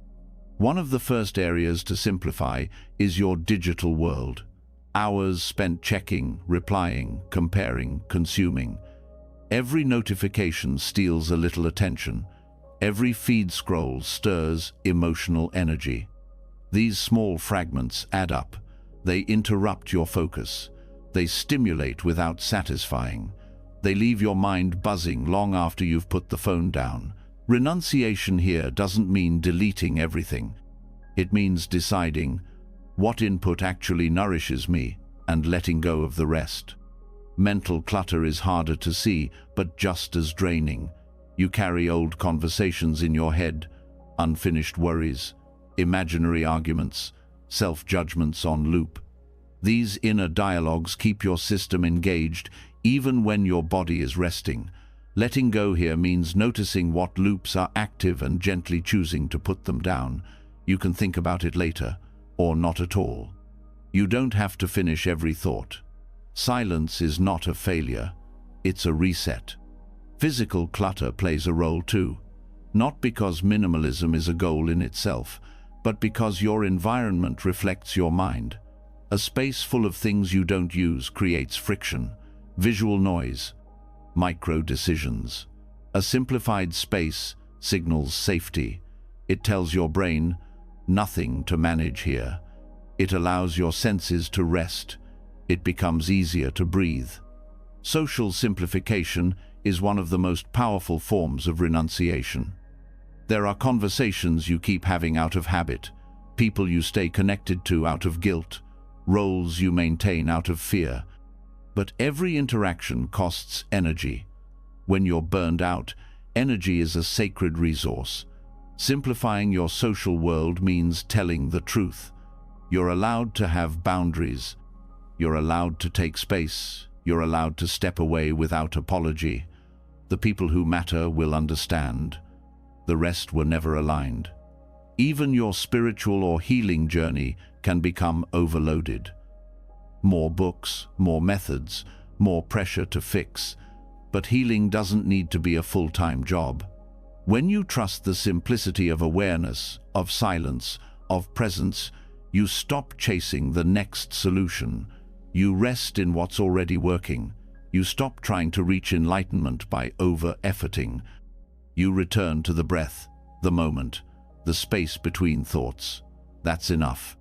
One of the first areas to simplify is your digital world. Hours spent checking, replying, comparing, consuming. Every notification steals a little attention. Every feed scroll stirs emotional energy. These small fragments add up. They interrupt your focus. They stimulate without satisfying. They leave your mind buzzing long after you've put the phone down. Renunciation here doesn't mean deleting everything. It means deciding what input actually nourishes me and letting go of the rest. Mental clutter is harder to see, but just as draining. You carry old conversations in your head, unfinished worries, imaginary arguments, self-judgments on loop. These inner dialogues keep your system engaged even when your body is resting. Letting go here means noticing what loops are active and gently choosing to put them down. You can think about it later, or not at all. You don't have to finish every thought. Silence is not a failure, it's a reset. Physical clutter plays a role too, not because minimalism is a goal in itself, but because your environment reflects your mind. A space full of things you don't use creates friction, visual noise, micro-decisions. A simplified space signals safety. It tells your brain, nothing to manage here. It allows your senses to rest. It becomes easier to breathe. Social simplification is one of the most powerful forms of renunciation. There are conversations you keep having out of habit, people you stay connected to out of guilt, roles you maintain out of fear. But every interaction costs energy. When you're burned out, energy is a sacred resource. Simplifying your social world means telling the truth. You're allowed to have boundaries. You're allowed to take space. You're allowed to step away without apology. The people who matter will understand. The rest were never aligned. Even your spiritual or healing journey can become overloaded. More books, more methods, more pressure to fix. But healing doesn't need to be a full-time job. When you trust the simplicity of awareness, of silence, of presence, you stop chasing the next solution. You rest in what's already working. You stop trying to reach enlightenment by over-efforting. You return to the breath, the moment, the space between thoughts. That's enough.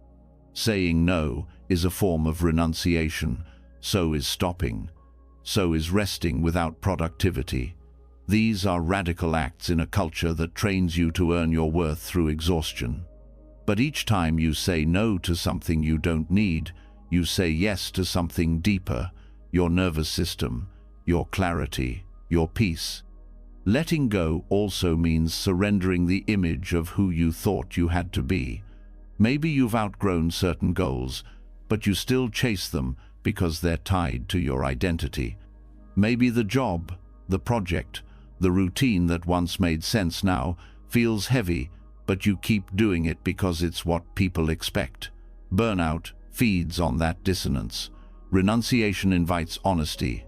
Saying no is a form of renunciation. So is stopping. So is resting without productivity. These are radical acts in a culture that trains you to earn your worth through exhaustion. But each time you say no to something you don't need, you say yes to something deeper, your nervous system, your clarity, your peace. Letting go also means surrendering the image of who you thought you had to be. Maybe you've outgrown certain goals, but you still chase them because they're tied to your identity. Maybe the job, the project, the routine that once made sense now feels heavy, but you keep doing it because it's what people expect. Burnout feeds on that dissonance. Renunciation invites honesty.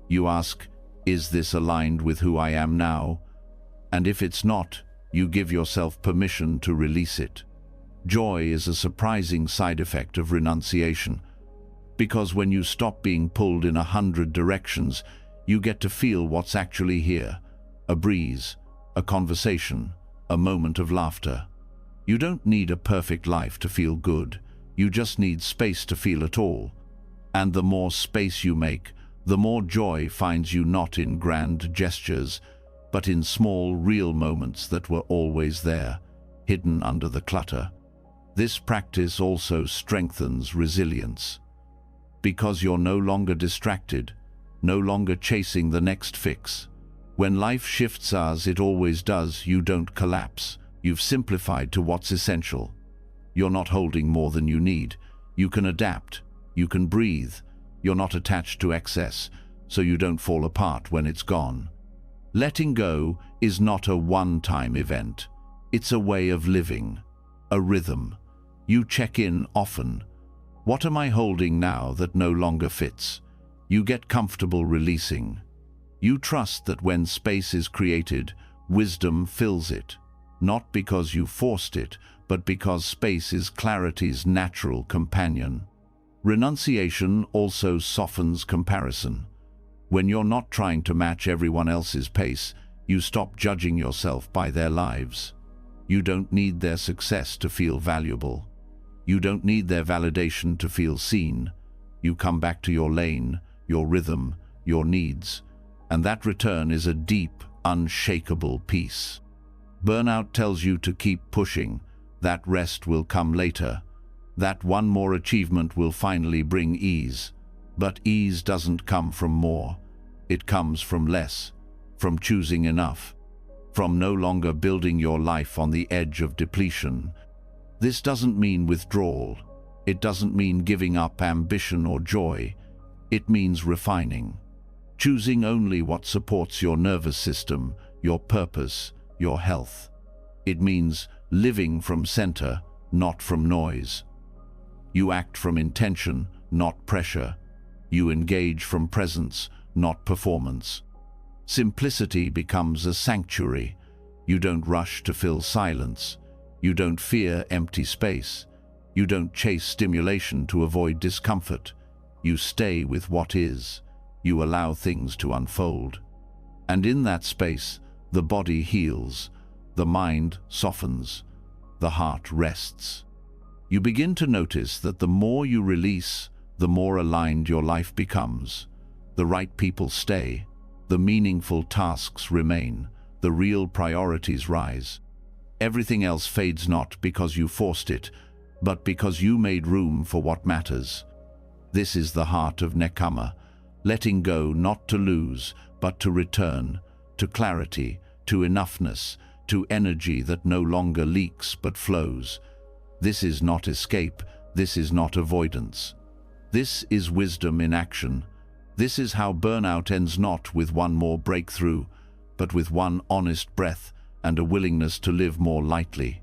You ask, is this aligned with who I am now? And if it's not, you give yourself permission to release it. Joy is a surprising side effect of renunciation, because when you stop being pulled in 100 directions, you get to feel what's actually here. A breeze, a conversation, a moment of laughter. You don't need a perfect life to feel good. You just need space to feel it all. And the more space you make, the more joy finds you not in grand gestures, but in small, real moments that were always there, hidden under the clutter. This practice also strengthens resilience. Because you're no longer distracted, no longer chasing the next fix. When life shifts as it always does, you don't collapse. You've simplified to what's essential. You're not holding more than you need. You can adapt. You can breathe. You're not attached to excess, so you don't fall apart when it's gone. Letting go is not a one-time event. It's a way of living, a rhythm. You check in often. What am I holding now that no longer fits? You get comfortable releasing. You trust that when space is created, wisdom fills it. Not because you forced it, but because space is clarity's natural companion. Renunciation also softens comparison. When you're not trying to match everyone else's pace, you stop judging yourself by their lives. You don't need their success to feel valuable. You don't need their validation to feel seen. You come back to your lane, your rhythm, your needs, and that return is a deep, unshakable peace. Burnout tells you to keep pushing. That rest will come later. That one more achievement will finally bring ease. But ease doesn't come from more. It comes from less, from choosing enough, from no longer building your life on the edge of depletion. This doesn't mean withdrawal. It doesn't mean giving up ambition or joy. It means refining. Choosing only what supports your nervous system, your purpose, your health. It means living from center, not from noise. You act from intention, not pressure. You engage from presence, not performance. Simplicity becomes a sanctuary. You don't rush to fill silence. You don't fear empty space. You don't chase stimulation to avoid discomfort. You stay with what is. You allow things to unfold. And in that space, the body heals, the mind softens, the heart rests. You begin to notice that the more you release, the more aligned your life becomes. The right people stay, the meaningful tasks remain, the real priorities rise. Everything else fades not because you forced it, but because you made room for what matters. This is the heart of Nekama, letting go not to lose, but to return, to clarity, to enoughness, to energy that no longer leaks but flows. This is not escape, this is not avoidance. This is wisdom in action. This is how burnout ends, not with one more breakthrough, but with one honest breath and a willingness to live more lightly.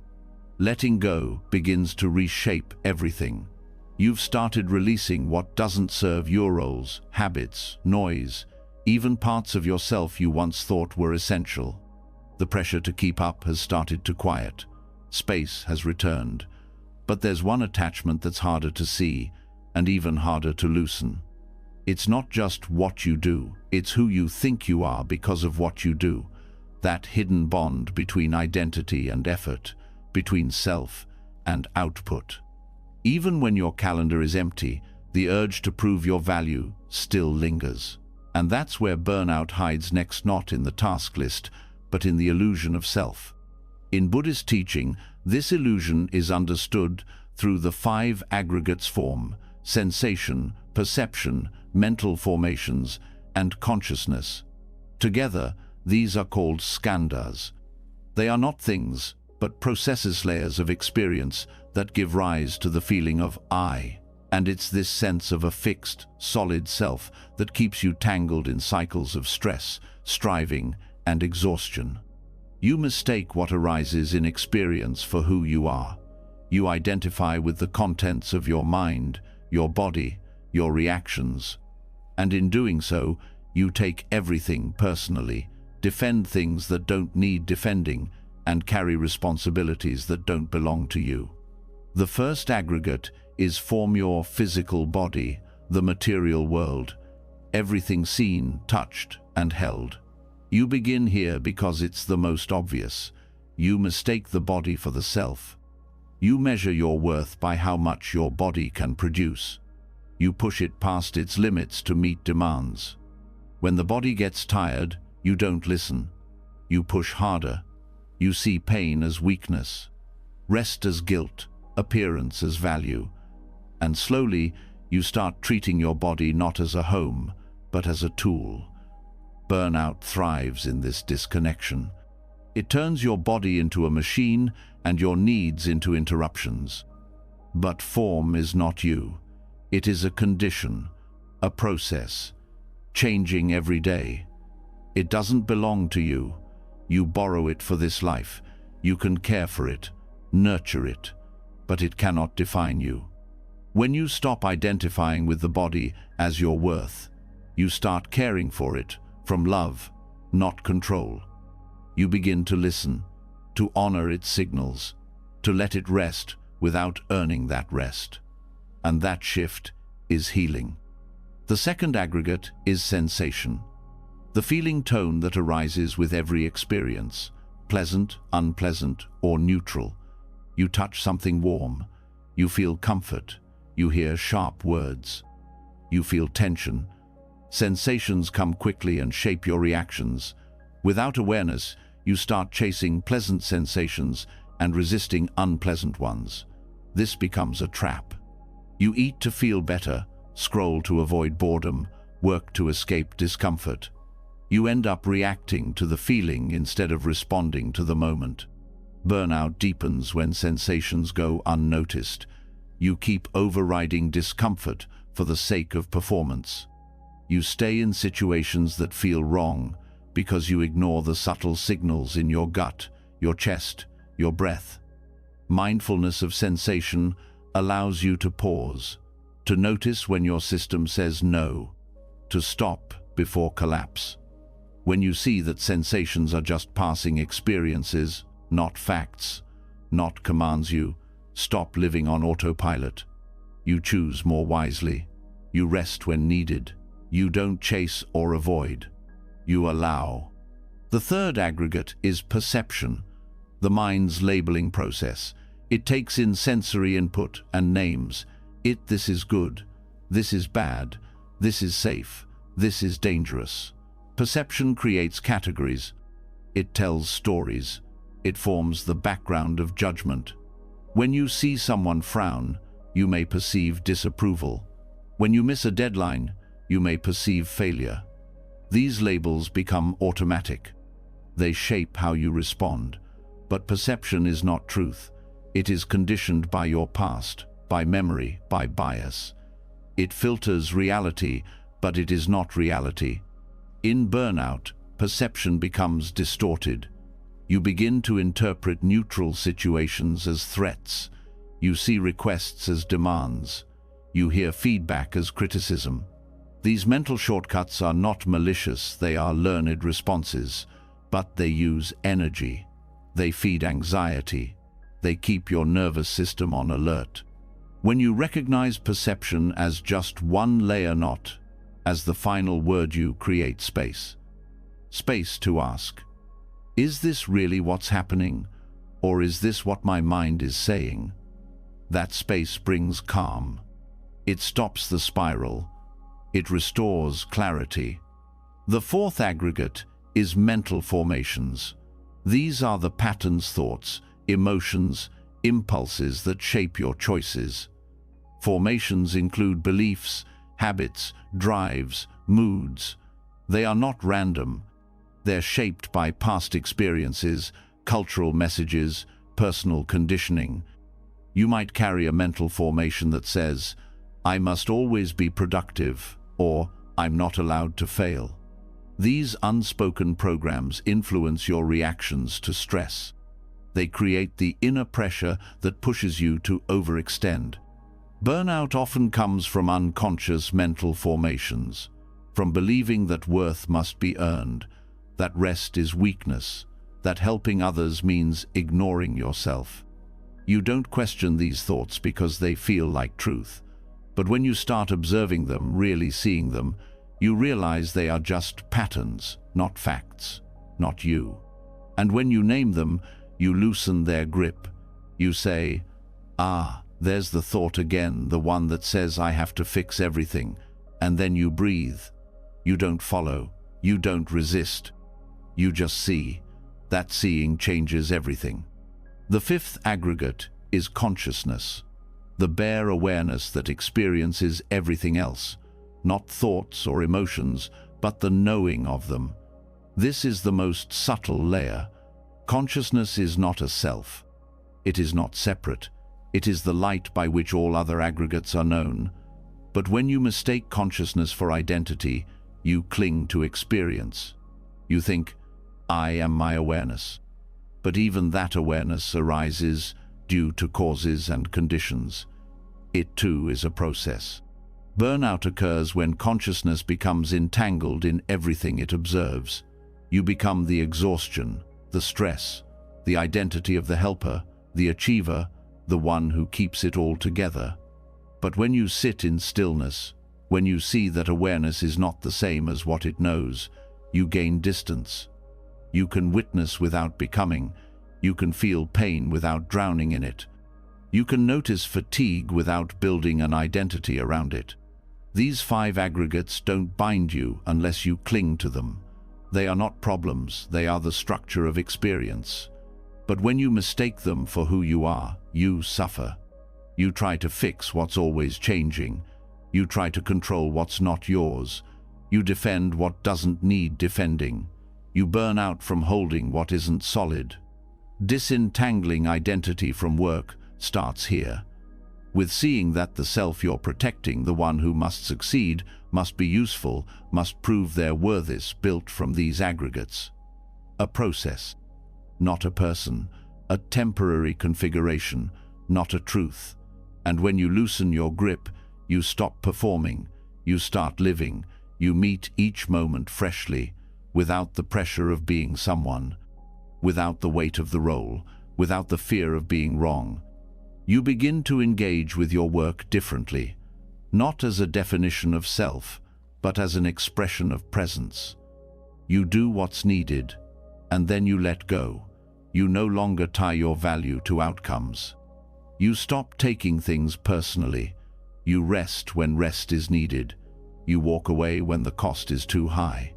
Letting go begins to reshape everything. You've started releasing what doesn't serve your roles, habits, noise, even parts of yourself you once thought were essential. The pressure to keep up has started to quiet. Space has returned. But there's one attachment that's harder to see and even harder to loosen. It's not just what you do, it's who you think you are because of what you do. That hidden bond between identity and effort, between self and output. Even when your calendar is empty, the urge to prove your value still lingers. And that's where burnout hides next, not in the task list, but in the illusion of self. In Buddhist teaching, this illusion is understood through the 5 aggregates: form, sensation, perception, mental formations, and consciousness. Together, these are called skandhas. They are not things, but processes, layers of experience that give rise to the feeling of I. And it's this sense of a fixed, solid self that keeps you tangled in cycles of stress, striving, and exhaustion. You mistake what arises in experience for who you are. You identify with the contents of your mind, your body, your reactions. And in doing so, you take everything personally, defend things that don't need defending, and carry responsibilities that don't belong to you. The first aggregate is form, your physical body, the material world, everything seen, touched, and held. You begin here because it's the most obvious. You mistake the body for the self. You measure your worth by how much your body can produce. You push it past its limits to meet demands. When the body gets tired, you don't listen. You push harder. You see pain as weakness, rest as guilt, appearance as value. And slowly, you start treating your body not as a home, but as a tool. Burnout thrives in this disconnection. It turns your body into a machine and your needs into interruptions. But form is not you. It is a condition, a process, changing every day. It doesn't belong to you. You borrow it for this life. You can care for it, nurture it, but it cannot define you. When you stop identifying with the body as your worth, you start caring for it from love, not control. You begin to listen, to honor its signals, to let it rest without earning that rest. And that shift is healing. The second aggregate is sensation. The feeling tone that arises with every experience, pleasant, unpleasant, or neutral. You touch something warm. You feel comfort. You hear sharp words. You feel tension. Sensations come quickly and shape your reactions. Without awareness, you start chasing pleasant sensations and resisting unpleasant ones. This becomes a trap. You eat to feel better, scroll to avoid boredom, work to escape discomfort. You end up reacting to the feeling instead of responding to the moment. Burnout deepens when sensations go unnoticed. You keep overriding discomfort for the sake of performance. You stay in situations that feel wrong because you ignore the subtle signals in your gut, your chest, your breath. Mindfulness of sensation allows you to pause, to notice when your system says no, to stop before collapse. When you see that sensations are just passing experiences, not facts, not commands, you stop living on autopilot. You choose more wisely. You rest when needed. You don't chase or avoid. You allow. The third aggregate is perception, the mind's labeling process. It takes in sensory input and names. This is good, this is bad, this is safe, this is dangerous. Perception creates categories. It tells stories. It forms the background of judgment. When you see someone frown, you may perceive disapproval. When you miss a deadline, you may perceive failure. These labels become automatic. They shape how you respond. But perception is not truth. It is conditioned by your past, by memory, by bias. It filters reality but it is not reality. In burnout, perception becomes distorted. You begin to interpret neutral situations as threats. You see requests as demands. You hear feedback as criticism. These mental shortcuts are not malicious, they are learned responses, but they use energy. They feed anxiety. They keep your nervous system on alert. When you recognize perception as just one layer knot, as the final word, you create space. Space to ask, is this really what's happening? Or is this what my mind is saying? That space brings calm. It stops the spiral. It restores clarity. The fourth aggregate is mental formations. These are the patterns, thoughts, emotions, impulses that shape your choices. Formations include beliefs, habits, drives, moods. They are not random. They're shaped by past experiences, cultural messages, personal conditioning. You might carry a mental formation that says, I must always be productive, or I'm not allowed to fail. These unspoken programs influence your reactions to stress. They create the inner pressure that pushes you to overextend. Burnout often comes from unconscious mental formations, from believing that worth must be earned, that rest is weakness, that helping others means ignoring yourself. You don't question these thoughts because they feel like truth. But when you start observing them, really seeing them, you realize they are just patterns, not facts, not you. And when you name them, you loosen their grip. You say, there's the thought again, the one that says I have to fix everything. And then you breathe. You don't follow. You don't resist. You just see. That seeing changes everything. The fifth aggregate is consciousness. The bare awareness that experiences everything else, not thoughts or emotions, but the knowing of them. This is the most subtle layer. Consciousness is not a self. It is not separate. It is the light by which all other aggregates are known. But when you mistake consciousness for identity, you cling to experience. You think, I am my awareness. But even that awareness arises due to causes and conditions. It too is a process. Burnout occurs when consciousness becomes entangled in everything it observes. You become the exhaustion, the stress, the identity of the helper, the achiever, the one who keeps it all together. But when you sit in stillness, when you see that awareness is not the same as what it knows, you gain distance. You can witness without becoming. You can feel pain without drowning in it. You can notice fatigue without building an identity around it. These 5 aggregates don't bind you unless you cling to them. They are not problems, they are the structure of experience. But when you mistake them for who you are, you suffer. You try to fix what's always changing. You try to control what's not yours. You defend what doesn't need defending. You burn out from holding what isn't solid. Disentangling identity from work starts here, with seeing that the self you're protecting, the one who must succeed, must be useful, must prove their worth, is built from these aggregates. A process, not a person, a temporary configuration, not a truth. And when you loosen your grip, you stop performing, you start living, you meet each moment freshly, without the pressure of being someone, without the weight of the role, without the fear of being wrong. You begin to engage with your work differently, not as a definition of self, but as an expression of presence. You do what's needed, and then you let go. You no longer tie your value to outcomes. You stop taking things personally. You rest when rest is needed. You walk away when the cost is too high.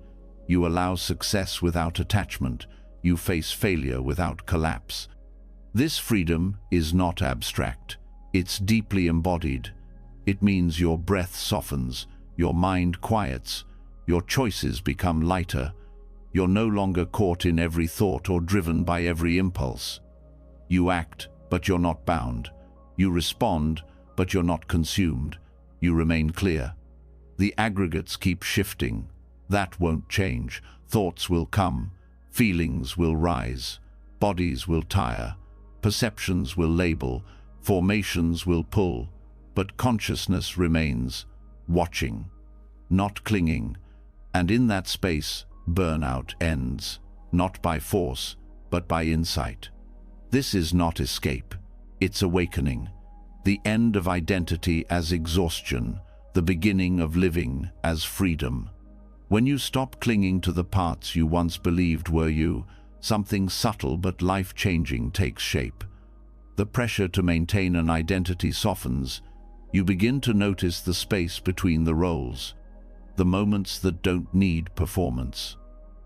You allow success without attachment. You face failure without collapse. This freedom is not abstract. It's deeply embodied. It means your breath softens, your mind quiets, your choices become lighter. You're no longer caught in every thought or driven by every impulse. You act, but you're not bound. You respond, but you're not consumed. You remain clear. The aggregates keep shifting. That won't change. Thoughts will come. Feelings will rise. Bodies will tire. Perceptions will label. Formations will pull. But consciousness remains, watching, not clinging. And in that space, burnout ends, not by force, but by insight. This is not escape. It's awakening. The end of identity as exhaustion, the beginning of living as freedom. When you stop clinging to the parts you once believed were you, something subtle but life-changing takes shape. The pressure to maintain an identity softens. You begin to notice the space between the roles, the moments that don't need performance.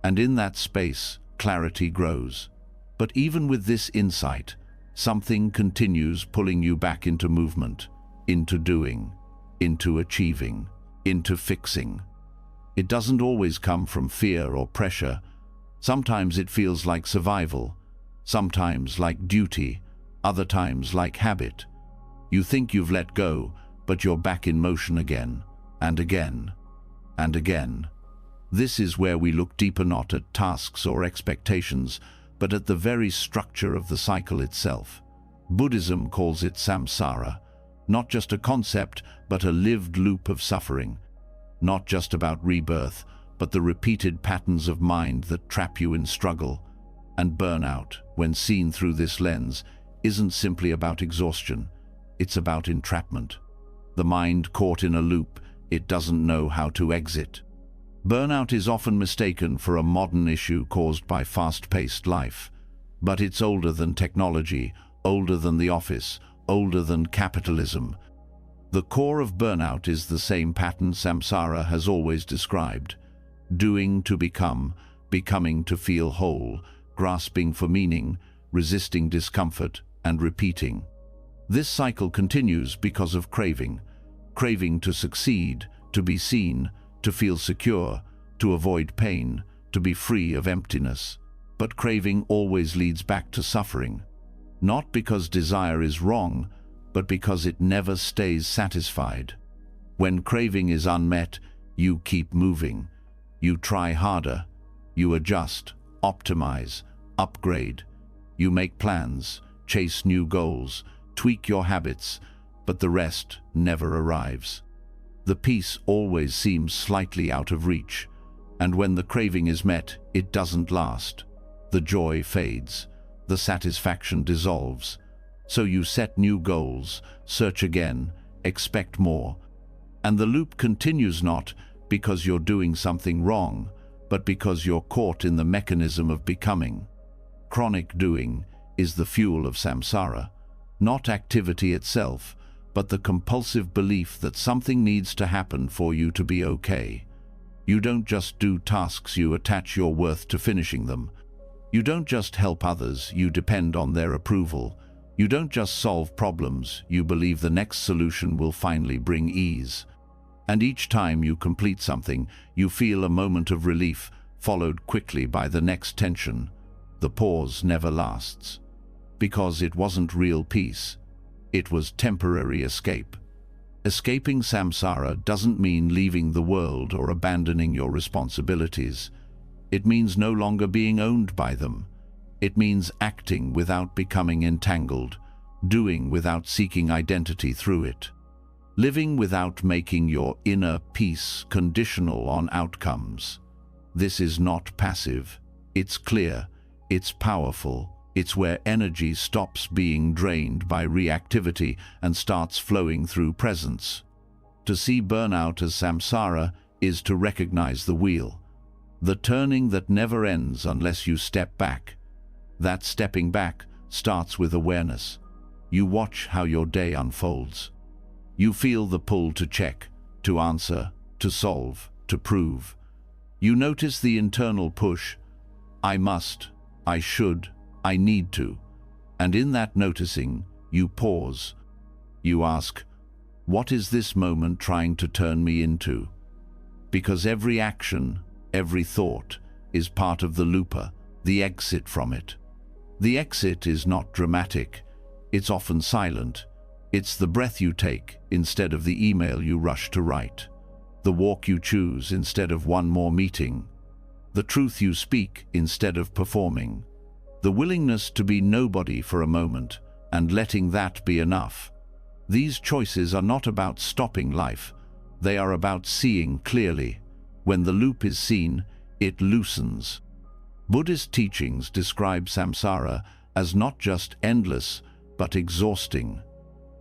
And in that space, clarity grows. But even with this insight, something continues pulling you back into movement, into doing, into achieving, into fixing. It doesn't always come from fear or pressure. Sometimes it feels like survival, sometimes like duty, other times like habit. You think you've let go, but you're back in motion again, and again, and again. This is where we look deeper, not at tasks or expectations, but at the very structure of the cycle itself. Buddhism calls it samsara, not just a concept, but a lived loop of suffering. Not just about rebirth, but the repeated patterns of mind that trap you in struggle. And burnout, when seen through this lens, isn't simply about exhaustion. It's about entrapment. The mind caught in a loop it doesn't know how to exit. Burnout is often mistaken for a modern issue caused by fast-paced life. But it's older than technology, older than the office, older than capitalism. The core of burnout is the same pattern samsara has always described. Doing to become, becoming to feel whole, grasping for meaning, resisting discomfort, and repeating. This cycle continues because of craving. Craving to succeed, to be seen, to feel secure, to avoid pain, to be free of emptiness. But craving always leads back to suffering. Not because desire is wrong, but because it never stays satisfied. When craving is unmet, you keep moving. You try harder. You adjust, optimize, upgrade. You make plans, chase new goals, tweak your habits, but the rest never arrives. The peace always seems slightly out of reach, and when the craving is met, it doesn't last. The joy fades, the satisfaction dissolves. So you set new goals, search again, expect more. And the loop continues not because you're doing something wrong, but because you're caught in the mechanism of becoming. Chronic doing is the fuel of samsara, not activity itself, but the compulsive belief that something needs to happen for you to be okay. You don't just do tasks, you attach your worth to finishing them. You don't just help others, you depend on their approval. You don't just solve problems, you believe the next solution will finally bring ease. And each time you complete something, you feel a moment of relief, followed quickly by the next tension. The pause never lasts. Because it wasn't real peace. It was temporary escape. Escaping samsara doesn't mean leaving the world or abandoning your responsibilities. It means no longer being owned by them. It means acting without becoming entangled, doing without seeking identity through it, living without making your inner peace conditional on outcomes. This is not passive. It's clear. It's powerful. It's where energy stops being drained by reactivity and starts flowing through presence. To see burnout as samsara is to recognize the wheel, the turning that never ends unless you step back. That stepping back starts with awareness. You watch how your day unfolds. You feel the pull to check, to answer, to solve, to prove. You notice the internal push, I must, I should, I need to. And in that noticing, you pause. You ask, what is this moment trying to turn me into? Because every action, every thought, is part of the looper, the exit from it. The exit is not dramatic. It's often silent. It's the breath you take instead of the email you rush to write. the walk you choose instead of one more meeting, the truth you speak instead of performing, the willingness to be nobody for a moment and letting that be enough. These choices are not about stopping life, they are about seeing clearly. When the loop is seen, it loosens. Buddhist teachings describe samsara as not just endless, but exhausting.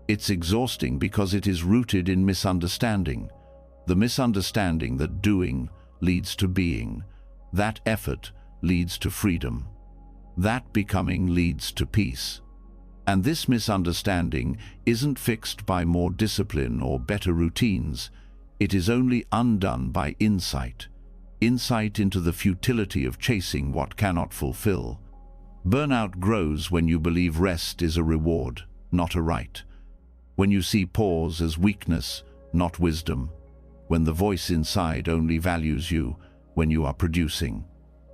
It's exhausting because it is rooted in misunderstanding. The misunderstanding that doing leads to being, that effort leads to freedom, that becoming leads to peace. And this misunderstanding isn't fixed by more discipline or better routines. It is only undone by insight. Insight into the futility of chasing what cannot fulfill. Burnout grows when you believe rest is a reward, not a right. When you see pause as weakness, not wisdom. When the voice inside only values you when you are producing.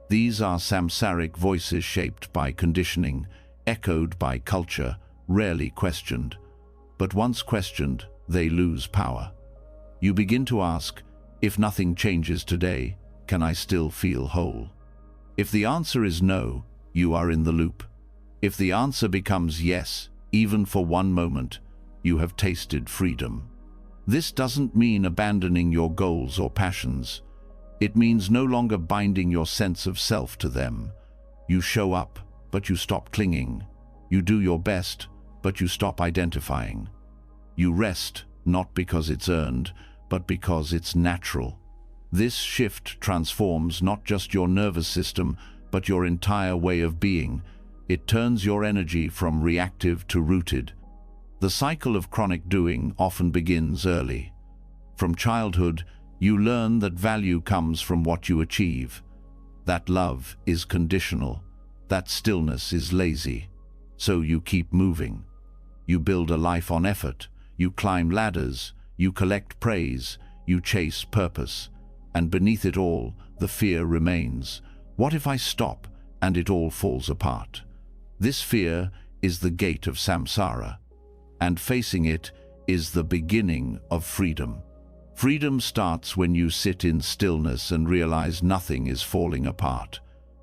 These are samsaric voices shaped by conditioning, echoed by culture, rarely questioned. But once questioned, they lose power. You begin to ask, if nothing changes today, can I still feel whole? If the answer is no, you are in the loop. If the answer becomes yes, even for one moment, you have tasted freedom. This doesn't mean abandoning your goals or passions. It means no longer binding your sense of self to them. You show up, but you stop clinging. You do your best, but you stop identifying. You rest, not because it's earned, but because it's natural. This shift transforms not just your nervous system, but your entire way of being. It turns your energy from reactive to rooted. The cycle of chronic doing often begins early. From childhood, you learn that value comes from what you achieve. That love is conditional. That stillness is lazy. So you keep moving. You build a life on effort. You climb ladders. You collect praise. You chase purpose. And beneath it all, the fear remains. What if I stop and it all falls apart? This fear is the gate of samsara. And facing it is the beginning of freedom. Freedom starts when you sit in stillness and realize nothing is falling apart.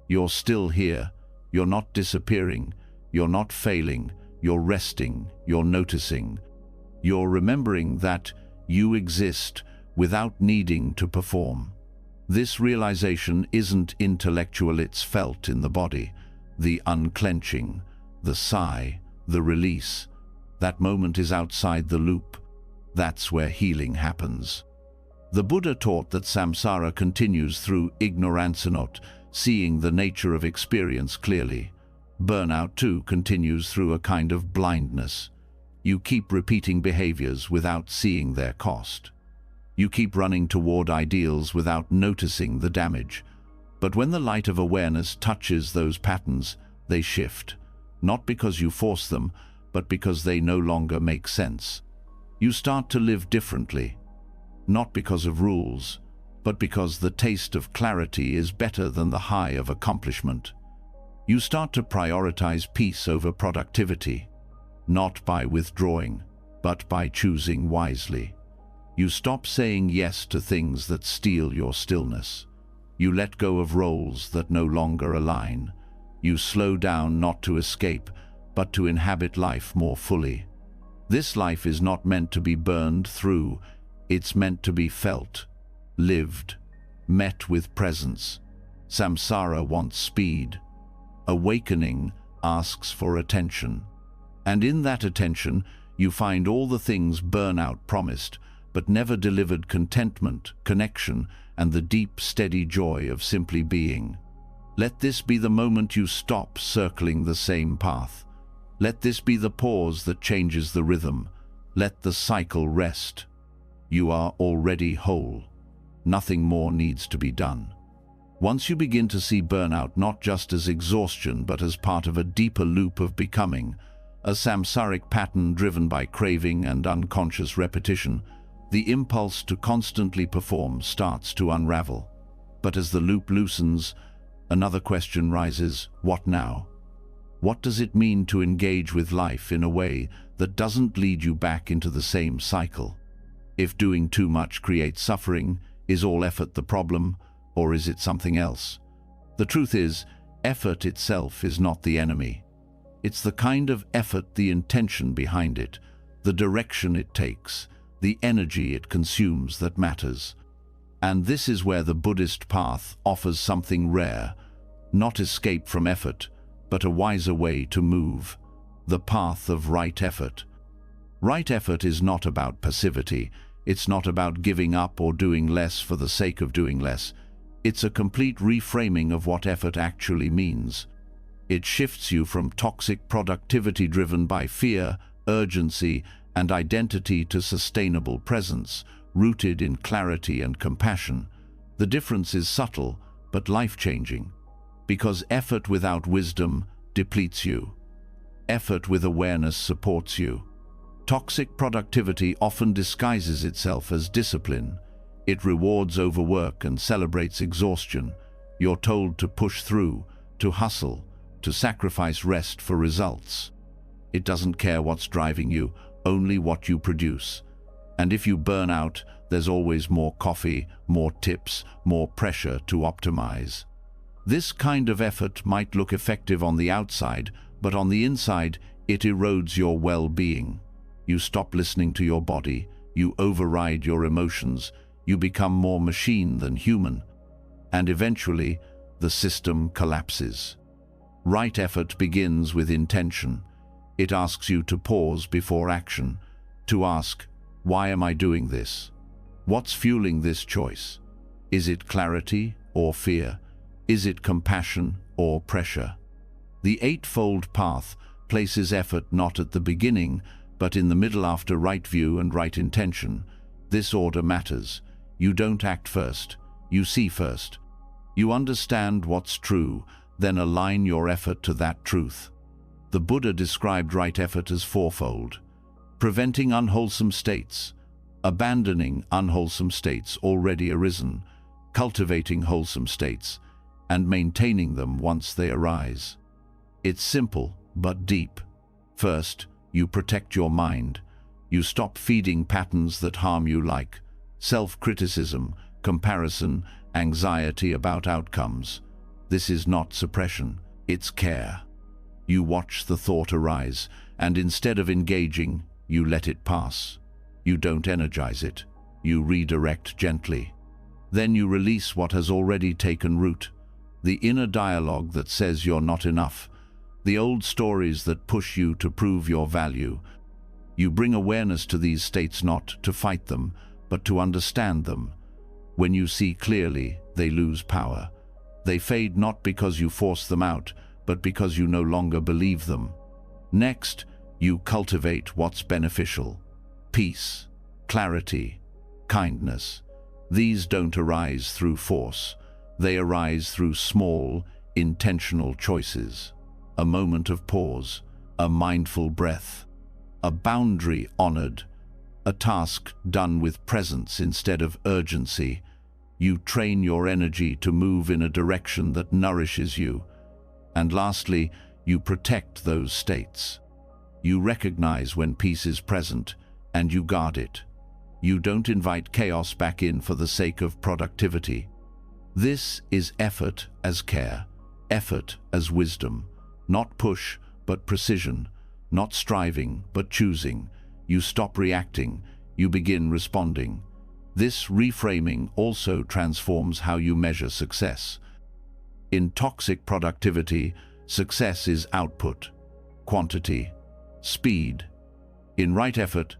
You're still here. You're not disappearing. You're not failing. You're resting. You're noticing. You're remembering that you exist without needing to perform. This realization isn't intellectual, it's felt in the body. The unclenching, the sigh, the release. That moment is outside the loop. That's where healing happens. The Buddha taught that samsara continues through ignorancenot, seeing the nature of experience clearly. Burnout too continues through a kind of blindness. You keep repeating behaviors without seeing their cost. You keep running toward ideals without noticing the damage. But when the light of awareness touches those patterns, they shift. Not because you force them, but because they no longer make sense. You start to live differently. Not because of rules, but because the taste of clarity is better than the high of accomplishment. You start to prioritize peace over productivity, not by withdrawing, but by choosing wisely. You stop saying yes to things that steal your stillness. You let go of roles that no longer align. You slow down not to escape, but to inhabit life more fully. This life is not meant to be burned through. It's meant to be felt, lived, met with presence. Samsara wants speed. Awakening asks for attention. And in that attention, you find all the things burnout promised, but never delivered: contentment, connection, and the deep, steady joy of simply being. Let this be the moment you stop circling the same path. Let this be the pause that changes the rhythm. Let the cycle rest. You are already whole. Nothing more needs to be done. Once you begin to see burnout not just as exhaustion, but as part of a deeper loop of becoming, a samsaric pattern driven by craving and unconscious repetition, the impulse to constantly perform starts to unravel. But as the loop loosens, another question rises: what now? What does it mean to engage with life in a way that doesn't lead you back into the same cycle? If doing too much creates suffering, is all effort the problem, or is it something else? The truth is, effort itself is not the enemy. It's the kind of effort, the intention behind it, the direction it takes, the energy it consumes that matters. And this is where the Buddhist path offers something rare, not escape from effort, but a wiser way to move, the path of right effort. Right effort is not about passivity. It's not about giving up or doing less for the sake of doing less. It's a complete reframing of what effort actually means. It shifts you from toxic productivity driven by fear, urgency, and identity to sustainable presence, rooted in clarity and compassion. The difference is subtle, but life-changing. Because effort without wisdom depletes you. Effort with awareness supports you. Toxic productivity often disguises itself as discipline. It rewards overwork and celebrates exhaustion. You're told to push through, to hustle, to sacrifice rest for results. It doesn't care what's driving you, only what you produce. And if you burn out, there's always more coffee, more tips, more pressure to optimize. This kind of effort might look effective on the outside, but on the inside, it erodes your well-being. You stop listening to your body, you override your emotions, you become more machine than human, and eventually, the system collapses. Right effort begins with intention. It asks you to pause before action, to ask, why am I doing this? What's fueling this choice? Is it clarity or fear? Is it compassion or pressure? The Eightfold Path places effort not at the beginning, but in the middle after right view and right intention. This order matters. You don't act first, you see first. You understand what's true, then align your effort to that truth. The Buddha described right effort as fourfold: preventing unwholesome states, abandoning unwholesome states already arisen, cultivating wholesome states, and maintaining them once they arise. It's simple, but deep. First, you protect your mind. You stop feeding patterns that harm you, like self-criticism, comparison, anxiety about outcomes. This is not suppression, it's care. You watch the thought arise, and instead of engaging, you let it pass. You don't energize it, you redirect gently. Then you release what has already taken root, the inner dialogue that says you're not enough, the old stories that push you to prove your value. You bring awareness to these states not to fight them, but to understand them. When you see clearly, they lose power. They fade not because you force them out, but because you no longer believe them. Next, you cultivate what's beneficial: peace, clarity, kindness. These don't arise through force. They arise through small, intentional choices. A moment of pause, a mindful breath, a boundary honored, a task done with presence instead of urgency. You train your energy to move in a direction that nourishes you. And lastly, you protect those states. You recognize when peace is present, and you guard it. You don't invite chaos back in for the sake of productivity. This is effort as care, effort as wisdom. Not push, but precision. Not striving, but choosing. You stop reacting, you begin responding. This reframing also transforms how you measure success. In toxic productivity, success is output, quantity, speed. In right effort,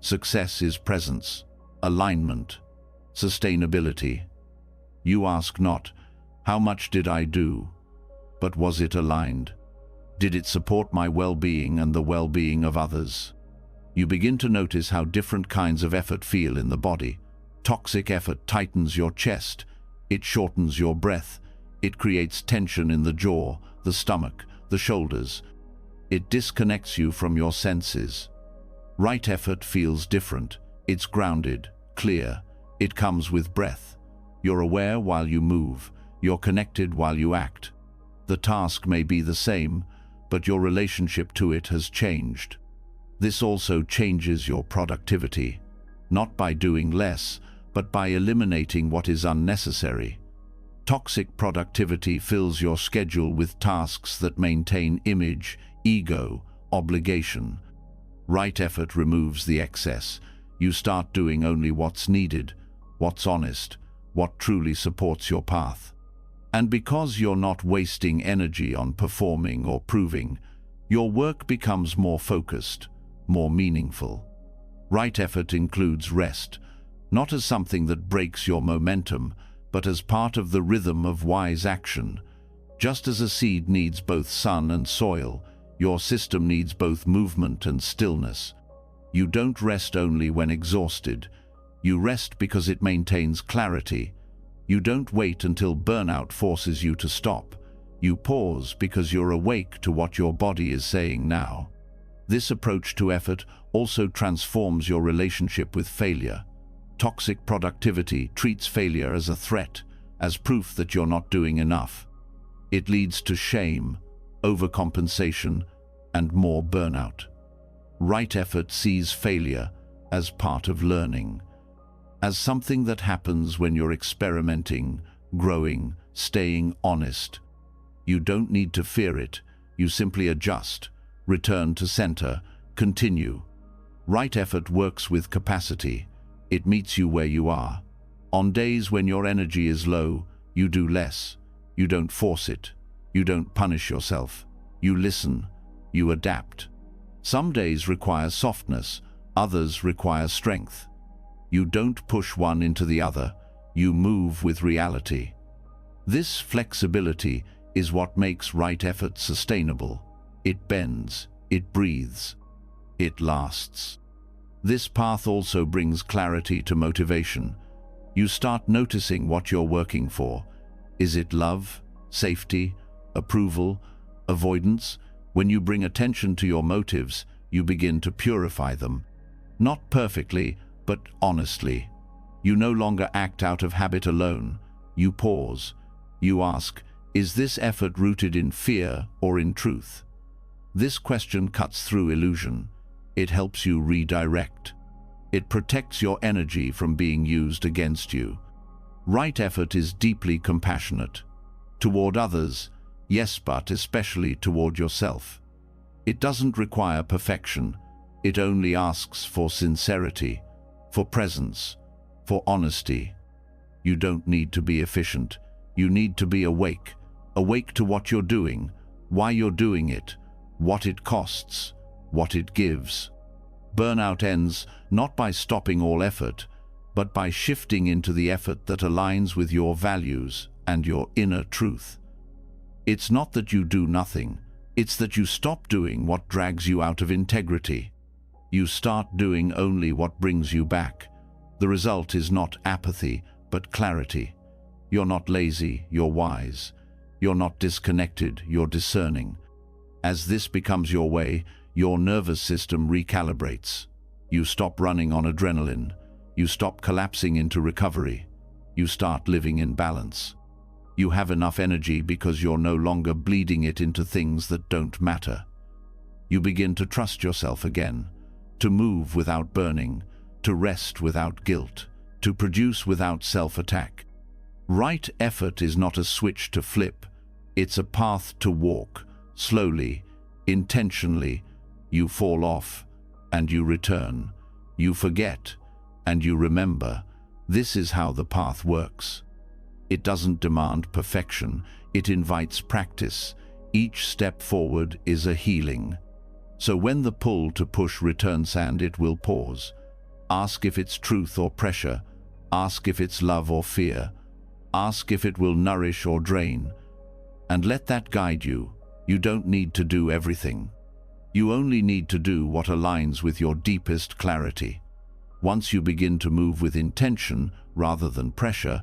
success is presence, alignment, sustainability. You ask not, how much did I do? But was it aligned? Did it support my well-being and the well-being of others? You begin to notice how different kinds of effort feel in the body. Toxic effort tightens your chest. It shortens your breath. It creates tension in the jaw, the stomach, the shoulders. It disconnects you from your senses. Right effort feels different. It's grounded, clear. It comes with breath. You're aware while you move. You're connected while you act. The task may be the same, but your relationship to it has changed. This also changes your productivity. not by doing less, but by eliminating what is unnecessary. Toxic productivity fills your schedule with tasks that maintain image, ego, obligation. Right effort removes the excess. You start doing only what's needed, what's honest, what truly supports your path. And because you're not wasting energy on performing or proving, your work becomes more focused, more meaningful. Right effort includes rest, not as something that breaks your momentum, but as part of the rhythm of wise action. Just as a seed needs both sun and soil, your system needs both movement and stillness. You don't rest only when exhausted. You rest because it maintains clarity. You don't wait until burnout forces you to stop. You pause because you're awake to what your body is saying now. This approach to effort also transforms your relationship with failure. Toxic productivity treats failure as a threat, as proof that you're not doing enough. It leads to shame, overcompensation, and more burnout. Right effort sees failure as part of learning, as something that happens when you're experimenting, growing, staying honest. You don't need to fear it. You simply adjust, return to center, continue. Right effort works with capacity. It meets you where you are. On days when your energy is low, you do less. You don't force it. You don't punish yourself. You listen. You adapt. Some days require softness, others require strength. You don't push one into the other. You move with reality. This flexibility is what makes right effort sustainable. It bends, it breathes, it lasts. This path also brings clarity to motivation. You start noticing what you're working for. Is it love, safety, approval, avoidance? When you bring attention to your motives, you begin to purify them. Not perfectly, but honestly. You no longer act out of habit alone. You pause. You ask, is this effort rooted in fear or in truth? This question cuts through illusion. It helps you redirect. It protects your energy from being used against you. Right effort is deeply compassionate. Toward others, yes, but especially toward yourself. It doesn't require perfection. It only asks for sincerity, for presence, for honesty. You don't need to be efficient. You need to be awake. Awake to what you're doing, why you're doing it, what it costs, what it gives. Burnout ends not by stopping all effort, but by shifting into the effort that aligns with your values and your inner truth. It's not that you do nothing, it's that you stop doing what drags you out of integrity. You start doing only what brings you back. The result is not apathy, but clarity. You're not lazy, you're wise. You're not disconnected, you're discerning. As this becomes your way, your nervous system recalibrates. You stop running on adrenaline. You stop collapsing into recovery. You start living in balance. You have enough energy because you're no longer bleeding it into things that don't matter. You begin to trust yourself again, to move without burning, to rest without guilt, to produce without self-attack. Right effort is not a switch to flip. It's a path to walk, slowly, intentionally. You fall off, and you return. You forget, and you remember. This is how the path works. It doesn't demand perfection. It invites practice. Each step forward is a healing. So when the pull to push returns, and it will pause. Ask if it's truth or pressure. Ask if it's love or fear. Ask if it will nourish or drain. And let that guide you. You don't need to do everything. You only need to do what aligns with your deepest clarity. Once you begin to move with intention rather than pressure,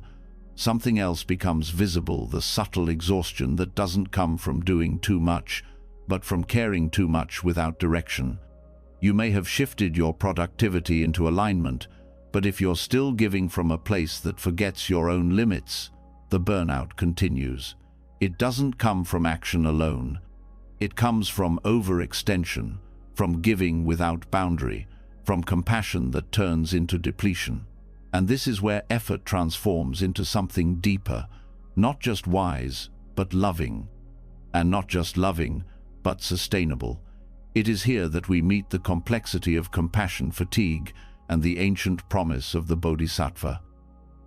something else becomes visible, the subtle exhaustion that doesn't come from doing too much, but from caring too much without direction. You may have shifted your productivity into alignment, but if you're still giving from a place that forgets your own limits, the burnout continues. It doesn't come from action alone. It comes from overextension, from giving without boundary, from compassion that turns into depletion. And this is where effort transforms into something deeper, not just wise, but loving. And not just loving, but sustainable. It is here that we meet the complexity of compassion fatigue and the ancient promise of the Bodhisattva.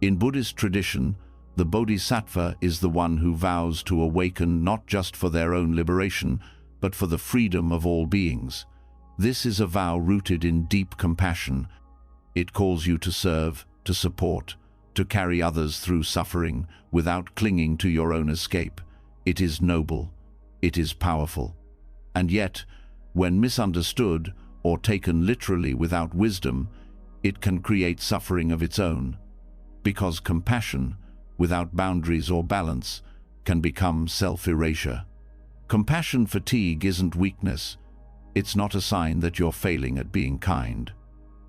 In Buddhist tradition, the Bodhisattva is the one who vows to awaken not just for their own liberation, but for the freedom of all beings. This is a vow rooted in deep compassion. It calls you to serve, to support, to carry others through suffering without clinging to your own escape. It is noble. It is powerful. And yet, when misunderstood or taken literally without wisdom, it can create suffering of its own. Because compassion, without boundaries or balance, can become self-erasure. Compassion fatigue isn't weakness. It's not a sign that you're failing at being kind.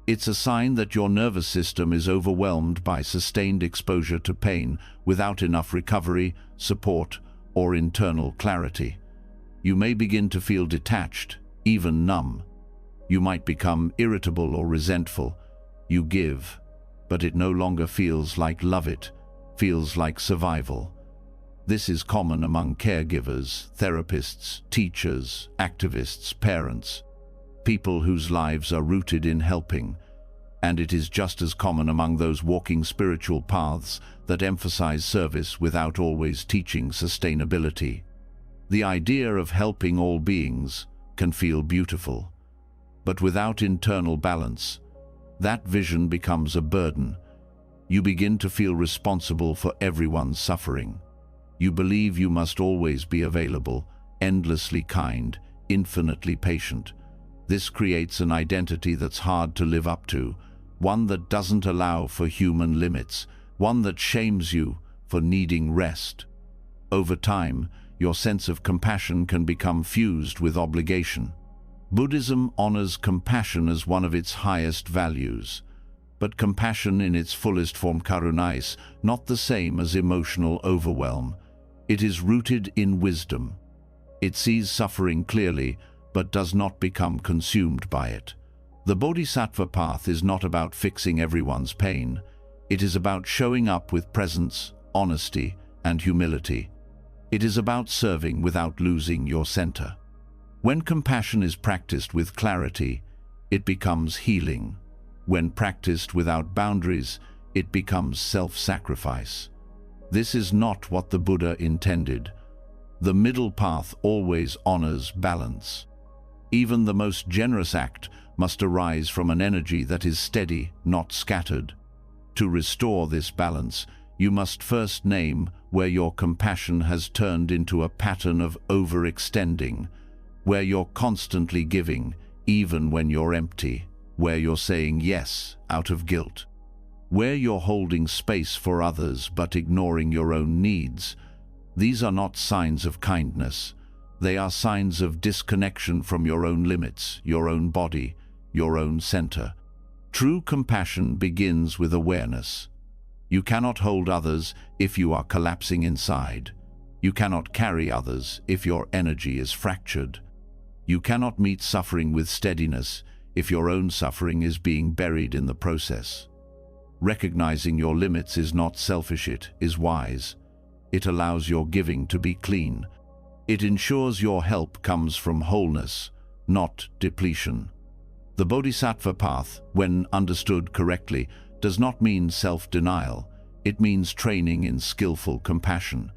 It's a sign that your nervous system is overwhelmed by sustained exposure to pain without enough recovery, support, or internal clarity. You may begin to feel detached, even numb. You might become irritable or resentful. You give, but it no longer feels like love, it feels like survival. This is common among caregivers, therapists, teachers, activists, parents, people whose lives are rooted in helping. And it is just as common among those walking spiritual paths that emphasize service without always teaching sustainability. The idea of helping all beings can feel beautiful, but without internal balance, that vision becomes a burden. You begin to feel responsible for everyone's suffering. You believe you must always be available, endlessly kind, infinitely patient. This creates an identity that's hard to live up to, one that doesn't allow for human limits, one that shames you for needing rest. Over time, your sense of compassion can become fused with obligation. Buddhism honors compassion as one of its highest values, but compassion in its fullest form, karuna, is not the same as emotional overwhelm. It is rooted in wisdom. It sees suffering clearly, but does not become consumed by it. The Bodhisattva path is not about fixing everyone's pain. It is about showing up with presence, honesty, and humility. It is about serving without losing your center. When compassion is practiced with clarity, it becomes healing. When practiced without boundaries, it becomes self-sacrifice. This is not what the Buddha intended. The middle path always honors balance. Even the most generous act must arise from an energy that is steady, not scattered. To restore this balance, you must first name where your compassion has turned into a pattern of overextending, where you're constantly giving, even when you're empty, where you're saying yes out of guilt, where you're holding space for others but ignoring your own needs. These are not signs of kindness. They are signs of disconnection from your own limits, your own body, your own center. True compassion begins with awareness. You cannot hold others if you are collapsing inside. You cannot carry others if your energy is fractured. You cannot meet suffering with steadiness if your own suffering is being buried in the process. Recognizing your limits is not selfish, it is wise. It allows your giving to be clean. It ensures your help comes from wholeness, not depletion. The Bodhisattva path, when understood correctly, does not mean self-denial. It means training in skillful compassion.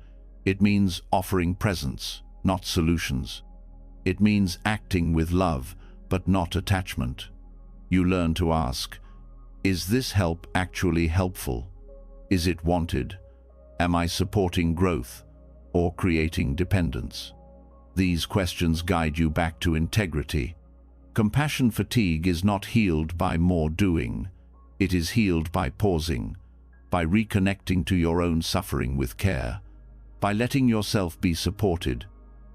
It means offering presence, not solutions. It means acting with love, but not attachment. You learn to ask, is this help actually helpful? Is it wanted? Am I supporting growth or creating dependence? These questions guide you back to integrity. Compassion fatigue is not healed by more doing. It is healed by pausing, by reconnecting to your own suffering with care, by letting yourself be supported.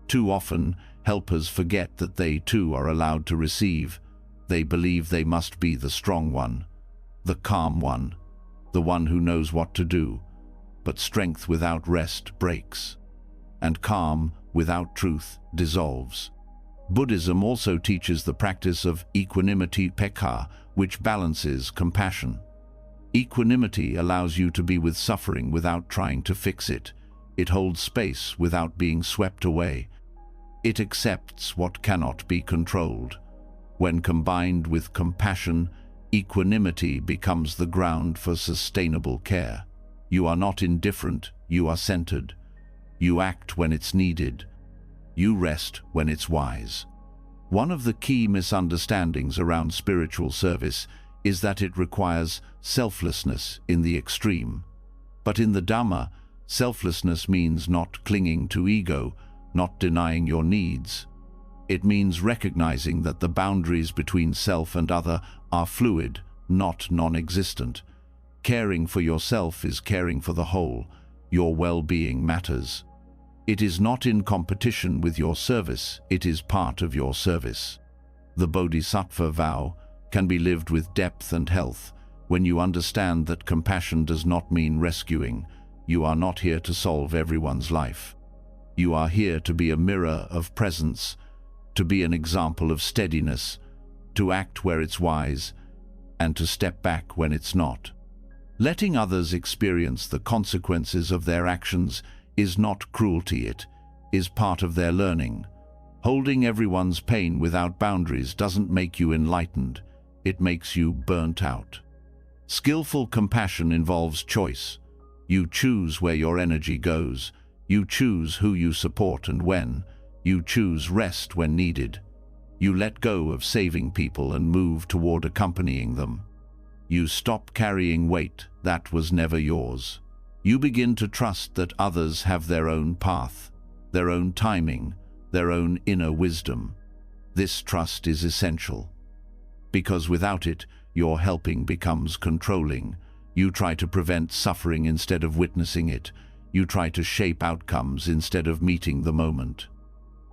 Too often, helpers forget that they too are allowed to receive. They believe they must be the strong one, the calm one, the one who knows what to do. But strength without rest breaks, and calm without truth dissolves. Buddhism also teaches the practice of equanimity, pekka, which balances compassion. Equanimity allows you to be with suffering without trying to fix it. It holds space without being swept away. It accepts what cannot be controlled. When combined with compassion, equanimity becomes the ground for sustainable care. You are not indifferent, you are centered. You act when it's needed. You rest when it's wise. One of the key misunderstandings around spiritual service is that it requires selflessness in the extreme. But in the Dhamma, selflessness means not clinging to ego, not denying your needs. It means recognizing that the boundaries between self and other are fluid, not non-existent. Caring for yourself is caring for the whole. Your well-being matters. It is not in competition with your service, it is part of your service. The Bodhisattva vow can be lived with depth and health when you understand that compassion does not mean rescuing. You are not here to solve everyone's life. You are here to be a mirror of presence, to be an example of steadiness, to act where it's wise, and to step back when it's not. Letting others experience the consequences of their actions is not cruelty, it is part of their learning. Holding everyone's pain without boundaries doesn't make you enlightened, it makes you burnt out. Skillful compassion involves choice. You choose where your energy goes. You choose who you support and when. You choose rest when needed. You let go of saving people and move toward accompanying them. You stop carrying weight that was never yours. You begin to trust that others have their own path, their own timing, their own inner wisdom. This trust is essential, because without it, your helping becomes controlling. You try to prevent suffering instead of witnessing it. You try to shape outcomes instead of meeting the moment.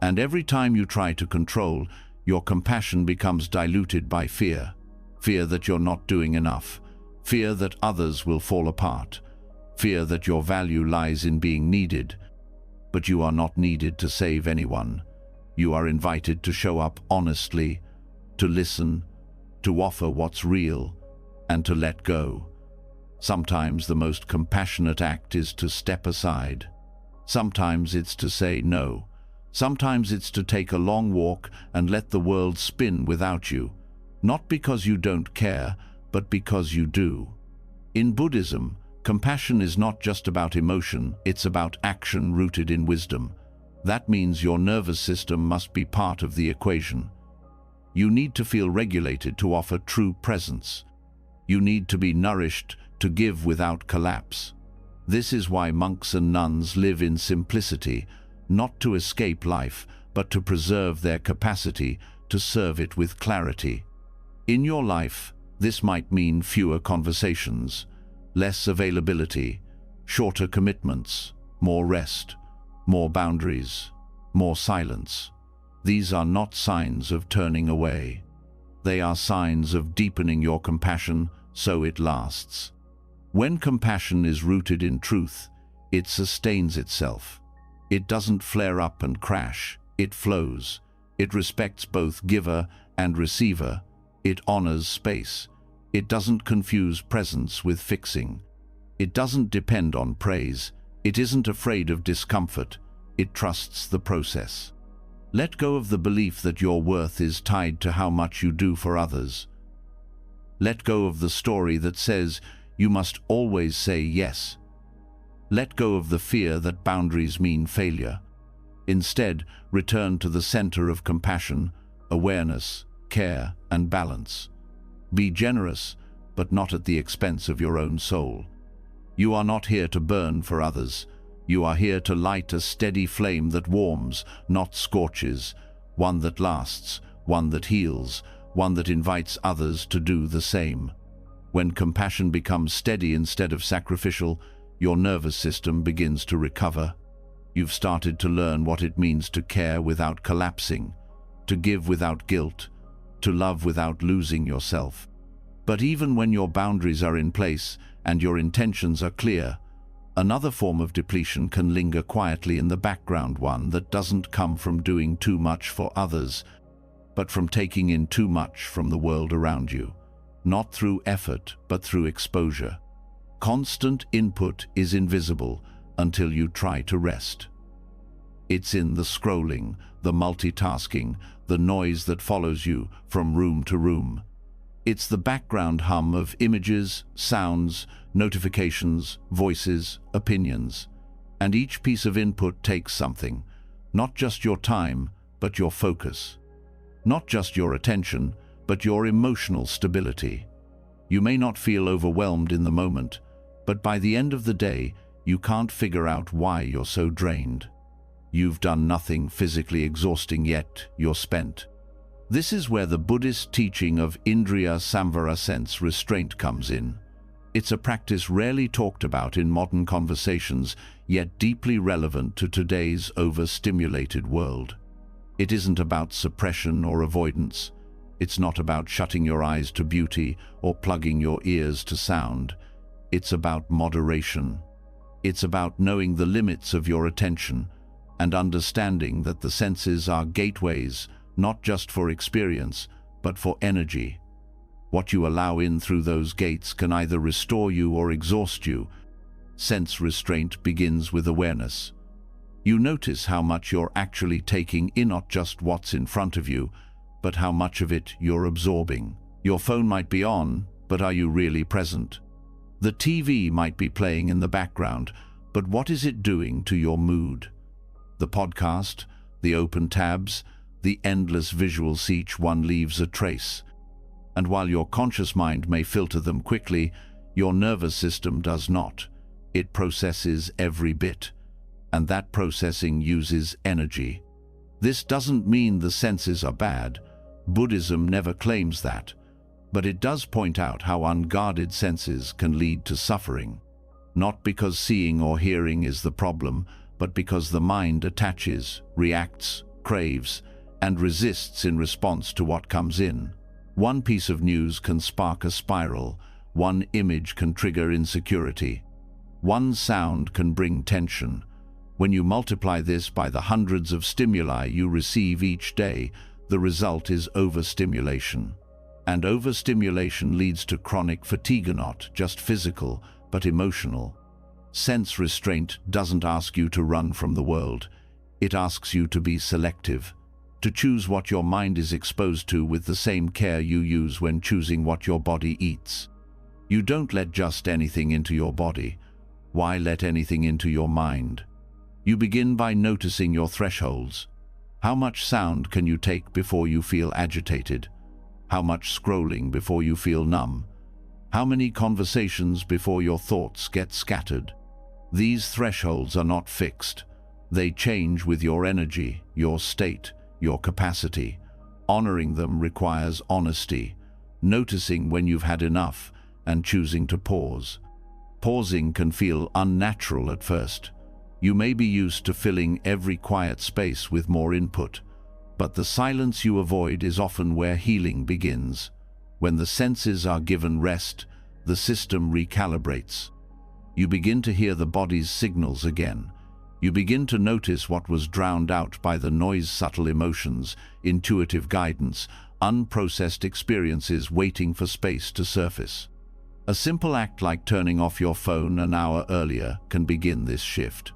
And every time you try to control, your compassion becomes diluted by fear. Fear that you're not doing enough. Fear that others will fall apart. Fear that your value lies in being needed. But you are not needed to save anyone. You are invited to show up honestly, to listen, to offer what's real, and to let go. Sometimes the most compassionate act is to step aside. Sometimes it's to say no. Sometimes it's to take a long walk and let the world spin without you. Not because you don't care, but because you do. In Buddhism, compassion is not just about emotion, it's about action rooted in wisdom. That means your nervous system must be part of the equation. You need to feel regulated to offer true presence. You need to be nourished to give without collapse. This is why monks and nuns live in simplicity, not to escape life, but to preserve their capacity to serve it with clarity. In your life, this might mean fewer conversations, less availability, shorter commitments, more rest, more boundaries, more silence. These are not signs of turning away. They are signs of deepening your compassion so it lasts. When compassion is rooted in truth, it sustains itself. It doesn't flare up and crash, it flows. It respects both giver and receiver. It honors space. It doesn't confuse presence with fixing. It doesn't depend on praise. It isn't afraid of discomfort. It trusts the process. Let go of the belief that your worth is tied to how much you do for others. Let go of the story that says you must always say yes. Let go of the fear that boundaries mean failure. Instead, return to the center of compassion, awareness, care, and balance. Be generous, but not at the expense of your own soul. You are not here to burn for others. You are here to light a steady flame that warms, not scorches, one that lasts, one that heals, one that invites others to do the same. When compassion becomes steady instead of sacrificial, your nervous system begins to recover. You've started to learn what it means to care without collapsing, to give without guilt, to love without losing yourself. But even when your boundaries are in place and your intentions are clear, another form of depletion can linger quietly in the background, one that doesn't come from doing too much for others, but from taking in too much from the world around you. not through effort, but through exposure. Constant input is invisible until you try to rest. It's in the scrolling, the multitasking, the noise that follows you from room to room. It's the background hum of images, sounds, notifications, voices, opinions. And each piece of input takes something, not just your time, but your focus. Not just your attention, but your emotional stability. You may not feel overwhelmed in the moment, but by the end of the day, you can't figure out why you're so drained. You've done nothing physically exhausting yet you're spent. This is where the Buddhist teaching of Indriya Samvara, sense restraint, comes in. It's a practice rarely talked about in modern conversations, yet deeply relevant to today's overstimulated world. It isn't about suppression or avoidance. It's not about shutting your eyes to beauty or plugging your ears to sound. It's about moderation. It's about knowing the limits of your attention and understanding that the senses are gateways, not just for experience, but for energy. What you allow in through those gates can either restore you or exhaust you. Sense restraint begins with awareness. You notice how much you're actually taking in, not just what's in front of you, but how much of it you're absorbing. Your phone might be on, but are you really present? The TV might be playing in the background, but what is it doing to your mood? The podcast, the open tabs, the endless visuals, each one leaves a trace. And while your conscious mind may filter them quickly, your nervous system does not. It processes every bit, and that processing uses energy. This doesn't mean the senses are bad. Buddhism never claims that, but it does point out how unguarded senses can lead to suffering. Not because seeing or hearing is the problem, but because the mind attaches, reacts, craves, and resists in response to what comes in. One piece of news can spark a spiral. One image can trigger insecurity. One sound can bring tension. When you multiply this by the hundreds of stimuli you receive each day, the result is overstimulation. And overstimulation leads to chronic fatigue, not just physical, but emotional. Sense restraint doesn't ask you to run from the world. It asks you to be selective, to choose what your mind is exposed to with the same care you use when choosing what your body eats. You don't let just anything into your body. Why let anything into your mind? You begin by noticing your thresholds. How much sound can you take before you feel agitated? How much scrolling before you feel numb? How many conversations before your thoughts get scattered? These thresholds are not fixed. They change with your energy, your state, your capacity. Honoring them requires honesty, noticing when you've had enough and choosing to pause. Pausing can feel unnatural at first. You may be used to filling every quiet space with more input, but the silence you avoid is often where healing begins. When the senses are given rest, the system recalibrates. You begin to hear the body's signals again. You begin to notice what was drowned out by the noise, subtle emotions, intuitive guidance, unprocessed experiences waiting for space to surface. A simple act like turning off your phone an hour earlier can begin this shift.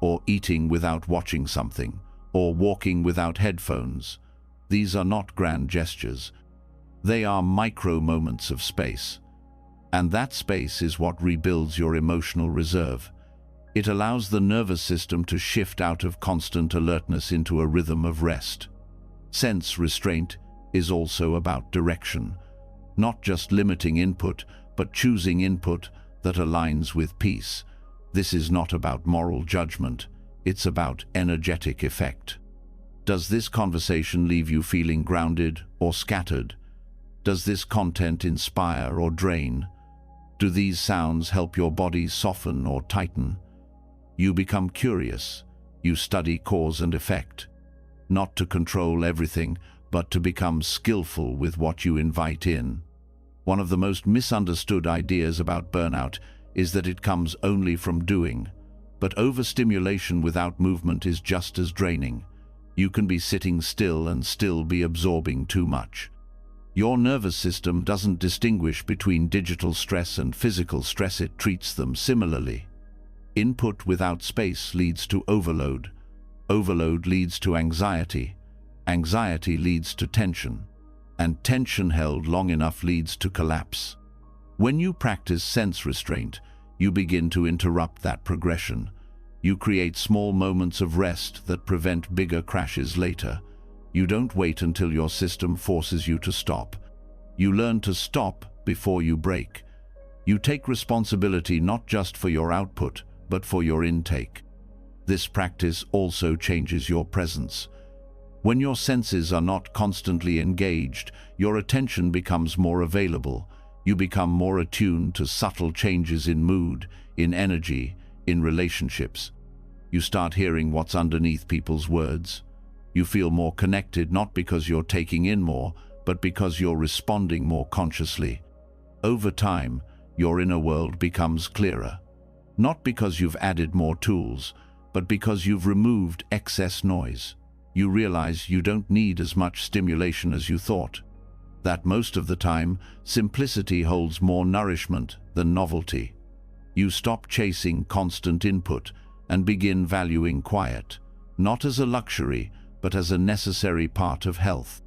Or eating without watching something, or walking without headphones. These are not grand gestures. They are micro moments of space. And that space is what rebuilds your emotional reserve. It allows the nervous system to shift out of constant alertness into a rhythm of rest. Sense restraint is also about direction. Not just limiting input, but choosing input that aligns with peace. This is not about moral judgment. It's about energetic effect. Does this conversation leave you feeling grounded or scattered? Does this content inspire or drain? Do these sounds help your body soften or tighten? You become curious. You study cause and effect. Not to control everything, but to become skillful with what you invite in. One of the most misunderstood ideas about burnout is that it comes only from doing. But overstimulation without movement is just as draining. You can be sitting still and still be absorbing too much. Your nervous system doesn't distinguish between digital stress and physical stress, it treats them similarly. Input without space leads to overload. Overload leads to anxiety. Anxiety leads to tension. And tension held long enough leads to collapse. When you practice sense restraint, you begin to interrupt that progression. You create small moments of rest that prevent bigger crashes later. You don't wait until your system forces you to stop. You learn to stop before you break. You take responsibility not just for your output, but for your intake. This practice also changes your presence. When your senses are not constantly engaged, your attention becomes more available. You become more attuned to subtle changes in mood, in energy, in relationships. You start hearing what's underneath people's words. You feel more connected not because you're taking in more, but because you're responding more consciously. Over time, your inner world becomes clearer. Not because you've added more tools, but because you've removed excess noise. You realize you don't need as much stimulation as you thought. That most of the time, simplicity holds more nourishment than novelty. You stop chasing constant input and begin valuing quiet, not as a luxury, but as a necessary part of health.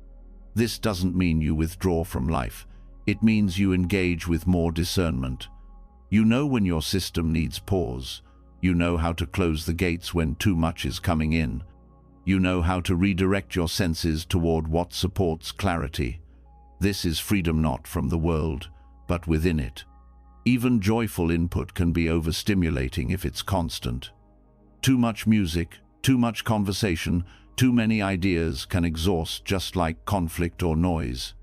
This doesn't mean you withdraw from life. It means you engage with more discernment. You know when your system needs pause. You know how to close the gates when too much is coming in. You know how to redirect your senses toward what supports clarity. This is freedom not from the world, but within it. Even joyful input can be overstimulating if it's constant. Too much music, too much conversation, too many ideas can exhaust just like conflict or noise.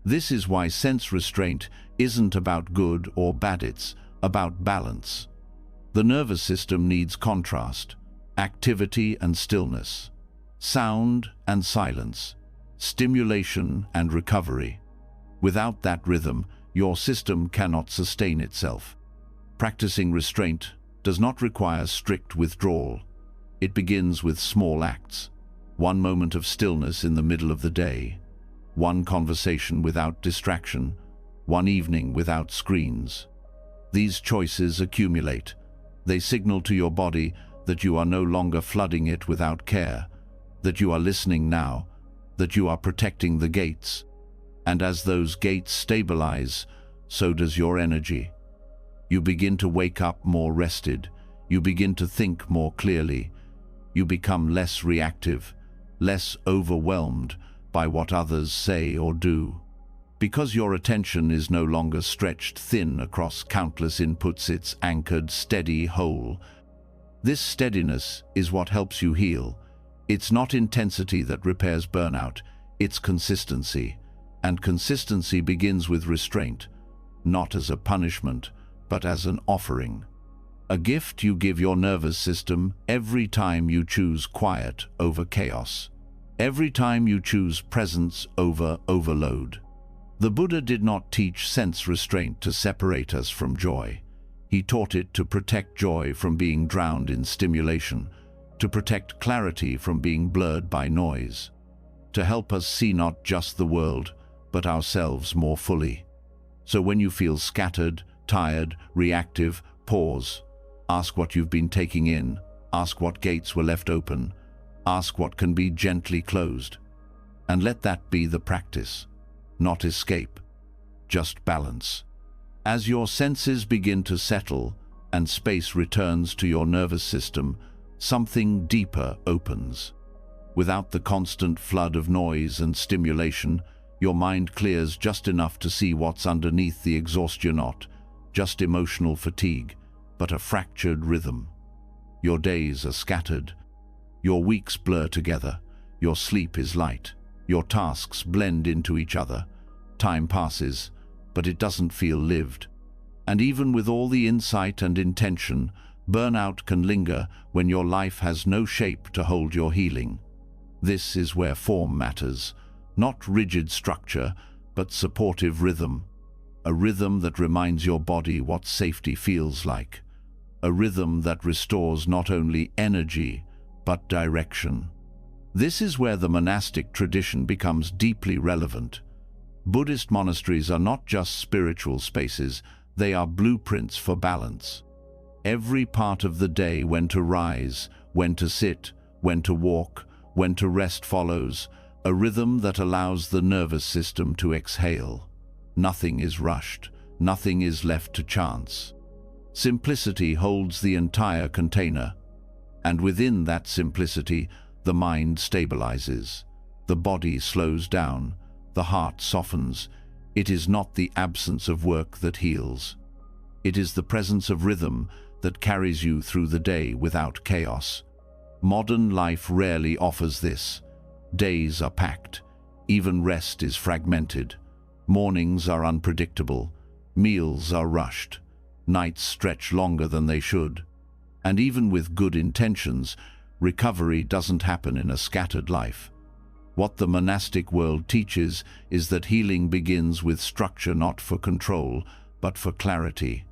This is why sense restraint isn't about good or bad, it's about balance. The nervous system needs contrast, activity and stillness, sound and silence, stimulation and recovery. Without that rhythm, your system cannot sustain itself. Practicing restraint does not require strict withdrawal. It begins with small acts. One moment of stillness in the middle of the day, one conversation without distraction, one evening without screens. These choices accumulate. They signal to your body that you are no longer flooding it without care, that you are listening now, that you are protecting the gates. And as those gates stabilize, so does your energy. You begin to wake up more rested. You begin to think more clearly. You become less reactive, less overwhelmed by what others say or do. Because your attention is no longer stretched thin across countless inputs, it's anchored, steady, whole. This steadiness is what helps you heal. It's not intensity that repairs burnout, it's consistency. And consistency begins with restraint, not as a punishment, but as an offering. A gift you give your nervous system every time you choose quiet over chaos. Every time you choose presence over overload. The Buddha did not teach sense restraint to separate us from joy. He taught it to protect joy from being drowned in stimulation, to protect clarity from being blurred by noise, to help us see not just the world, but ourselves more fully. So when you feel scattered, tired, reactive, pause. Ask what you've been taking in. Ask what gates were left open. Ask what can be gently closed. And let that be the practice. Not escape, just balance. As your senses begin to settle and space returns to your nervous system, something deeper opens. Without the constant flood of noise and stimulation, your mind clears just enough to see what's underneath the exhaustion, not just emotional fatigue, but a fractured rhythm. Your days are scattered. Your weeks blur together. Your sleep is light. Your tasks blend into each other. Time passes, but it doesn't feel lived. And even with all the insight and intention, burnout can linger when your life has no shape to hold your healing. This is where form matters, not rigid structure, but supportive rhythm. A rhythm that reminds your body what safety feels like. A rhythm that restores not only energy, but direction. This is where the monastic tradition becomes deeply relevant. Buddhist monasteries are not just spiritual spaces, they are blueprints for balance. Every part of the day, when to rise, when to sit, when to walk, when to rest, follows a rhythm that allows the nervous system to exhale. Nothing is rushed, nothing is left to chance. Simplicity holds the entire container, and within that simplicity, the mind stabilizes, the body slows down, the heart softens. It is not the absence of work that heals. It is the presence of rhythm that carries you through the day without chaos. Modern life rarely offers this. Days are packed, even rest is fragmented. Mornings are unpredictable, meals are rushed, nights stretch longer than they should. And even with good intentions, recovery doesn't happen in a scattered life. What the monastic world teaches is that healing begins with structure, not for control, but for clarity.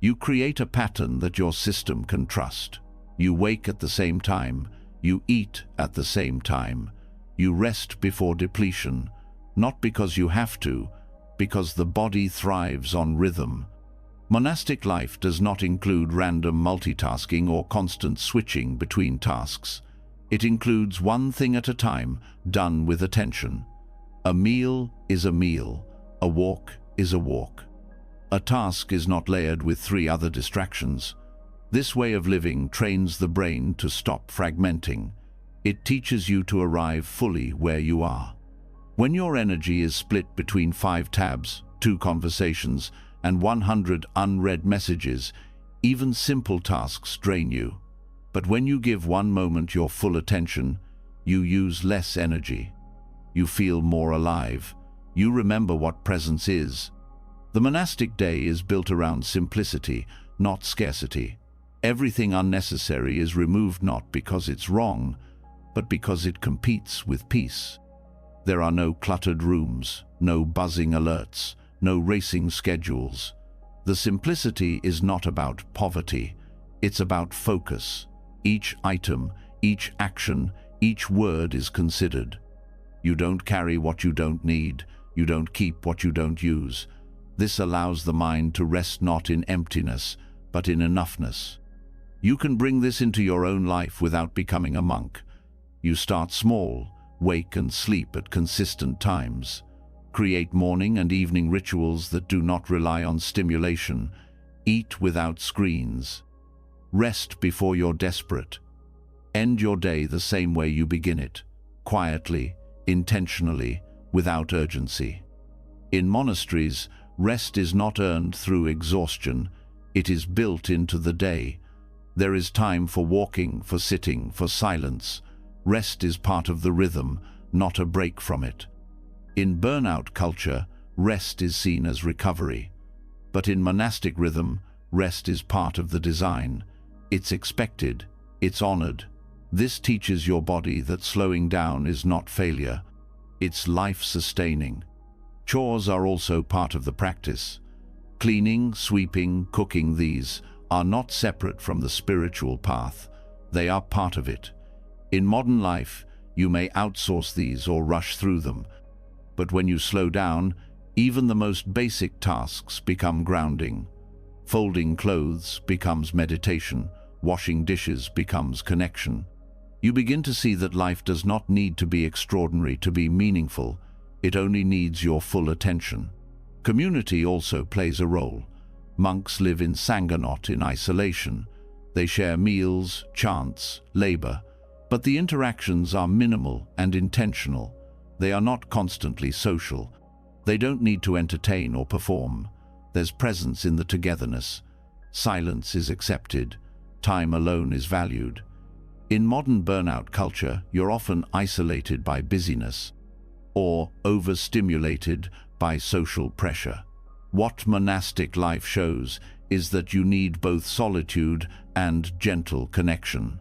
You create a pattern that your system can trust. You wake at the same time, you eat at the same time, you rest before depletion, not because you have to, because the body thrives on rhythm. Monastic life does not include random multitasking or constant switching between tasks. It includes one thing at a time, done with attention. A meal is a meal, a walk is a walk. A task is not layered with 3 other distractions. This way of living trains the brain to stop fragmenting. It teaches you to arrive fully where you are. When your energy is split between 5 tabs, 2 conversations, and 100 unread messages, even simple tasks drain you. But when you give one moment your full attention, you use less energy. You feel more alive. You remember what presence is. The monastic day is built around simplicity, not scarcity. Everything unnecessary is removed not because it's wrong, but because it competes with peace. There are no cluttered rooms, no buzzing alerts, no racing schedules. The simplicity is not about poverty, it's about focus. Each item, each action, each word is considered. You don't carry what you don't need, you don't keep what you don't use. This allows the mind to rest not in emptiness, but in enoughness. You can bring this into your own life without becoming a monk. You start small, wake and sleep at consistent times. Create morning and evening rituals that do not rely on stimulation. Eat without screens. Rest before you're desperate. End your day the same way you begin it, quietly, intentionally, without urgency. In monasteries, rest is not earned through exhaustion, it is built into the day. There is time for walking, for sitting, for silence. Rest is part of the rhythm, not a break from it. In burnout culture, rest is seen as recovery. But in monastic rhythm, rest is part of the design. It's expected, it's honored. This teaches your body that slowing down is not failure, it's life-sustaining. Chores are also part of the practice. Cleaning, sweeping, cooking, these are not separate from the spiritual path. They are part of it. In modern life, you may outsource these or rush through them. But when you slow down, even the most basic tasks become grounding. Folding clothes becomes meditation. Washing dishes becomes connection. You begin to see that life does not need to be extraordinary to be meaningful. It only needs your full attention. Community also plays a role. Monks live in sangha, not in isolation. They share meals, chants, labor, but the interactions are minimal and intentional. They are not constantly social. They don't need to entertain or perform. There's presence in the togetherness. Silence is accepted. Time alone is valued. In modern burnout culture, you're often isolated by busyness or overstimulated by social pressure. What monastic life shows is that you need both solitude and gentle connection.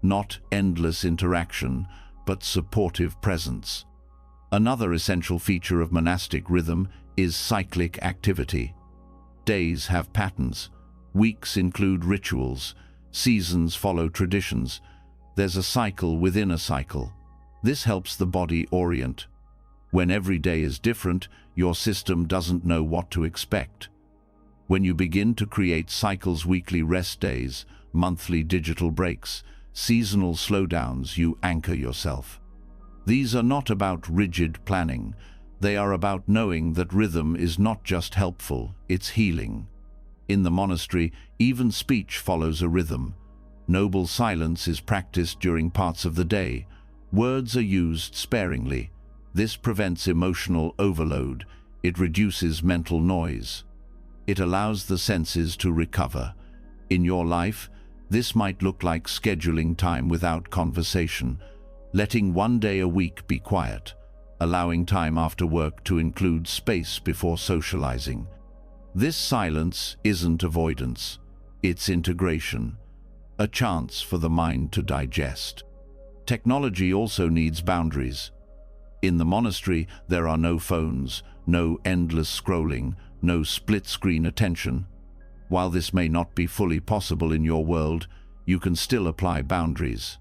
Not endless interaction, but supportive presence. Another essential feature of monastic rhythm is cyclic activity. Days have patterns. Weeks include rituals. Seasons follow traditions. There's a cycle within a cycle. This helps the body orient. When every day is different, your system doesn't know what to expect. When you begin to create cycles, weekly rest days, monthly digital breaks, seasonal slowdowns, you anchor yourself. These are not about rigid planning. They are about knowing that rhythm is not just helpful, it's healing. In the monastery, even speech follows a rhythm. Noble silence is practiced during parts of the day. Words are used sparingly. This prevents emotional overload. It reduces mental noise. It allows the senses to recover. In your life, this might look like scheduling time without conversation, letting one day a week be quiet, allowing time after work to include space before socializing. This silence isn't avoidance, it's integration, a chance for the mind to digest. Technology also needs boundaries. In the monastery, there are no phones, no endless scrolling, no split-screen attention. While this may not be fully possible in your world, you can still apply boundaries.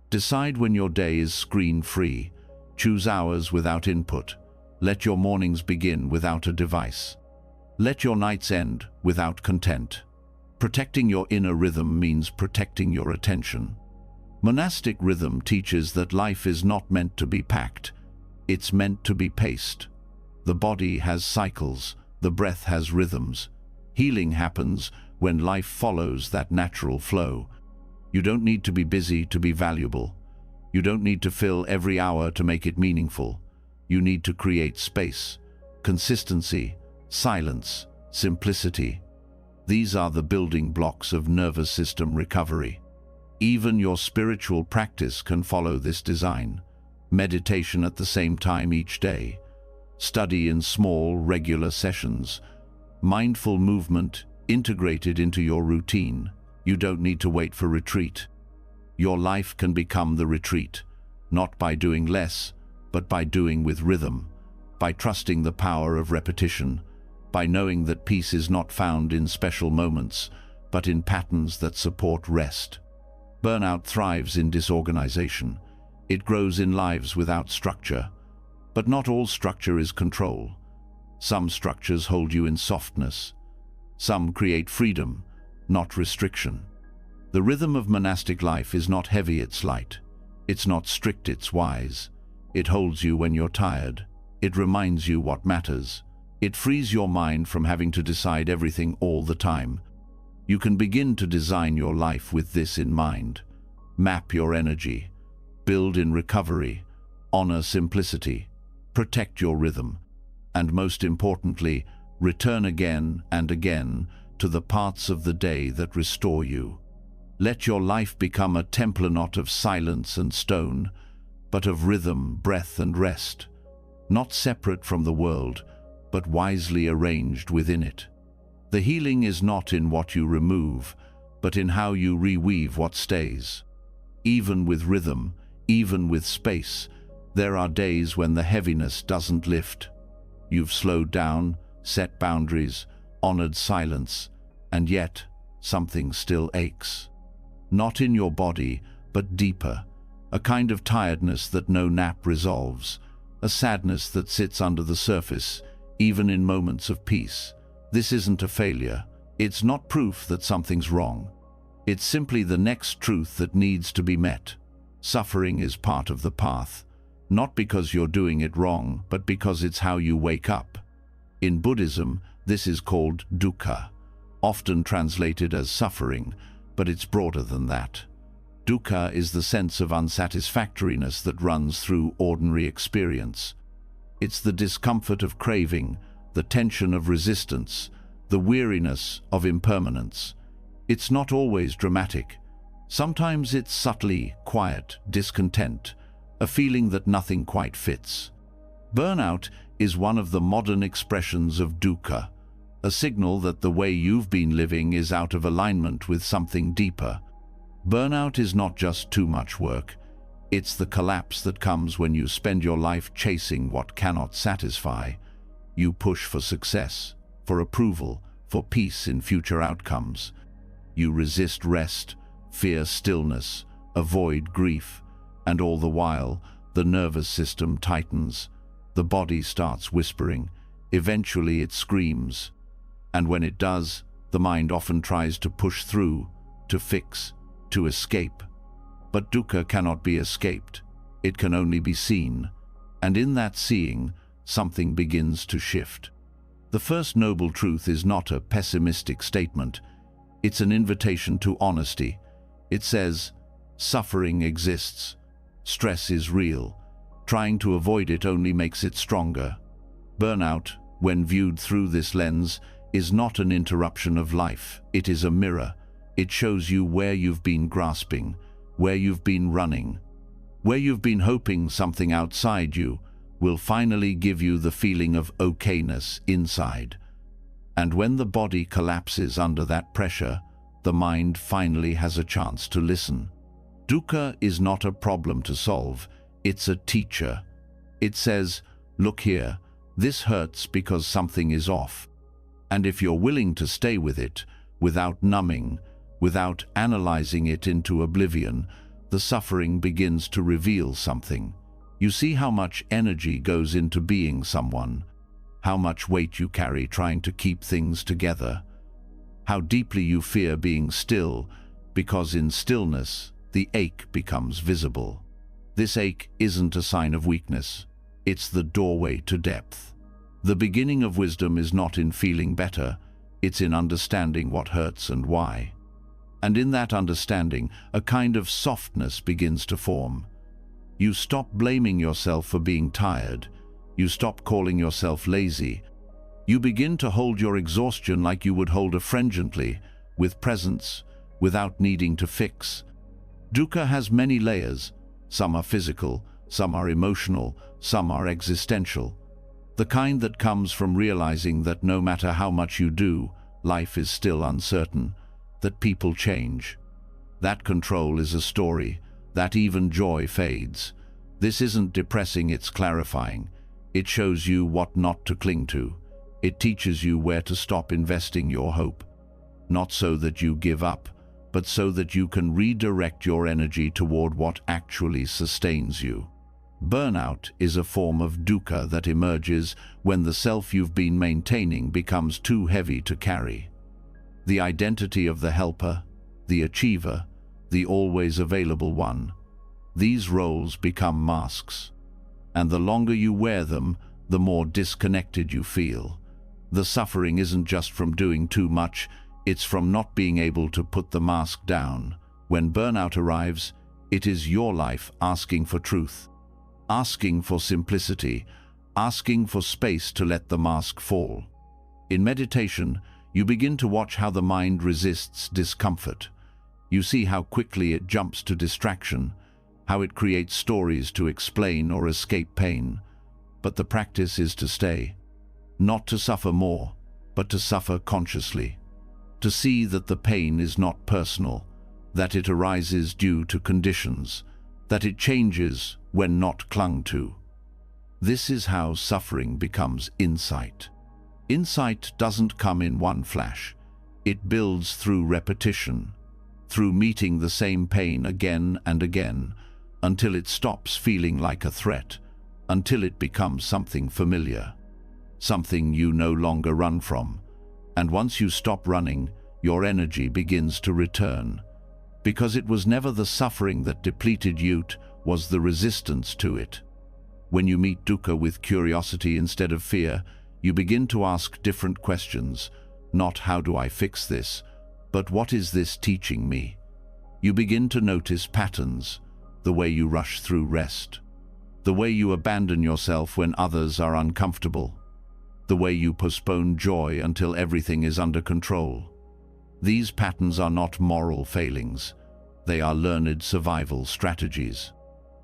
Decide when your day is screen-free. Choose hours without input. Let your mornings begin without a device. Let your nights end without content. Protecting your inner rhythm means protecting your attention. Monastic rhythm teaches that life is not meant to be packed. It's meant to be paced. The body has cycles. The breath has rhythms. Healing happens when life follows that natural flow. You don't need to be busy to be valuable. You don't need to fill every hour to make it meaningful. You need to create space, consistency, silence, simplicity. These are the building blocks of nervous system recovery. Even your spiritual practice can follow this design. Meditation at the same time each day. Study in small, regular sessions. Mindful movement integrated into your routine. You don't need to wait for retreat. Your life can become the retreat, not by doing less, but by doing with rhythm, by trusting the power of repetition, by knowing that peace is not found in special moments, but in patterns that support rest. Burnout thrives in disorganization. It grows in lives without structure. But not all structure is control. Some structures hold you in softness. Some create freedom, not restriction. The rhythm of monastic life is not heavy, it's light. It's not strict, it's wise. It holds you when you're tired. It reminds you what matters. It frees your mind from having to decide everything all the time. You can begin to design your life with this in mind. Map your energy. Build in recovery. Honor simplicity. Protect your rhythm. And most importantly, return again and again to the parts of the day that restore you. Let your life become a temple not of silence and stone, but of rhythm, breath, and rest, not separate from the world, but wisely arranged within it. The healing is not in what you remove, but in how you reweave what stays. Even with rhythm, even with space, there are days when the heaviness doesn't lift. You've slowed down, set boundaries, honored silence, and yet something still aches. Not in your body, but deeper, a kind of tiredness that no nap resolves, a sadness that sits under the surface, even in moments of peace. This isn't a failure. It's not proof that something's wrong. It's simply the next truth that needs to be met. Suffering is part of the path, not because you're doing it wrong, but because it's how you wake up. In Buddhism, this is called dukkha, often translated as suffering, but it's broader than that. Dukkha is the sense of unsatisfactoriness that runs through ordinary experience. It's the discomfort of craving, the tension of resistance, the weariness of impermanence. It's not always dramatic. Sometimes it's subtly quiet discontent, a feeling that nothing quite fits. Burnout is one of the modern expressions of dukkha, a signal that the way you've been living is out of alignment with something deeper. Burnout is not just too much work. It's the collapse that comes when you spend your life chasing what cannot satisfy. You push for success, for approval, for peace in future outcomes. You resist rest, fear stillness, avoid grief, and all the while, the nervous system tightens. The body starts whispering. Eventually it screams. And when it does, the mind often tries to push through, to fix, to escape. But dukkha cannot be escaped. It can only be seen. And in that seeing, something begins to shift. The first noble truth is not a pessimistic statement. It's an invitation to honesty. It says, suffering exists. Stress is real. Trying to avoid it only makes it stronger. Burnout, when viewed through this lens, is not an interruption of life. It is a mirror. It shows you where you've been grasping, where you've been running, where you've been hoping something outside you will finally give you the feeling of okayness inside. And when the body collapses under that pressure, the mind finally has a chance to listen. Dukkha is not a problem to solve, it's a teacher. It says, look here, this hurts because something is off. And if you're willing to stay with it, without numbing, without analyzing it into oblivion, the suffering begins to reveal something. You see how much energy goes into being someone, how much weight you carry trying to keep things together, how deeply you fear being still, because in stillness, the ache becomes visible. This ache isn't a sign of weakness. It's the doorway to depth. The beginning of wisdom is not in feeling better, it's in understanding what hurts and why. And in that understanding, a kind of softness begins to form. You stop blaming yourself for being tired. You stop calling yourself lazy. You begin to hold your exhaustion like you would hold a friend gently, with presence, without needing to fix. Dukkha has many layers. Some are physical, some are emotional, some are existential. The kind that comes from realizing that no matter how much you do, life is still uncertain, that people change. That control is a story, that even joy fades. This isn't depressing, it's clarifying. It shows you what not to cling to. It teaches you where to stop investing your hope. Not so that you give up, but so that you can redirect your energy toward what actually sustains you. Burnout is a form of dukkha that emerges when the self you've been maintaining becomes too heavy to carry. The identity of the helper, the achiever, the always available one. These roles become masks. And the longer you wear them, the more disconnected you feel. The suffering isn't just from doing too much, it's from not being able to put the mask down. When burnout arrives, it is your life asking for truth, asking for simplicity, asking for space to let the mask fall. In meditation, you begin to watch how the mind resists discomfort. You see how quickly it jumps to distraction, how it creates stories to explain or escape pain. But the practice is to stay, not to suffer more, but to suffer consciously. To see that the pain is not personal, that it arises due to conditions, that it changes when not clung to. This is how suffering becomes insight. Insight doesn't come in one flash. It builds through repetition, through meeting the same pain again and again, until it stops feeling like a threat, until it becomes something familiar, something you no longer run from. And once you stop running, your energy begins to return. Because it was never the suffering that depleted you, it was the resistance to it. When you meet dukkha with curiosity instead of fear, you begin to ask different questions. Not how do I fix this, but what is this teaching me? You begin to notice patterns, the way you rush through rest, the way you abandon yourself when others are uncomfortable, the way you postpone joy until everything is under control. These patterns are not moral failings. They are learned survival strategies.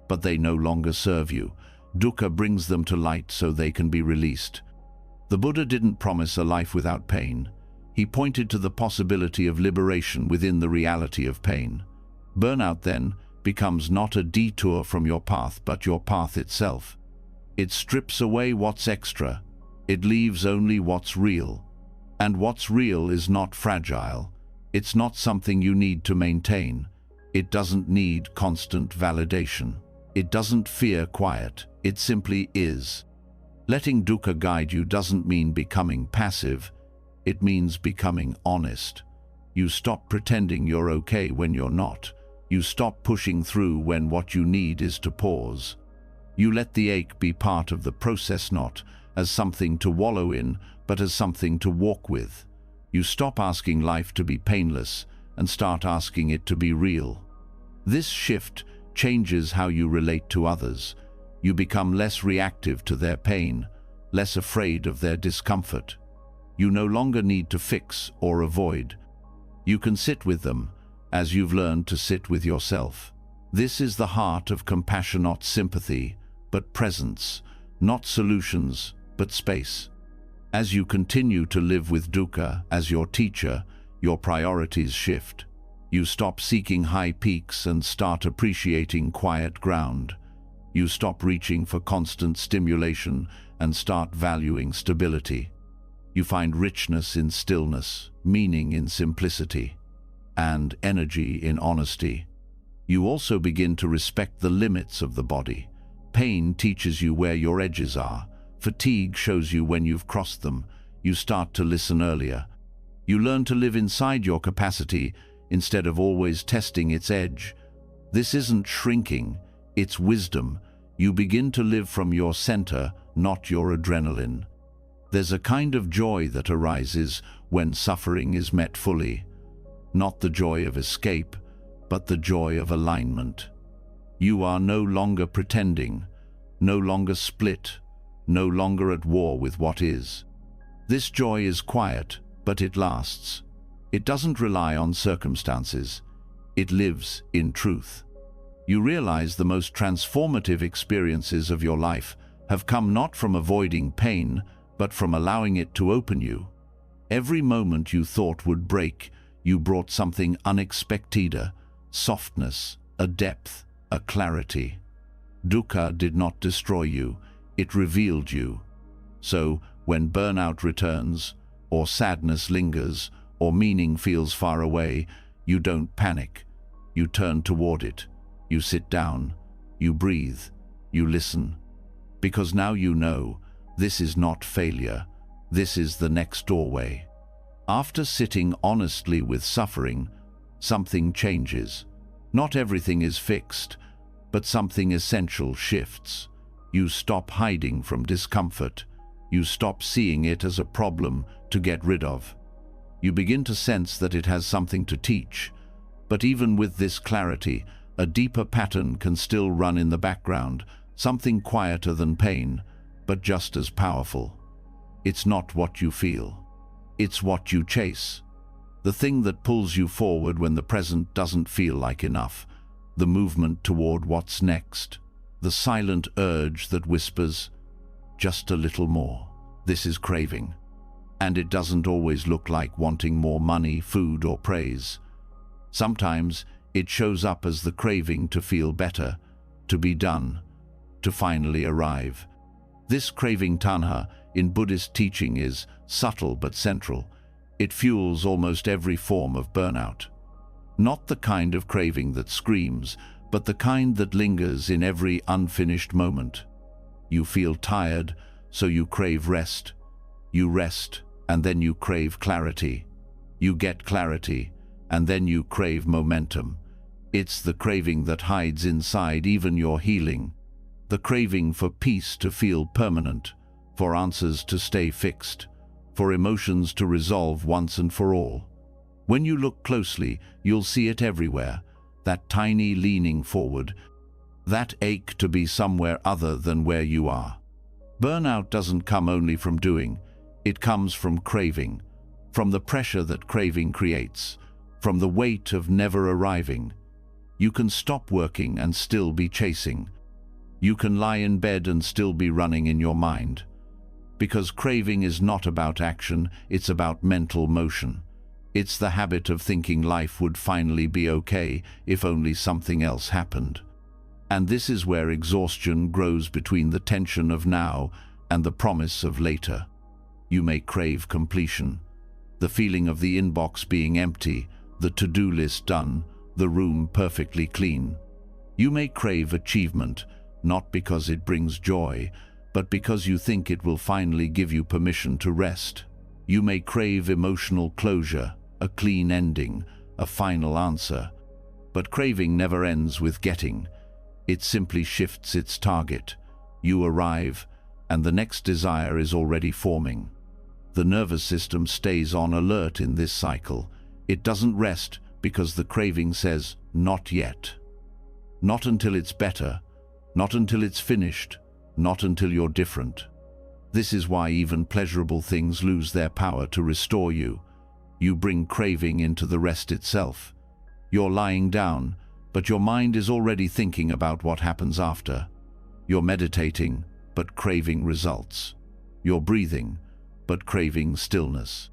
But they no longer serve you. Dukkha brings them to light so they can be released. The Buddha didn't promise a life without pain. He pointed to the possibility of liberation within the reality of pain. Burnout, then, becomes not a detour from your path, but your path itself. It strips away what's extra. It leaves only what's real. And what's real is not fragile. It's not something you need to maintain. It doesn't need constant validation. It doesn't fear quiet. It simply is. Letting dukkha guide you doesn't mean becoming passive, it means becoming honest. You stop pretending you're okay when you're not. You stop pushing through when what you need is to pause. You let the ache be part of the process, not as something to wallow in, but as something to walk with. You stop asking life to be painless and start asking it to be real. This shift changes how you relate to others. You become less reactive to their pain, less afraid of their discomfort. You no longer need to fix or avoid. You can sit with them as you've learned to sit with yourself. This is the heart of compassion, not sympathy, but presence, not solutions, but space. As you continue to live with dukkha as your teacher, your priorities shift. You stop seeking high peaks and start appreciating quiet ground. You stop reaching for constant stimulation and start valuing stability. You find richness in stillness, meaning in simplicity, and energy in honesty. You also begin to respect the limits of the body. Pain teaches you where your edges are. Fatigue shows you when you've crossed them. You start to listen earlier. You learn to live inside your capacity instead of always testing its edge. This isn't shrinking, it's wisdom. You begin to live from your center, not your adrenaline. There's a kind of joy that arises when suffering is met fully. Not the joy of escape, but the joy of alignment. You are no longer pretending, no longer split, no longer at war with what is. This joy is quiet, but it lasts. It doesn't rely on circumstances. It lives in truth. You realize the most transformative experiences of your life have come not from avoiding pain, but from allowing it to open you. Every moment you thought would break, you brought something unexpected, a softness, a depth, a clarity. Dukkha did not destroy you, it revealed you. So, when burnout returns, or sadness lingers, or meaning feels far away, you don't panic. You turn toward it. You sit down. You breathe. You listen. Because now you know, this is not failure. This is the next doorway. After sitting honestly with suffering, something changes. Not everything is fixed, but something essential shifts. You stop hiding from discomfort. You stop seeing it as a problem to get rid of. You begin to sense that it has something to teach. But even with this clarity, a deeper pattern can still run in the background, something quieter than pain, but just as powerful. It's not what you feel. It's what you chase. The thing that pulls you forward when the present doesn't feel like enough. The movement toward what's next. The silent urge that whispers, just a little more. This is craving. And it doesn't always look like wanting more money, food, or praise. Sometimes it shows up as the craving to feel better, to be done, to finally arrive. This craving tanha in Buddhist teaching is subtle but central. It fuels almost every form of burnout. Not the kind of craving that screams, but the kind that lingers in every unfinished moment. You feel tired, so you crave rest. You rest, and then you crave clarity. You get clarity, and then you crave momentum. It's the craving that hides inside even your healing. The craving for peace to feel permanent, for answers to stay fixed, for emotions to resolve once and for all. When you look closely, you'll see it everywhere. That tiny leaning forward, that ache to be somewhere other than where you are. Burnout doesn't come only from doing, it comes from craving, from the pressure that craving creates, from the weight of never arriving. You can stop working and still be chasing. You can lie in bed and still be running in your mind. Because craving is not about action, it's about mental motion. It's the habit of thinking life would finally be okay if only something else happened. And this is where exhaustion grows between the tension of now and the promise of later. You may crave completion, the feeling of the inbox being empty, the to-do list done, the room perfectly clean. You may crave achievement, not because it brings joy, but because you think it will finally give you permission to rest. You may crave emotional closure, a clean ending, a final answer. But craving never ends with getting. It simply shifts its target. You arrive, and the next desire is already forming. The nervous system stays on alert in this cycle. It doesn't rest because the craving says, "Not yet." Not until it's better, not until it's finished, not until you're different. This is why even pleasurable things lose their power to restore you. You bring craving into the rest itself. You're lying down, but your mind is already thinking about what happens after. You're meditating, but craving results. You're breathing, but craving stillness.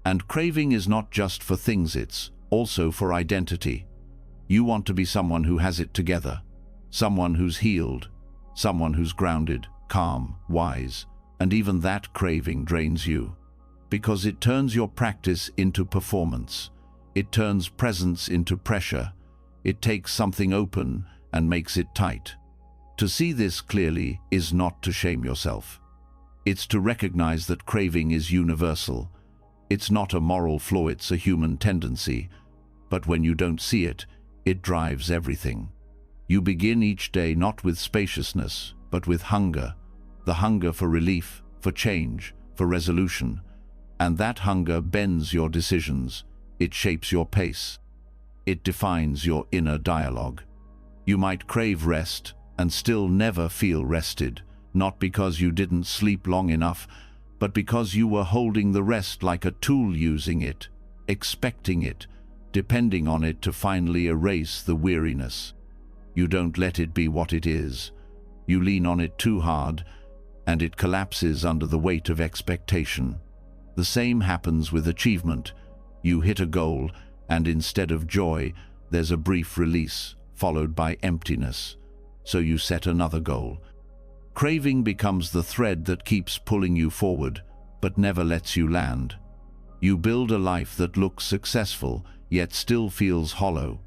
And craving is not just for things, it's also for identity. You want to be someone who has it together, someone who's healed, someone who's grounded, calm, wise, and even that craving drains you. Because it turns your practice into performance. It turns presence into pressure. It takes something open and makes it tight. To see this clearly is not to shame yourself. It's to recognize that craving is universal. It's not a moral flaw, it's a human tendency. But when you don't see it, it drives everything. You begin each day not with spaciousness, but with hunger. The hunger for relief, for change, for resolution. And that hunger bends your decisions. It shapes your pace. It defines your inner dialogue. You might crave rest and still never feel rested, not because you didn't sleep long enough, but because you were holding the rest like a tool, using it, expecting it, depending on it to finally erase the weariness. You don't let it be what it is. You lean on it too hard, and it collapses under the weight of expectation. The same happens with achievement. You hit a goal, and instead of joy, there's a brief release, followed by emptiness. So you set another goal. Craving becomes the thread that keeps pulling you forward, but never lets you land. You build a life that looks successful, yet still feels hollow.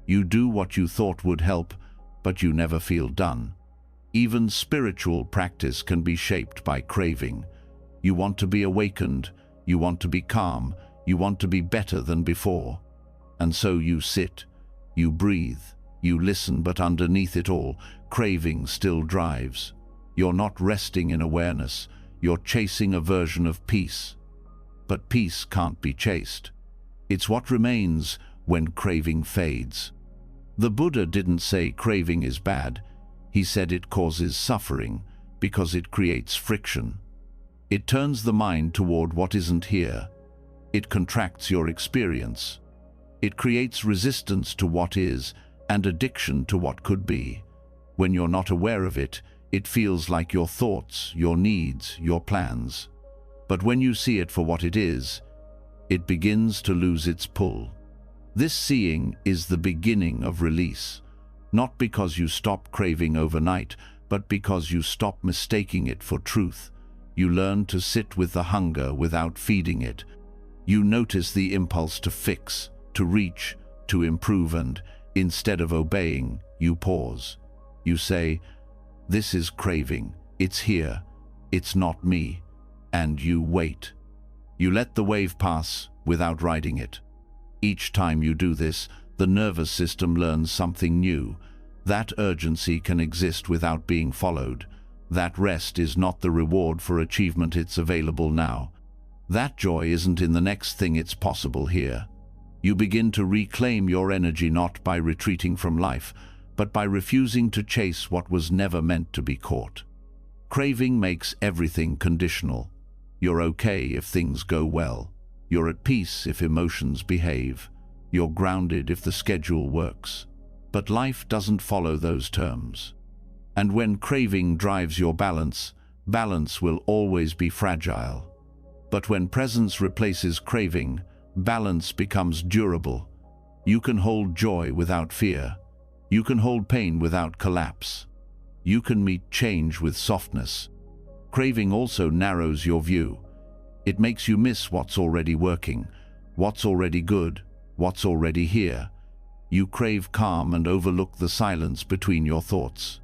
You do what you thought would help, but you never feel done. Even spiritual practice can be shaped by craving. You want to be awakened, you want to be calm, you want to be better than before. And so you sit, you breathe, you listen, but underneath it all, craving still drives. You're not resting in awareness, you're chasing a version of peace. But peace can't be chased. It's what remains when craving fades. The Buddha didn't say craving is bad. He said it causes suffering because it creates friction. It turns the mind toward what isn't here. It contracts your experience. It creates resistance to what is and addiction to what could be. When you're not aware of it, it feels like your thoughts, your needs, your plans. But when you see it for what it is, it begins to lose its pull. This seeing is the beginning of release, not because you stop craving overnight, but because you stop mistaking it for truth. You learn to sit with the hunger without feeding it. You notice the impulse to fix, to reach, to improve, and instead of obeying, you pause. You say, "This is craving, it's here, it's not me," and you wait. You let the wave pass without riding it. Each time you do this, the nervous system learns something new. That urgency can exist without being followed. That rest is not the reward for achievement, it's available now. That joy isn't in the next thing, it's possible here. You begin to reclaim your energy not by retreating from life, but by refusing to chase what was never meant to be caught. Craving makes everything conditional. You're okay if things go well. You're at peace if emotions behave. You're grounded if the schedule works. But life doesn't follow those terms. And when craving drives your balance, balance will always be fragile. But when presence replaces craving, balance becomes durable. You can hold joy without fear. You can hold pain without collapse. You can meet change with softness. Craving also narrows your view. It makes you miss what's already working, what's already good, what's already here. You crave calm and overlook the silence between your thoughts.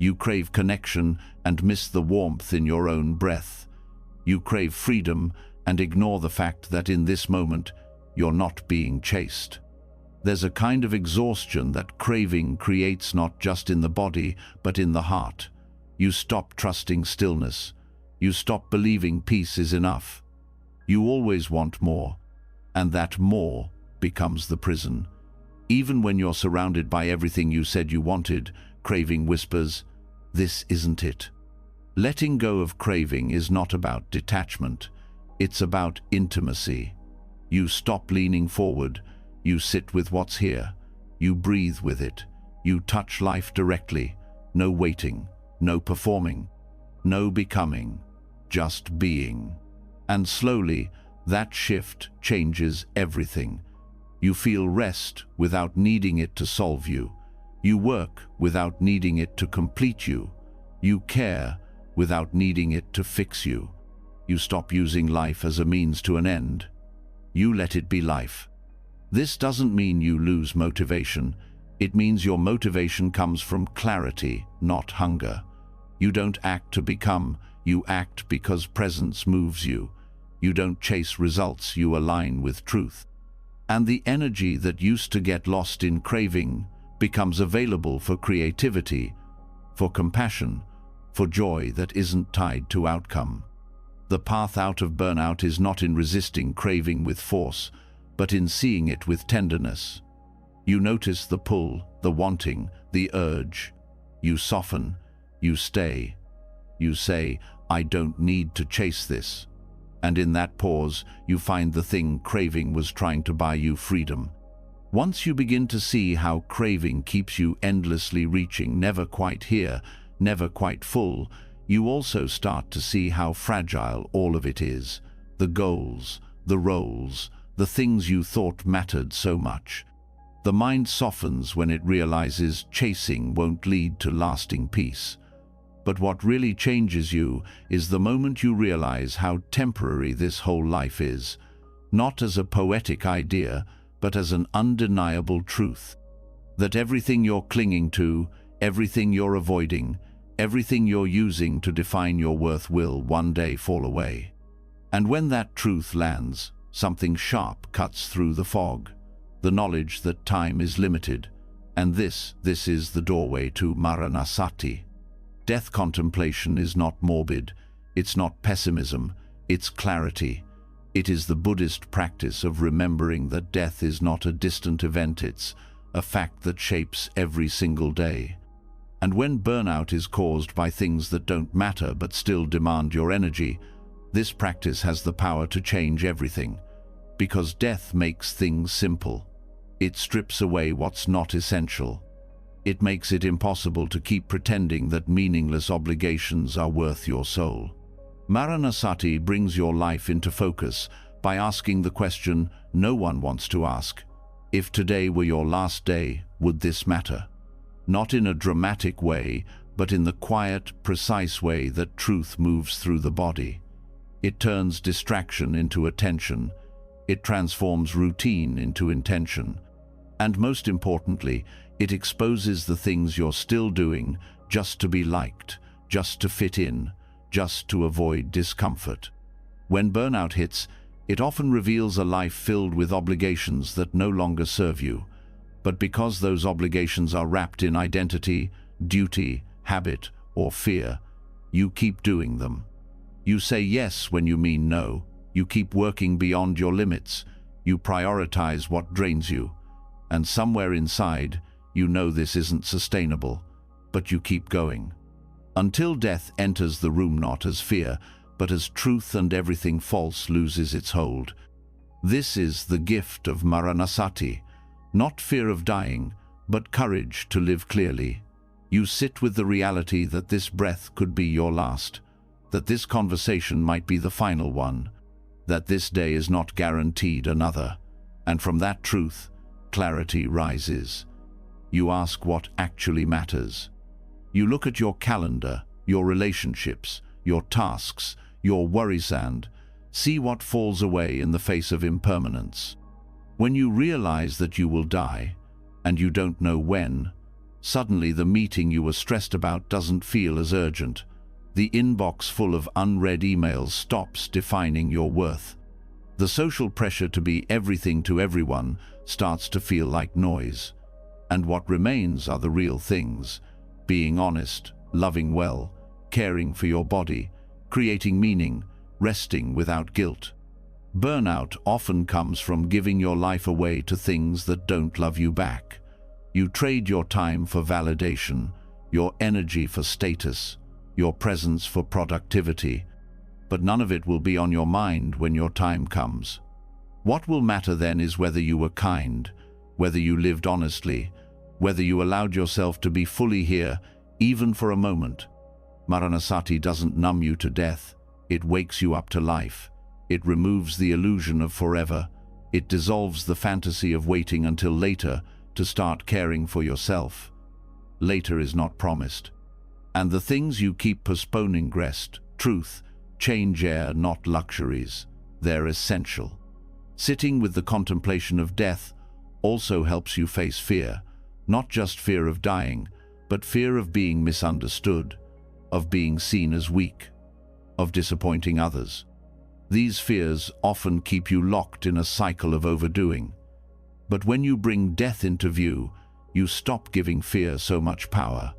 You crave connection and miss the warmth in your own breath. You crave freedom and ignore the fact that in this moment, you're not being chased. There's a kind of exhaustion that craving creates not just in the body, but in the heart. You stop trusting stillness. You stop believing peace is enough. You always want more, and that more becomes the prison. Even when you're surrounded by everything you said you wanted, craving whispers, "This isn't it." Letting go of craving is not about detachment. It's about intimacy. You stop leaning forward. You sit with what's here. You breathe with it. You touch life directly. No waiting, no performing, no becoming, just being. And slowly, that shift changes everything. You feel rest without needing it to solve you. You work without needing it to complete you. You care without needing it to fix you. You stop using life as a means to an end. You let it be life. This doesn't mean you lose motivation. It means your motivation comes from clarity, not hunger. You don't act to become, you act because presence moves you. You don't chase results, you align with truth. And the energy that used to get lost in craving becomes available for creativity, for compassion, for joy that isn't tied to outcome. The path out of burnout is not in resisting craving with force, but in seeing it with tenderness. You notice the pull, the wanting, the urge. You soften, you stay. You say, "I don't need to chase this." And in that pause, you find the thing craving was trying to buy you: freedom. Once you begin to see how craving keeps you endlessly reaching, never quite here, never quite full, you also start to see how fragile all of it is. The goals, the roles, the things you thought mattered so much. The mind softens when it realizes chasing won't lead to lasting peace. But what really changes you is the moment you realize how temporary this whole life is, not as a poetic idea, but as an undeniable truth. That everything you're clinging to, everything you're avoiding, everything you're using to define your worth will one day fall away. And when that truth lands, something sharp cuts through the fog, the knowledge that time is limited. And this is the doorway to Maranasati. Death contemplation is not morbid, it's not pessimism, it's clarity. It is the Buddhist practice of remembering that death is not a distant event, it's a fact that shapes every single day. And when burnout is caused by things that don't matter but still demand your energy, this practice has the power to change everything. Because death makes things simple. It strips away what's not essential. It makes it impossible to keep pretending that meaningless obligations are worth your soul. Maranasati brings your life into focus by asking the question no one wants to ask. If today were your last day, would this matter? Not in a dramatic way, but in the quiet, precise way that truth moves through the body. It turns distraction into attention. It transforms routine into intention. And most importantly, it exposes the things you're still doing just to be liked, just to fit in, just to avoid discomfort. When burnout hits, it often reveals a life filled with obligations that no longer serve you. But because those obligations are wrapped in identity, duty, habit, or fear, you keep doing them. You say yes when you mean no. You keep working beyond your limits. You prioritize what drains you. And somewhere inside, you know this isn't sustainable, but you keep going. Until death enters the room not as fear, but as truth, and everything false loses its hold. This is the gift of Maranasati, not fear of dying, but courage to live clearly. You sit with the reality that this breath could be your last, that this conversation might be the final one, that this day is not guaranteed another. And from that truth, clarity rises. You ask what actually matters. You look at your calendar, your relationships, your tasks, your worries, and see what falls away in the face of impermanence. When you realize that you will die, and you don't know when, Suddenly, the meeting you were stressed about doesn't feel as urgent. The inbox full of unread emails stops defining your worth. The social pressure to be everything to everyone starts to feel like noise. And what remains are the real things: being honest, loving well, caring for your body, creating meaning, resting without guilt. Burnout often comes from giving your life away to things that don't love you back. You trade your time for validation, your energy for status, your presence for productivity, but none of it will be on your mind when your time comes. What will matter then is whether you were kind, whether you lived honestly, whether you allowed yourself to be fully here, even for a moment. Maranasati doesn't numb you to death, it wakes you up to life. It removes the illusion of forever. It dissolves the fantasy of waiting until later to start caring for yourself. Later is not promised. And the things you keep postponing, rest, truth, change air, not luxuries. They're essential. Sitting with the contemplation of death also helps you face fear, not just fear of dying, but fear of being misunderstood, of being seen as weak, of disappointing others. These fears often keep you locked in a cycle of overdoing. But when you bring death into view, you stop giving fear so much power.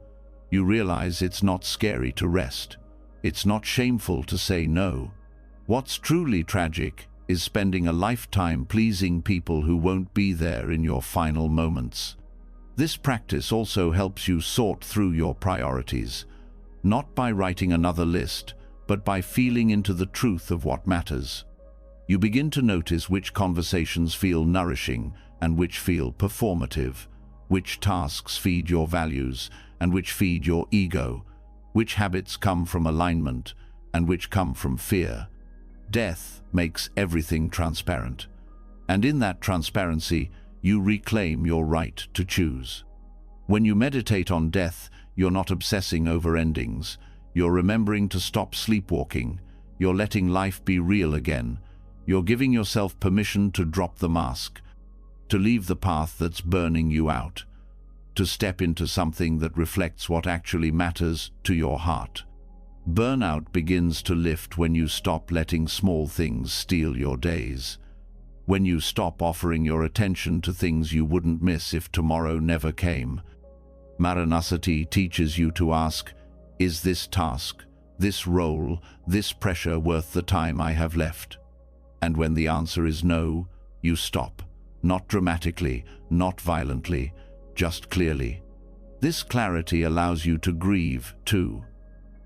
You realize it's not scary to rest. It's not shameful to say no. What's truly tragic is spending a lifetime pleasing people who won't be there in your final moments. This practice also helps you sort through your priorities, not by writing another list, but by feeling into the truth of what matters. You begin to notice which conversations feel nourishing and which feel performative, which tasks feed your values and which feed your ego, which habits come from alignment and which come from fear. Death makes everything transparent, and in that transparency, you reclaim your right to choose. When you meditate on death, you're not obsessing over endings. You're remembering to stop sleepwalking. You're letting life be real again. You're giving yourself permission to drop the mask, to leave the path that's burning you out, to step into something that reflects what actually matters to your heart. Burnout begins to lift when you stop letting small things steal your days, when you stop offering your attention to things you wouldn't miss if tomorrow never came. Maranasati teaches you to ask, is this task, this role, this pressure worth the time I have left? And when the answer is no, you stop. Not dramatically, not violently, just clearly. This clarity allows you to grieve, too.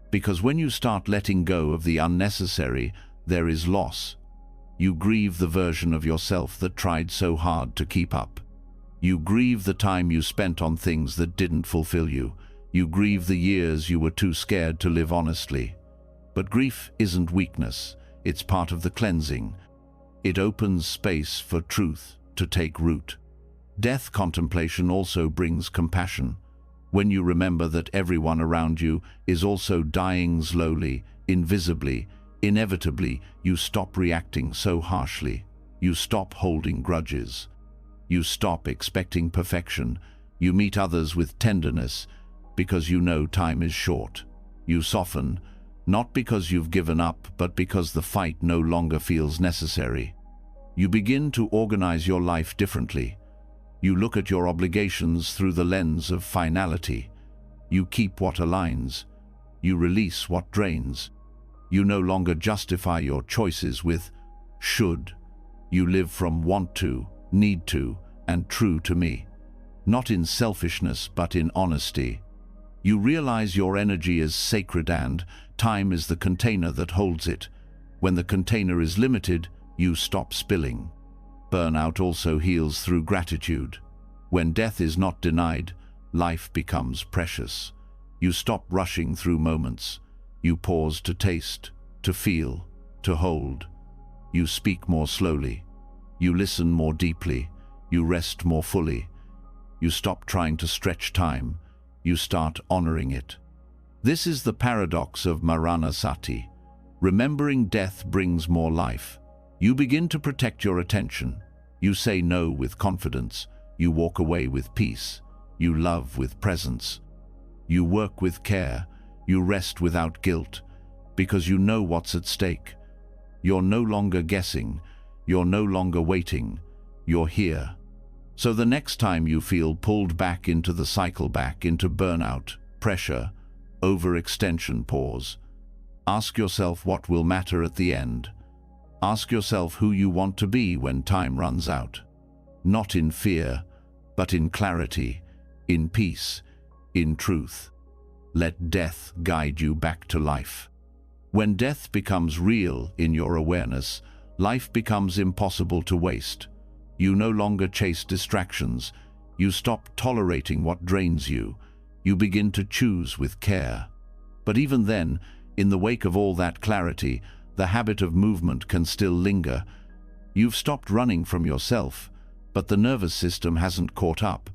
Because when you start letting go of the unnecessary, there is loss. You grieve the version of yourself that tried so hard to keep up. You grieve the time you spent on things that didn't fulfill you. You grieve the years you were too scared to live honestly. But grief isn't weakness, it's part of the cleansing. It opens space for truth to take root. Death contemplation also brings compassion. When you remember that everyone around you is also dying slowly, invisibly, inevitably, you stop reacting so harshly. You stop holding grudges. You stop expecting perfection. You meet others with tenderness, because you know time is short. You soften, not because you've given up, but because the fight no longer feels necessary. You begin to organize your life differently. You look at your obligations through the lens of finality. You keep what aligns. You release what drains. You no longer justify your choices with should. You live from want to, need to, and true to me. Not in selfishness, but in honesty. You realize your energy is sacred and time is the container that holds it. When the container is limited, you stop spilling. Burnout also heals through gratitude. When death is not denied, life becomes precious. You stop rushing through moments. You pause to taste, to feel, to hold. You speak more slowly. You listen more deeply. You rest more fully. You stop trying to stretch time. You start honoring it. This is the paradox of Maranasati. Remembering death brings more life. You begin to protect your attention. You say no with confidence. You walk away with peace. You love with presence. You work with care. You rest without guilt, because you know what's at stake. You're no longer guessing. You're no longer waiting. You're here. So the next time you feel pulled back into the cycle, back into burnout, pressure, overextension, pause. Ask yourself what will matter at the end. Ask yourself who you want to be when time runs out. Not in fear, but in clarity, in peace, in truth. Let death guide you back to life. When death becomes real in your awareness, life becomes impossible to waste. You no longer chase distractions. You stop tolerating what drains you. You begin to choose with care. But even then, in the wake of all that clarity, the habit of movement can still linger. You've stopped running from yourself, but the nervous system hasn't caught up.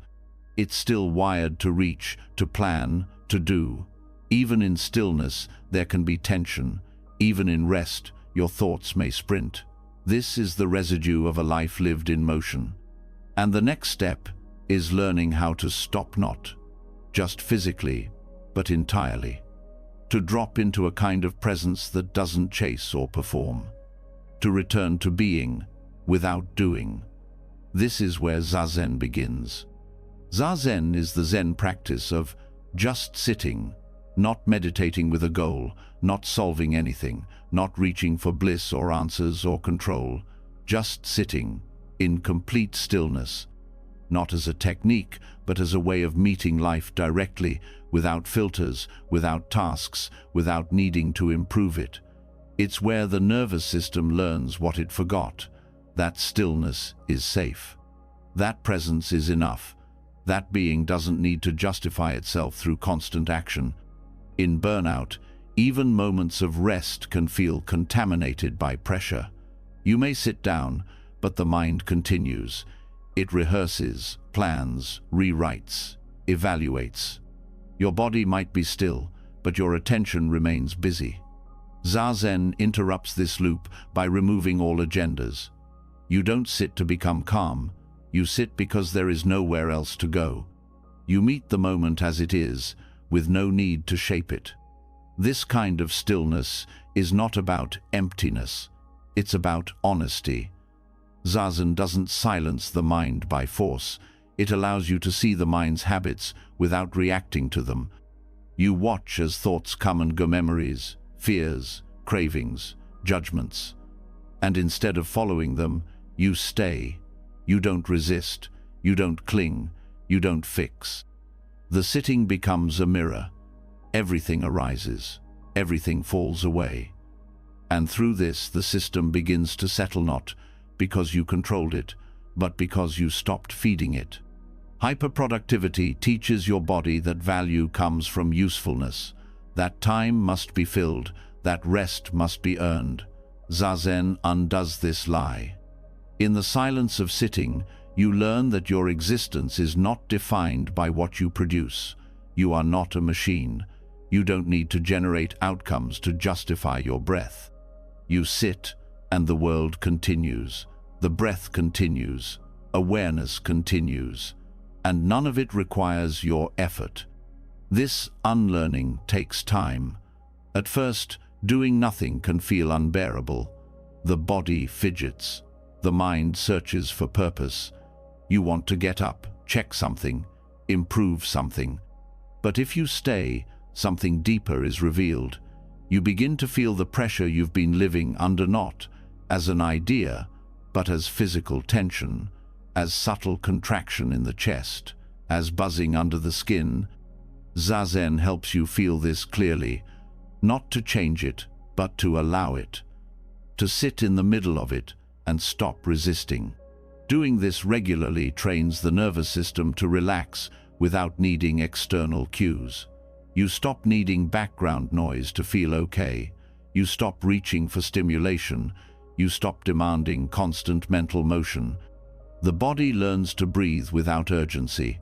It's still wired to reach, to plan, to do. Even in stillness, there can be tension. Even in rest, your thoughts may sprint. This is the residue of a life lived in motion. And the next step is learning how to stop, not just physically, but entirely. To drop into a kind of presence that doesn't chase or perform. To return to being without doing. This is where Zazen begins. Zazen is the Zen practice of just sitting, not meditating with a goal, not solving anything, not reaching for bliss or answers or control, just sitting in complete stillness, not as a technique, but as a way of meeting life directly, without filters, without tasks, without needing to improve it. It's where the nervous system learns what it forgot. That stillness is safe. That presence is enough. That being doesn't need to justify itself through constant action. In burnout, even moments of rest can feel contaminated by pressure. You may sit down, but the mind continues. It rehearses, plans, rewrites, evaluates. Your body might be still, but your attention remains busy. Zazen interrupts this loop by removing all agendas. You don't sit to become calm. You sit because there is nowhere else to go. You meet the moment as it is, with no need to shape it. This kind of stillness is not about emptiness. It's about honesty. Zazen doesn't silence the mind by force. It allows you to see the mind's habits without reacting to them. You watch as thoughts come and go, memories, fears, cravings, judgments. And instead of following them, you stay. You don't resist. You don't cling. You don't fix. The sitting becomes a mirror. Everything arises. Everything falls away. And through this, the system begins to settle, not because you controlled it, but because you stopped feeding it. Hyperproductivity teaches your body that value comes from usefulness, that time must be filled, that rest must be earned. Zazen undoes this lie. In the silence of sitting, you learn that your existence is not defined by what you produce. You are not a machine. You don't need to generate outcomes to justify your breath. You sit, and the world continues. The breath continues. Awareness continues. And none of it requires your effort. This unlearning takes time. At first, doing nothing can feel unbearable. The body fidgets. The mind searches for purpose. You want to get up, check something, improve something. But if you stay, something deeper is revealed. You begin to feel the pressure you've been living under, not as an idea, but as physical tension, as subtle contraction in the chest, as buzzing under the skin. Zazen helps you feel this clearly, not to change it, but to allow it, to sit in the middle of it and stop resisting. Doing this regularly trains the nervous system to relax without needing external cues. You stop needing background noise to feel okay. You stop reaching for stimulation. You stop demanding constant mental motion. The body learns to breathe without urgency.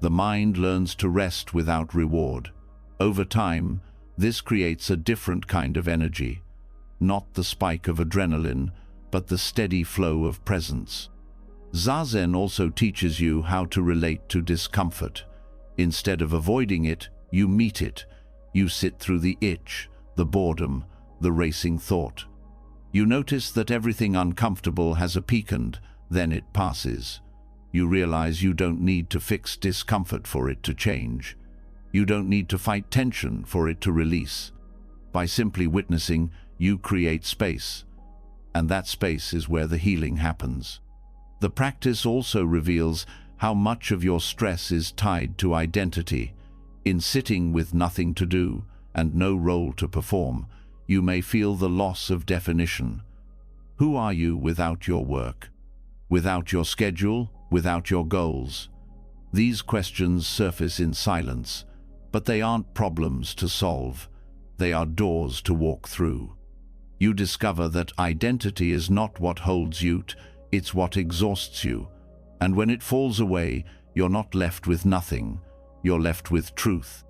The mind learns to rest without reward. Over time, this creates a different kind of energy. Not the spike of adrenaline, but the steady flow of presence. Zazen also teaches you how to relate to discomfort. Instead of avoiding it, you meet it. You sit through the itch, the boredom, the racing thought. You notice that everything uncomfortable has a piquant, then it passes. You realize you don't need to fix discomfort for it to change. You don't need to fight tension for it to release. By simply witnessing, you create space. And that space is where the healing happens. The practice also reveals how much of your stress is tied to identity. In sitting with nothing to do and no role to perform, you may feel the loss of definition. Who are you without your work? Without your schedule? Without your goals? These questions surface in silence, but they aren't problems to solve. They are doors to walk through. You discover that identity is not what holds you, it's what exhausts you. And when it falls away, you're not left with nothing. You're left with truth.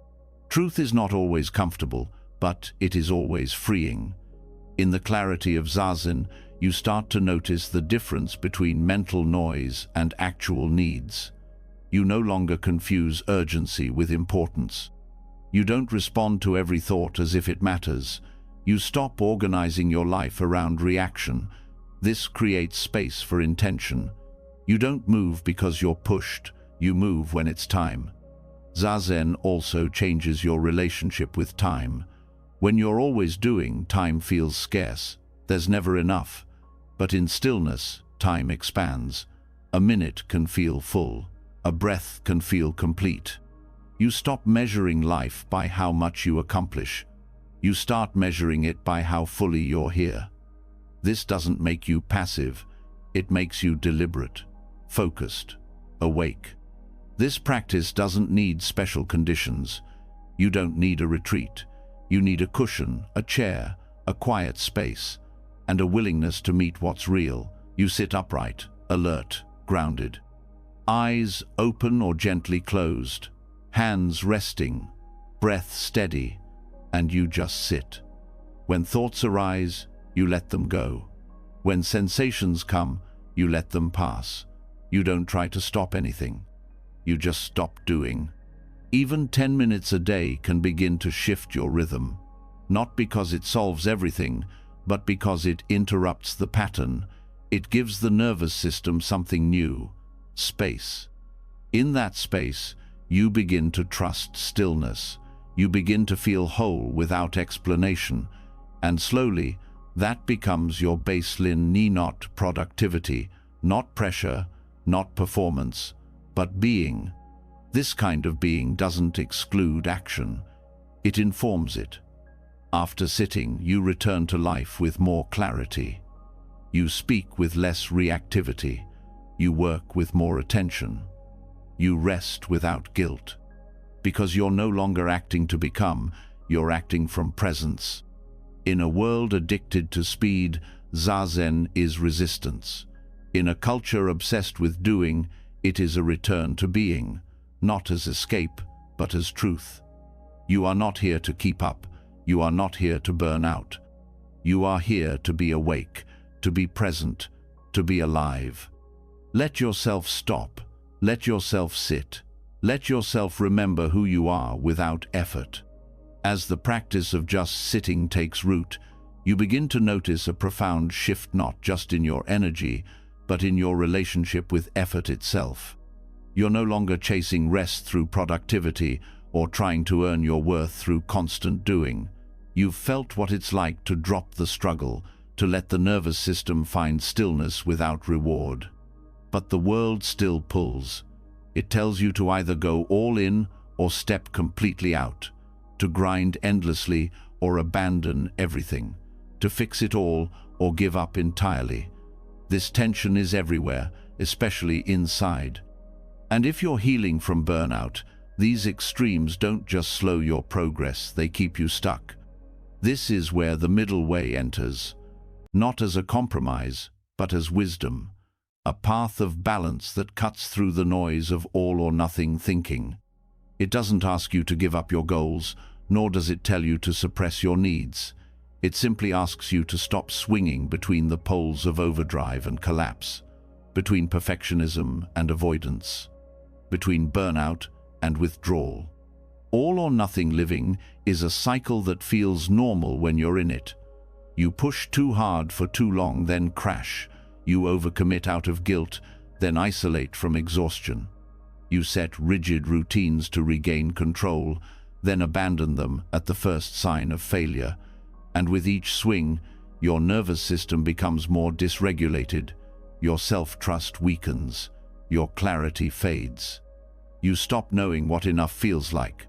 Truth is not always comfortable, but it is always freeing. In the clarity of Zazen, you start to notice the difference between mental noise and actual needs. You no longer confuse urgency with importance. You don't respond to every thought as if it matters. You stop organizing your life around reaction. This creates space for intention. You don't move because you're pushed. You move when it's time. Zazen also changes your relationship with time. When you're always doing, time feels scarce. There's never enough. But in stillness, time expands. A minute can feel full. A breath can feel complete. You stop measuring life by how much you accomplish. You start measuring it by how fully you're here. This doesn't make you passive. It makes you deliberate, focused, awake. This practice doesn't need special conditions. You don't need a retreat. You need a cushion, a chair, a quiet space, and a willingness to meet what's real. You sit upright, alert, grounded. Eyes open or gently closed, hands resting, breath steady, and you just sit. When thoughts arise, you let them go. When sensations come, you let them pass. You don't try to stop anything. You just stop doing. Even 10 minutes a day can begin to shift your rhythm, not because it solves everything, but because it interrupts the pattern. It gives the nervous system something new, space. In that space, you begin to trust stillness. You begin to feel whole without explanation, and slowly, that becomes your baseline not productivity, not pressure, not performance, but being. This kind of being doesn't exclude action. It informs it. After sitting, you return to life with more clarity. You speak with less reactivity. You work with more attention. You rest without guilt. Because you're no longer acting to become, you're acting from presence. In a world addicted to speed, Zazen is resistance. In a culture obsessed with doing, it is a return to being, not as escape, but as truth. You are not here to keep up. You are not here to burn out. You are here to be awake, to be present, to be alive. Let yourself stop. Let yourself sit. Let yourself remember who you are without effort. As the practice of just sitting takes root, you begin to notice a profound shift not just in your energy, but in your relationship with effort itself. You're no longer chasing rest through productivity or trying to earn your worth through constant doing. You've felt what it's like to drop the struggle, to let the nervous system find stillness without reward. But the world still pulls. It tells you to either go all in or step completely out, to grind endlessly or abandon everything, to fix it all or give up entirely. This tension is everywhere, especially inside. And if you're healing from burnout, these extremes don't just slow your progress, they keep you stuck. This is where the middle way enters, not as a compromise, but as wisdom, a path of balance that cuts through the noise of all or nothing thinking. It doesn't ask you to give up your goals, nor does it tell you to suppress your needs. It simply asks you to stop swinging between the poles of overdrive and collapse, between perfectionism and avoidance, between burnout and withdrawal. All or nothing living is a cycle that feels normal when you're in it. You push too hard for too long, then crash. You overcommit out of guilt, then isolate from exhaustion. You set rigid routines to regain control, then abandon them at the first sign of failure. And with each swing, your nervous system becomes more dysregulated, your self-trust weakens, your clarity fades. You stop knowing what enough feels like.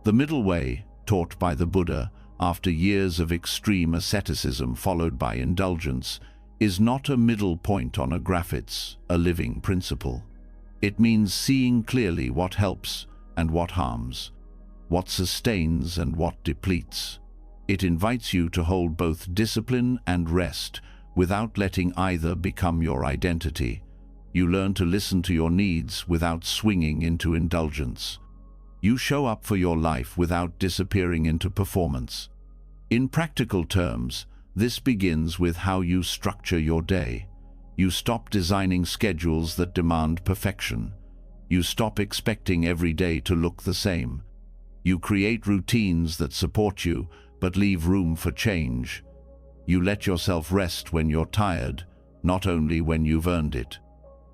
The middle way, taught by the Buddha after years of extreme asceticism followed by indulgence, is not a middle point on a graph, it's a living principle. It means seeing clearly what helps and what harms, what sustains and what depletes. It invites you to hold both discipline and rest without letting either become your identity. You learn to listen to your needs without swinging into indulgence. You show up for your life without disappearing into performance. In practical terms, this begins with how you structure your day. You stop designing schedules that demand perfection. You stop expecting every day to look the same. You create routines that support you, but leave room for change. You let yourself rest when you're tired, not only when you've earned it.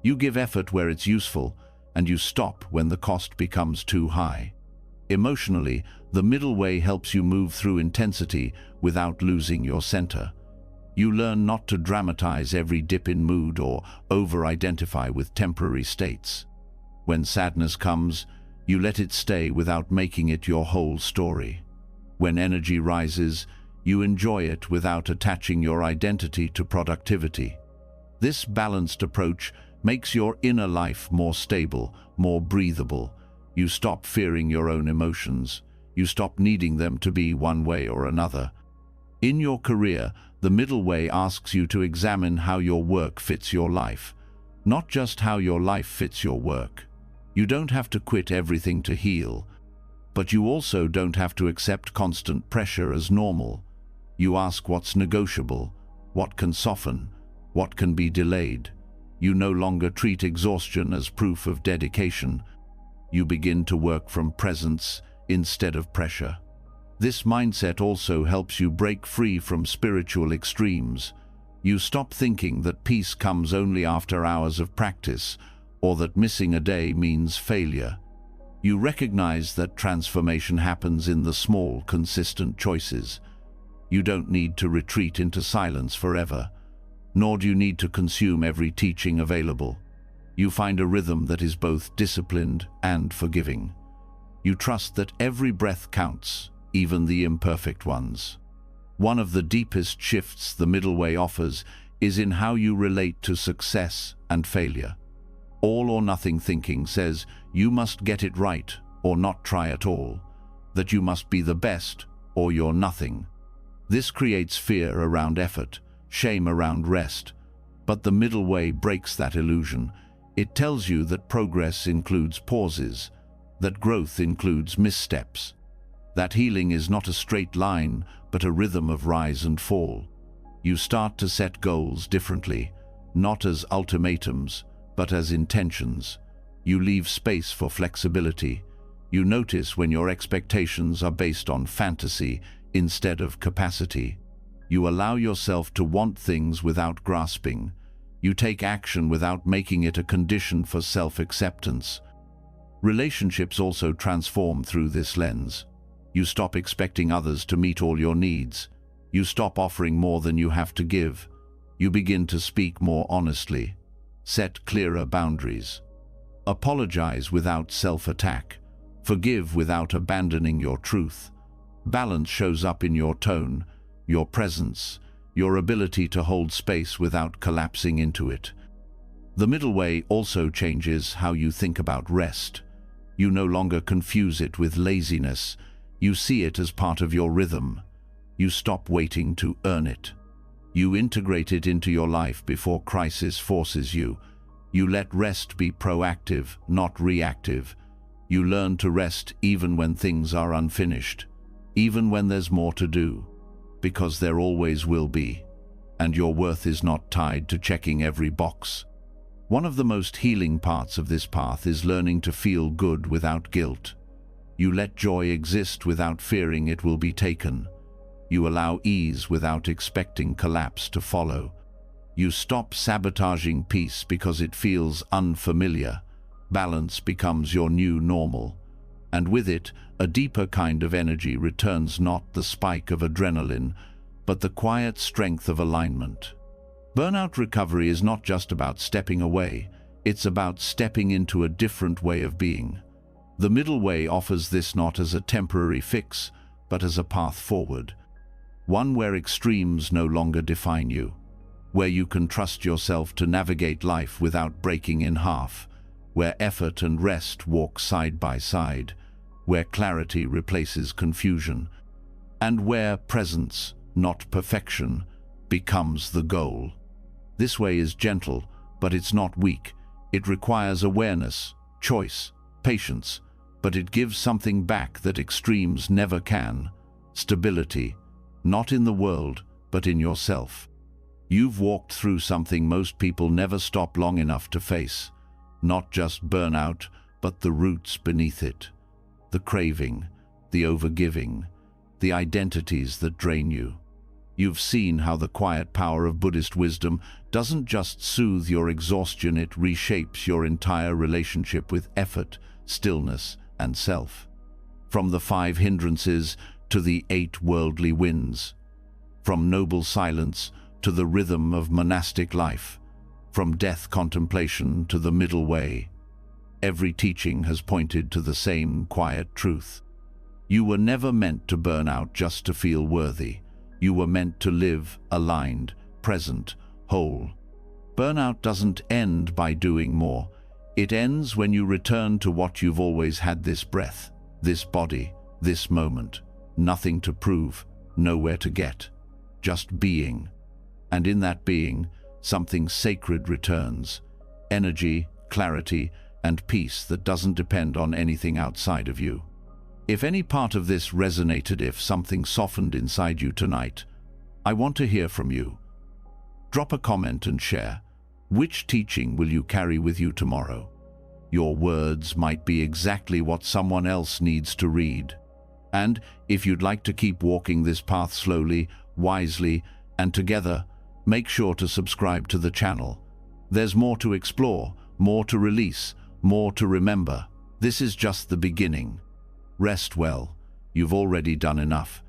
You give effort where it's useful, and you stop when the cost becomes too high. Emotionally, the middle way helps you move through intensity without losing your center. You learn not to dramatize every dip in mood or over-identify with temporary states. When sadness comes, you let it stay without making it your whole story. When energy rises, you enjoy it without attaching your identity to productivity. This balanced approach makes your inner life more stable, more breathable. You stop fearing your own emotions. You stop needing them to be one way or another. In your career, the middle way asks you to examine how your work fits your life, not just how your life fits your work. You don't have to quit everything to heal, but you also don't have to accept constant pressure as normal. You ask what's negotiable, what can soften, what can be delayed. You no longer treat exhaustion as proof of dedication. You begin to work from presence instead of pressure. This mindset also helps you break free from spiritual extremes. You stop thinking that peace comes only after hours of practice, or that missing a day means failure. You recognize that transformation happens in the small, consistent choices. You don't need to retreat into silence forever, nor do you need to consume every teaching available. You find a rhythm that is both disciplined and forgiving. You trust that every breath counts, even the imperfect ones. One of the deepest shifts the middle way offers is in how you relate to success and failure. All or nothing thinking says you must get it right or not try at all, that you must be the best or you're nothing. This creates fear around effort, shame around rest, but the middle way breaks that illusion. It tells you that progress includes pauses, that growth includes missteps, that healing is not a straight line, but a rhythm of rise and fall. You start to set goals differently, not as ultimatums, but as intentions. You leave space for flexibility. You notice when your expectations are based on fantasy instead of capacity. You allow yourself to want things without grasping. You take action without making it a condition for self-acceptance. Relationships also transform through this lens. You stop expecting others to meet all your needs. You stop offering more than you have to give. You begin to speak more honestly. Set clearer boundaries. Apologize without self-attack. Forgive without abandoning your truth. Balance shows up in your tone, your presence, your ability to hold space without collapsing into it. The middle way also changes how you think about rest. You no longer confuse it with laziness. You see it as part of your rhythm. You stop waiting to earn it. You integrate it into your life before crisis forces you. You let rest be proactive, not reactive. You learn to rest even when things are unfinished, even when there's more to do, because there always will be, and your worth is not tied to checking every box. One of the most healing parts of this path is learning to feel good without guilt. You let joy exist without fearing it will be taken. You allow ease without expecting collapse to follow. You stop sabotaging peace because it feels unfamiliar. Balance becomes your new normal. And with it, a deeper kind of energy returns, not the spike of adrenaline, but the quiet strength of alignment. Burnout recovery is not just about stepping away, it's about stepping into a different way of being. The middle way offers this not as a temporary fix, but as a path forward. One where extremes no longer define you, where you can trust yourself to navigate life without breaking in half, where effort and rest walk side by side, where clarity replaces confusion, and where presence, not perfection, becomes the goal. This way is gentle, but it's not weak. It requires awareness, choice, patience, but it gives something back that extremes never can: stability, not in the world, but in yourself. You've walked through something most people never stop long enough to face. Not just burnout, but the roots beneath it. The craving, the overgiving, the identities that drain you. You've seen how the quiet power of Buddhist wisdom doesn't just soothe your exhaustion, it reshapes your entire relationship with effort, stillness, and self. From the 5 hindrances to the 8 worldly winds. From noble silence to the rhythm of monastic life. From death contemplation to the middle way. Every teaching has pointed to the same quiet truth. You were never meant to burn out just to feel worthy. You were meant to live aligned, present, whole. Burnout doesn't end by doing more. It ends when you return to what you've always had: this breath, this body, this moment. Nothing to prove, nowhere to get, just being. And in that being, something sacred returns: energy, clarity, and peace that doesn't depend on anything outside of you. If any part of this resonated, if something softened inside you tonight, I want to hear from you. Drop a comment and share. Which teaching will you carry with you tomorrow? Your words might be exactly what someone else needs to read. And if you'd like to keep walking this path slowly, wisely, and together, make sure to subscribe to the channel. There's more to explore, more to release, more to remember. This is just the beginning. Rest well. You've already done enough.